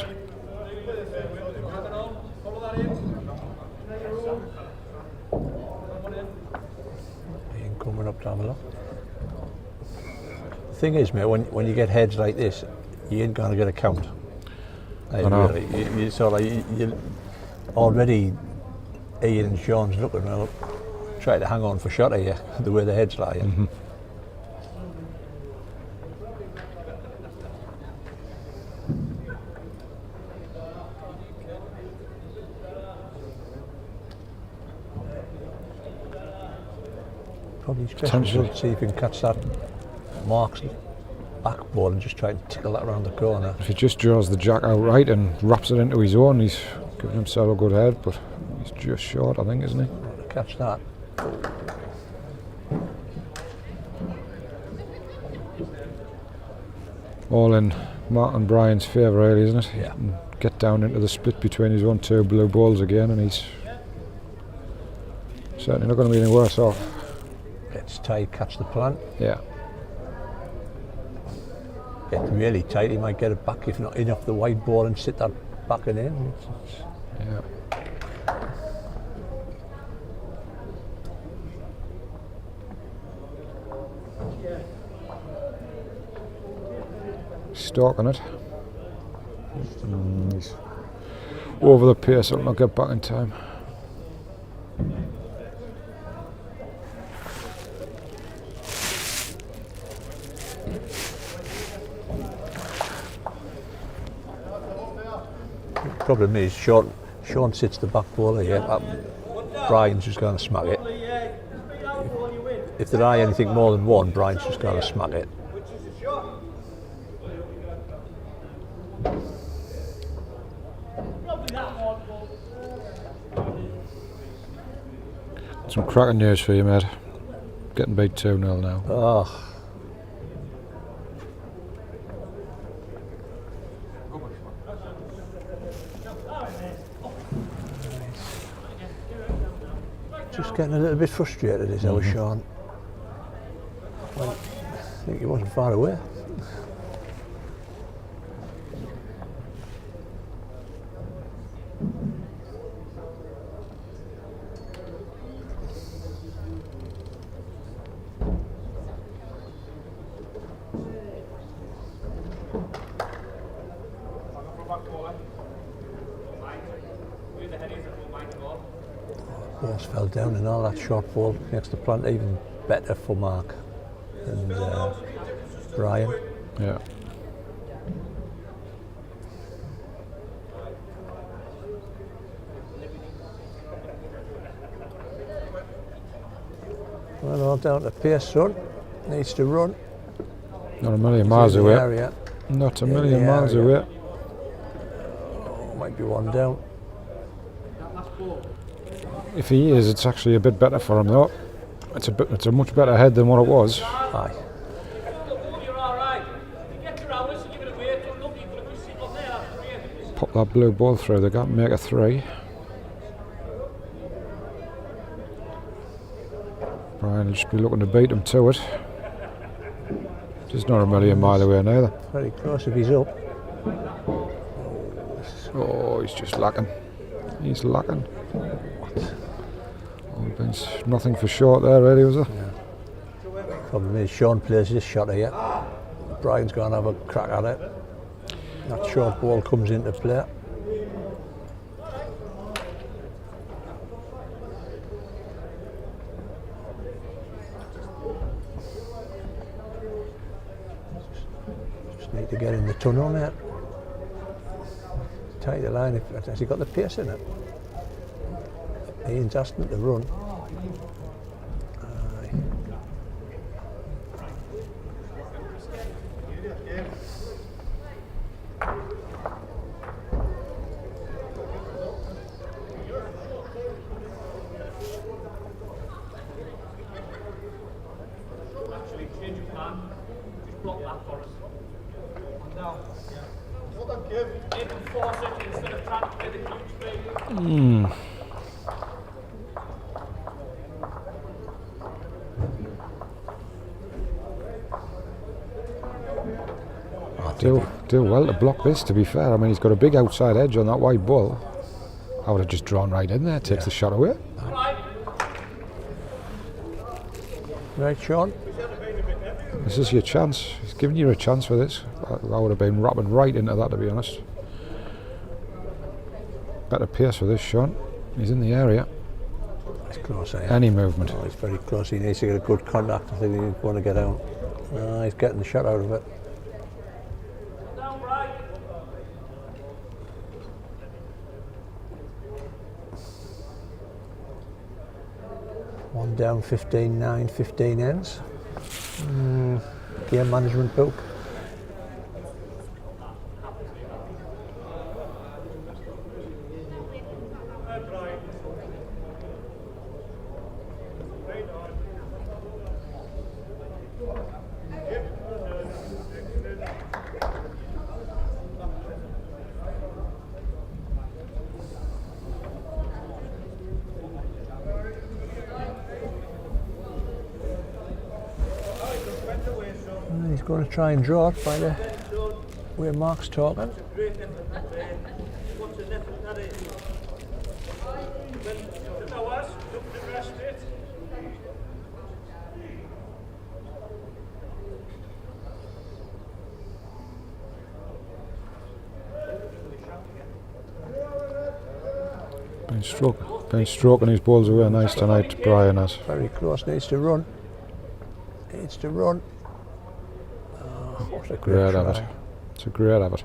S1: Ian coming up to have a look. The thing is, mate, when you get heads like this, you ain't going to get a count.
S2: I know.
S1: Really, you sort of you already Ian and Sean's looking well, trying to hang on for shot here, the way the head's lying.
S2: Mm-hmm.
S1: Probably his best result, see if he can catch that Mark's back ball and just try and tickle that around the corner.
S2: If he just draws the jack out right and wraps it into his own, he's giving himself a good head, but he's just short, I think, isn't he?
S1: Catch that.
S2: All in Mark and Brian's favour, really, isn't it?
S1: Yeah.
S2: And get down into the split between his own two blue balls again, and he's certainly not going to be any worse off.
S1: Gets tight, catch the plant.
S2: Yeah.
S1: Get really tight, he might get it back if not in off the white ball and sit that back and in.
S2: Yeah. Stalking it. He's over the pace, I'll not get back in time.
S1: Problem is, Sean sits the back bowler here. Brian's just going to smack it. If there are anything more than one, Brian's just going to smack it.
S2: Some cracking news for you, mate. Getting beat 2-0 now.
S1: Oh. Just getting a little bit frustrated, is our Sean. Well, I think he wasn't far away. Balls fell down and all that short ball makes the plant even better for Mark and Brian.
S2: Yeah.
S1: Well, all down to pace, son. Needs to run.
S2: Not a million miles away.
S1: Area.
S2: Not a million miles away.
S1: Oh, might be one down.
S2: If he is, it's actually a bit better for him though. It's a much better head than what it was.
S1: Aye.
S2: Pop that blue ball through, they can't make a 3. Brian will just be looking to beat him to it. Just not a million mile away neither.
S1: Very close if he's up.
S2: Oh, he's just lacking. He's lacking. Oh, nothing for short there, really, was there?
S1: Yeah. Problem is, Sean plays this shot here. Brian's going to have a crack at it. That short ball comes into play. Just need to get in the tunnel, mate. Tight the line. Has he got the pace in it? Ian's asking him to run. Aye.
S5: Actually, change of plan. Just block that for us. Now, they can force it instead of trying to play the huge speed.
S2: Do well to block this, to be fair. I mean, he's got a big outside edge on that wide ball. I would have just drawn right in there, takes the shot away.
S1: Right, Sean.
S2: This is your chance. He's giving you a chance for this. I would have been rapping right into that, to be honest. Better pace for this, Sean. He's in the area.
S1: He's close, eh?
S2: Any movement.
S1: Oh, he's very close. He needs to get a good contact. I think he want to get out. He's getting the shot out of it.
S5: Down right.
S1: One down, 15-9, 15 ends. Game management book. He's going to try and draw it by the way Mark's talking.
S2: Been stroking his balls away nice tonight, Brian has.
S1: Very close, needs to run. Needs to run. Oh, what a great try.
S2: habit. It's a great habit.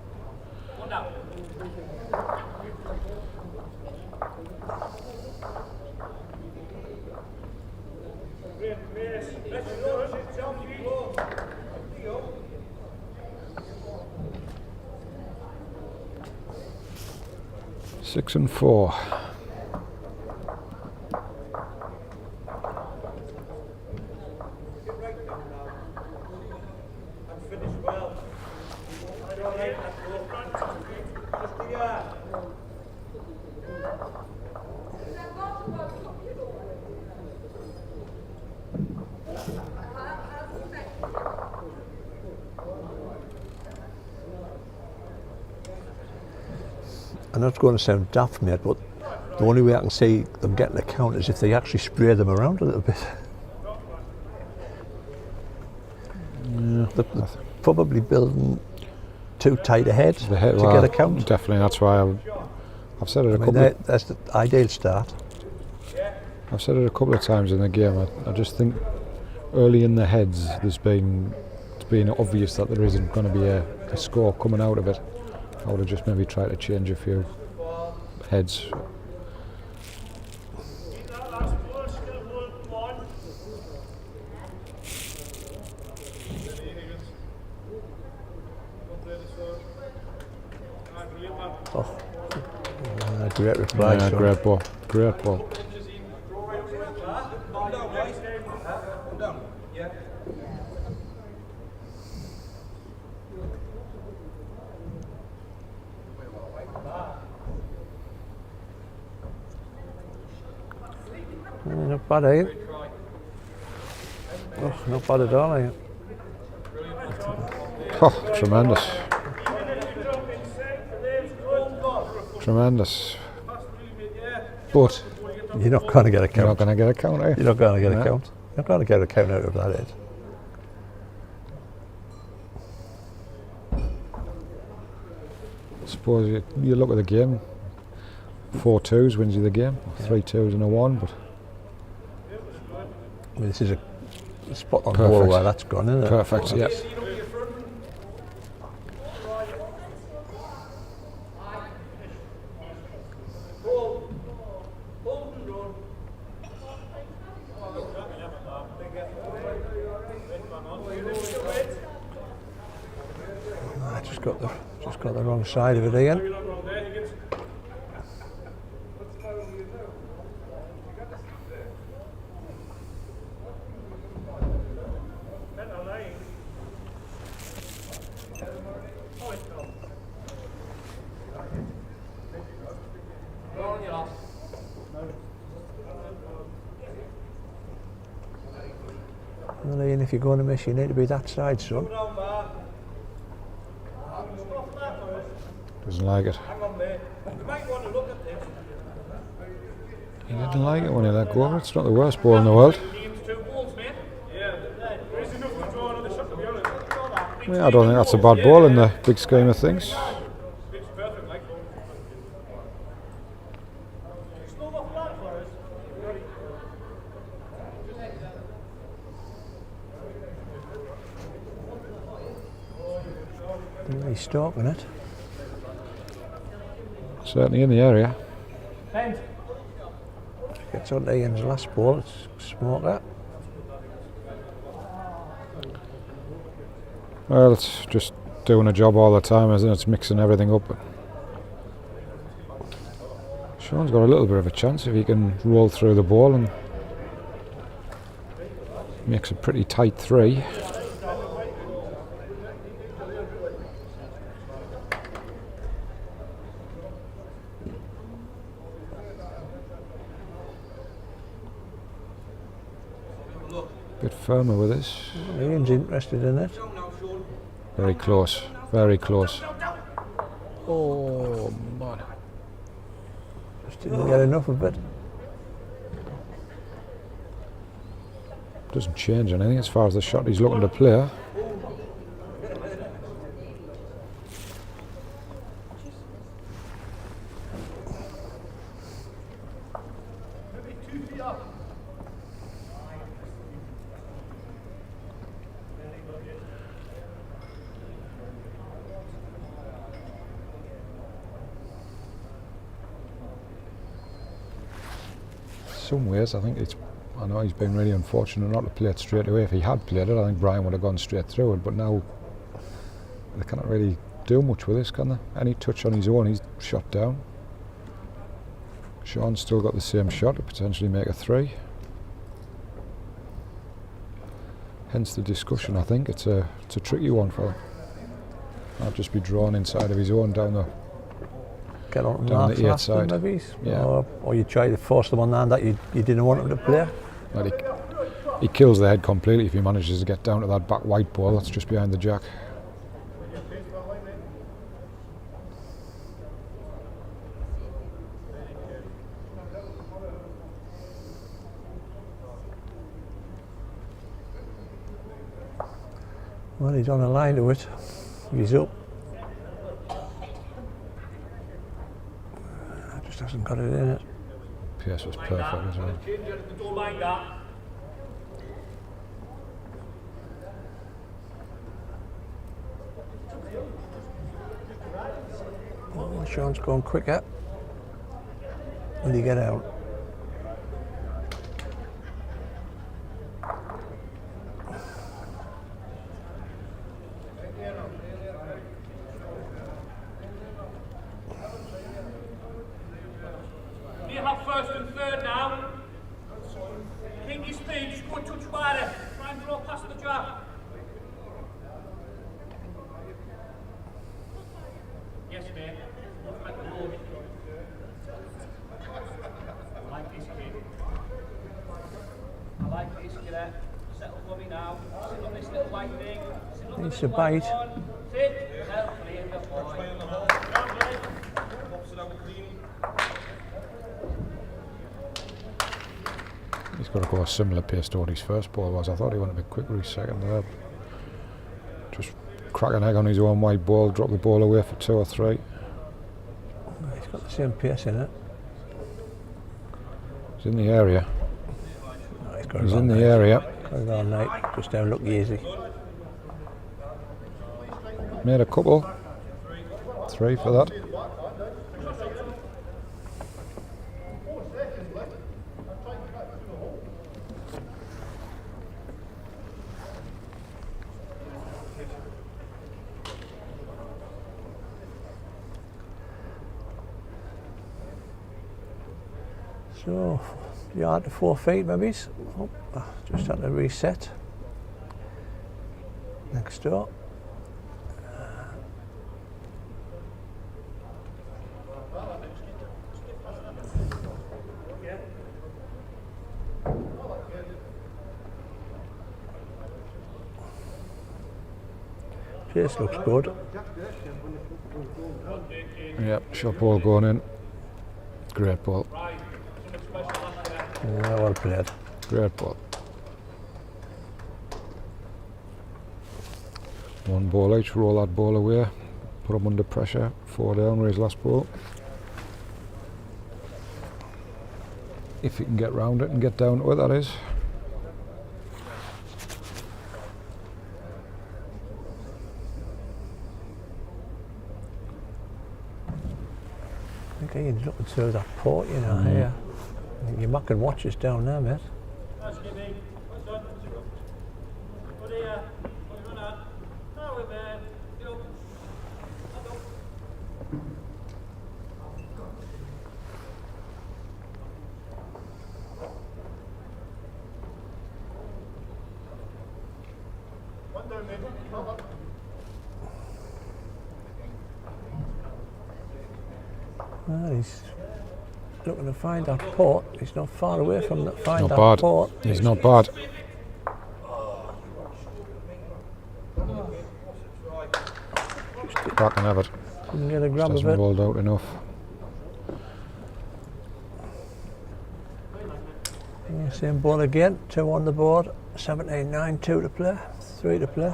S2: Six and 4.
S1: I know it's going to sound daft, mate, but the only way I can see them getting a count is if they actually spray them around a little bit. They're probably building too tight a head to get a count.
S2: Definitely, that's why I've said it a couple.
S1: That's the ideal start.
S2: I've said it a couple of times in the game. I just think early in the heads, it's been obvious that there isn't going to be a score coming out of it. I would have just maybe tried to change a few heads.
S1: Great reply.
S2: Yeah, great ball. Great ball.
S1: Not bad, eh? Oh, not bad at all, eh?
S2: Oh, tremendous. Tremendous. But
S1: you're not going to get a count.
S2: You're not going to get a count, eh?
S1: You're not going to get a count. You're not going to get a count out of that head.
S2: I suppose you look at the game. 4 2s wins you the game. 3 2s and a 1, but
S1: I mean, this is a spot on ball where that's gone, isn't it?
S2: Perfect, yeah.
S1: I just got the wrong side of it again. Well, Ian, if you're going to miss, you need to be that side, son.
S2: Doesn't like it. He didn't like it when he let go of it. It's not the worst ball in the world. Yeah, I don't think that's a bad ball in the big scheme of things.
S1: He's stalking it.
S2: Certainly in the area.
S1: Gets on to Ian's last ball, it's smoker.
S2: Well, it's just doing a job all the time, isn't it? It's mixing everything up. Sean's got a little bit of a chance if he can roll through the ball and makes a pretty tight 3. Bit firmer with this.
S1: Ian's interested in it.
S2: Very close, very close. Oh man.
S1: Just didn't get enough of it.
S2: Doesn't change anything as far as the shot he's looking to play. some ways, I think I know he's been really unfortunate not to play it straight away. If he had played it, I think Brian would have gone straight through it, but now they cannot really do much with this, can they? Any touch on his own, he's shot down. Sean's still got the same shot to potentially make a 3. Hence the discussion, I think. It's a tricky one for him. I'll just be drawn inside of his own down the
S1: Get on
S2: down
S1: that
S2: the 8
S1: last one,
S2: side.
S1: maybe,
S2: Yeah.
S1: or you try to force them on that you didn't want them to play.
S2: Well, he kills the head completely if he manages to get down to that back white ball that's just behind the jack.
S1: Well, he's on a line to it. He's up. Just hasn't got it in it.
S2: Pierce was perfect as well.
S5: Don't mind that.
S1: Oh, Sean's going quicker. Will he get out?
S5: You have first and third now. King your speed, just go and touch wider. Try and draw past the jack. Yes, mate. Like the road. I like this kid. I like this kid. Settle for me now. Sit on this little white thing. Sit on the
S1: It's a
S5: little white
S1: bite.
S5: one. Sit. Help me in the boy.
S3: Pops it out clean.
S2: He's got to go a similar pace to what his first ball was. I thought he went a bit quicker his second there. Just crack an egg on his own white ball, drop the ball away for 2 or 3.
S1: He's got the same pace in it.
S2: He's in the area.
S1: No, he's got
S2: He's
S1: it
S2: in
S1: on
S2: the
S1: night.
S2: area.
S1: Got it on night. Just don't look easy.
S2: Made a couple. 3 for that.
S1: So, yard to 4 feet maybe. Oh, just had to reset. Next door. Pace looks good.
S2: Yep, shot ball going in. Great ball.
S1: Yeah, well played.
S2: Great ball. 1 ball each, roll that ball away, put him under pressure, 4 down with his last ball. If he can get round it and get down to it, that is.
S1: I think he's looking through that port, you know, here. You're mucking watches down there, mate.
S4: That's good, mate. What's done? What are you? What are you on? No, we're there. You know. One down, mate. Come up.
S1: Well, he's looking to find that port. He's not far away from that. Find
S2: Not
S1: that
S2: bad.
S1: port.
S2: He's not bad. Back and have it.
S1: Couldn't get a grab of
S2: Hasn't
S1: it.
S2: rolled out enough.
S1: Yeah, same ball again. 2 on the board. 17, 9, 2 to play. 3 to play.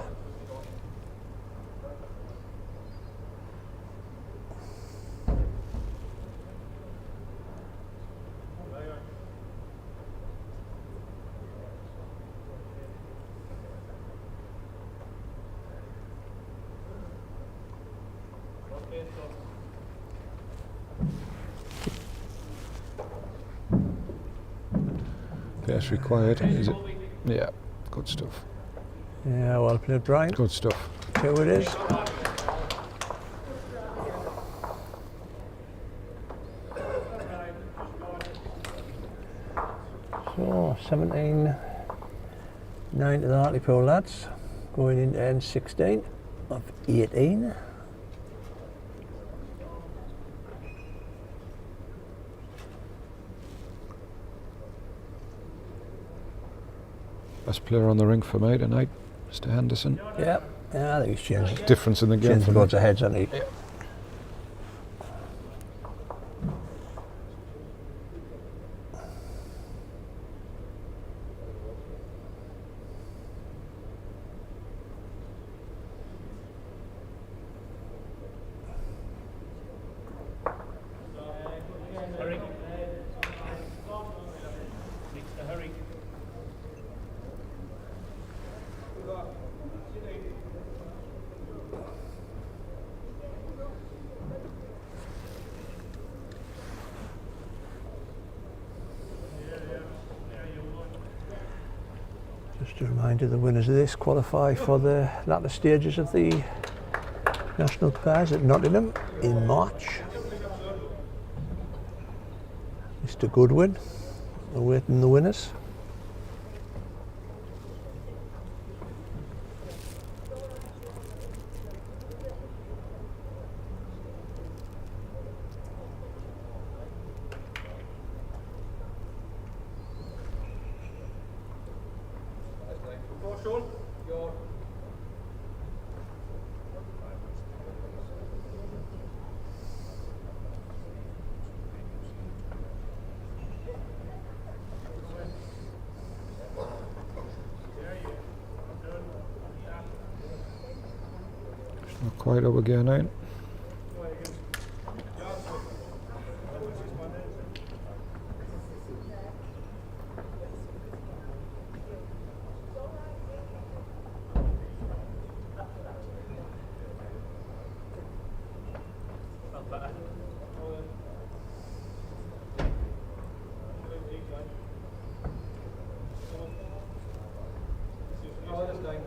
S2: Pace required, is it? Yeah, good stuff.
S1: Yeah, well played, Brian.
S2: Good stuff.
S1: 2 it is. So 17-9 to the Hartlepool lads, going into end 16 of 18.
S2: Best player on the ring for me tonight, Mr. Henderson.
S1: Yeah, I think he's changed.
S2: Difference in the game
S1: Changed
S2: for me.
S1: loads of heads, hasn't he?
S4: Hurry. Needs to hurry.
S1: Just a reminder, the winners of this qualify for the latter stages of the National Pairs at Nottingham in March. Mr. Goodwin awaiting the winners.
S3: Go, Sean. Your
S2: Not quite up again, eh?
S3: oh, this guy.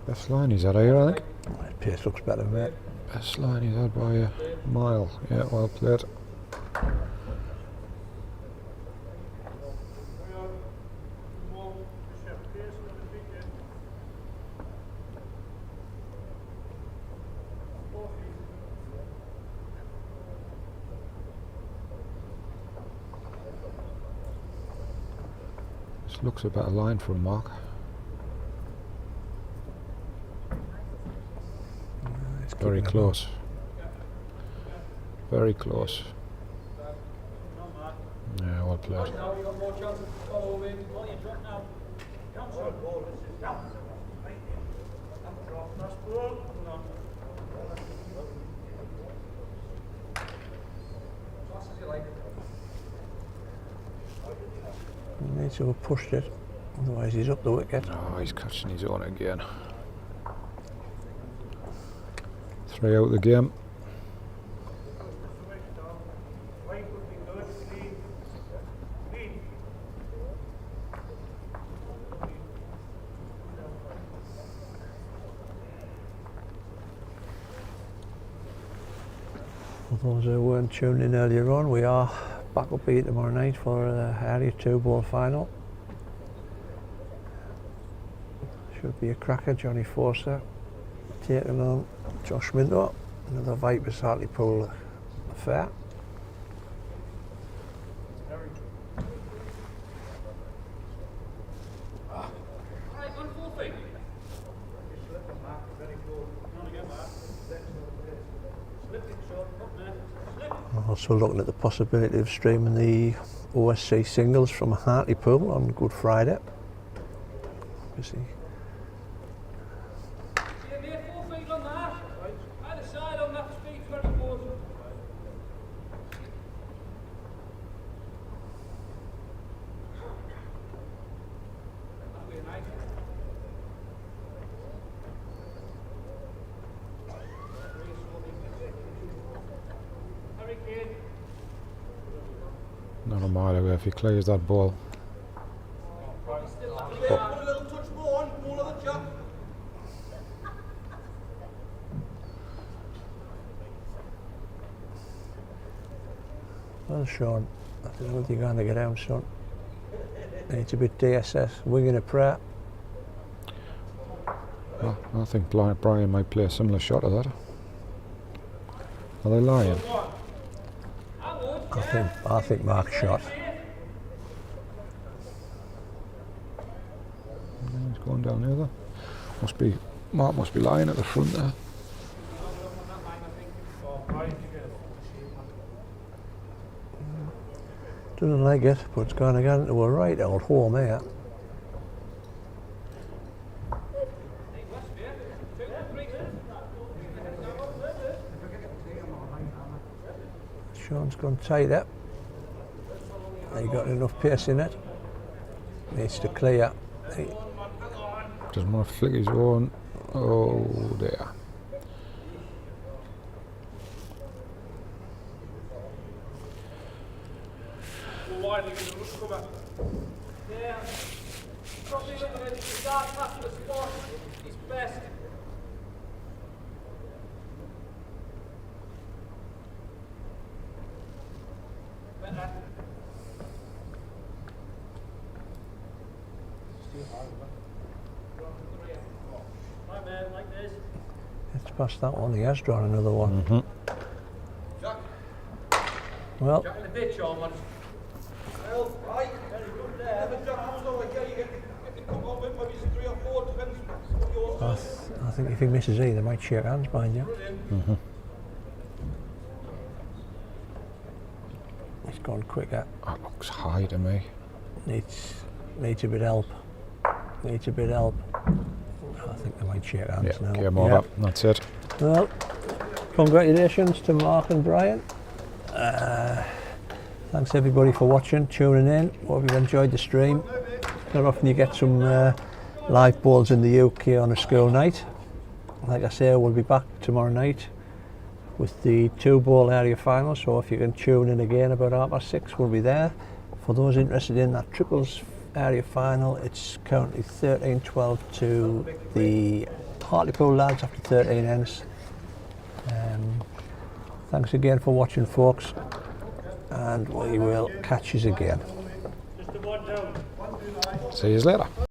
S2: Best line he's had here, I think.
S1: That pace looks better, mate.
S2: Best line he's had by a mile. Yeah, well played. This looks a better line from Mark.
S1: It's
S2: Very
S1: keeping it
S2: close. Very close. Yeah, well played.
S3: Now you got more chance of following.
S4: What you drop now? Cancel. That's ball. No.
S3: Fast as you like.
S1: He needs to have pushed it, otherwise he's up the wicket.
S2: Oh, he's catching his own again. 3 out of the game.
S1: For those who weren't tuned in earlier on, we are back up here tomorrow night for the Area 2 ball final. Should be a cracker. Johnny Forster taking on Josh Minto, another Vipers Hartlepool affair.
S5: Right, 1-4 feet.
S1: Also looking at the possibility of streaming the OSC singles from Hartlepool on Good Friday. Obviously,
S5: Yeah, mate, 4 feet on that. Either side on that speed's very important.
S2: mile away if he clears that ball.
S3: Put a little touch more on, more of the chap.
S1: Well, Sean, I don't know what you're going to get down, son. Needs a bit DSS, wing and a prayer.
S2: Well, I think Brian might play a similar shot to that. Are they lying?
S1: I think Mark's shot.
S2: He's going down here though. Mark must be lying at the front there.
S1: Doesn't like it, but it's going again into a right old home here. Sean's gone tight up. He got enough pace in it. Needs to clear.
S2: Doesn't want to flick his own. Oh dear.
S3: Widely with the rush cover.
S5: Yeah. Probably looking at the start past the spot. It's best. Better.
S4: Right, man, like this.
S1: It's past that one. He has drawn another one.
S3: Jack,
S1: Well,
S5: Jack in the ditch, Ormond.
S3: well, right. Very good there. If Jack comes over here, you get the cup of it, maybe it's 3 or 4, depends what yours is.
S1: I think if he misses E, they might shake hands behind you.
S3: Brilliant.
S1: He's gone quicker.
S2: That looks high to me.
S1: Needs a bit help. Needs a bit help. I think they might shake hands
S2: Yeah,
S1: now.
S2: game over. That's it.
S1: Well, congratulations to Mark and Brian. Thanks everybody for watching, tuning in. Hope you've enjoyed the stream. Not often you get some live balls in the UK on a school night. Like I say, we'll be back tomorrow night with the 2-ball area final, so if you can tune in again about 6:30, we'll be there. For those interested in that triples area final, it's currently 13-12 to the Hartlepool lads after 13 ends. Thanks again for watching, folks, and we will catch you again.
S4: Just the one down.
S2: See you later.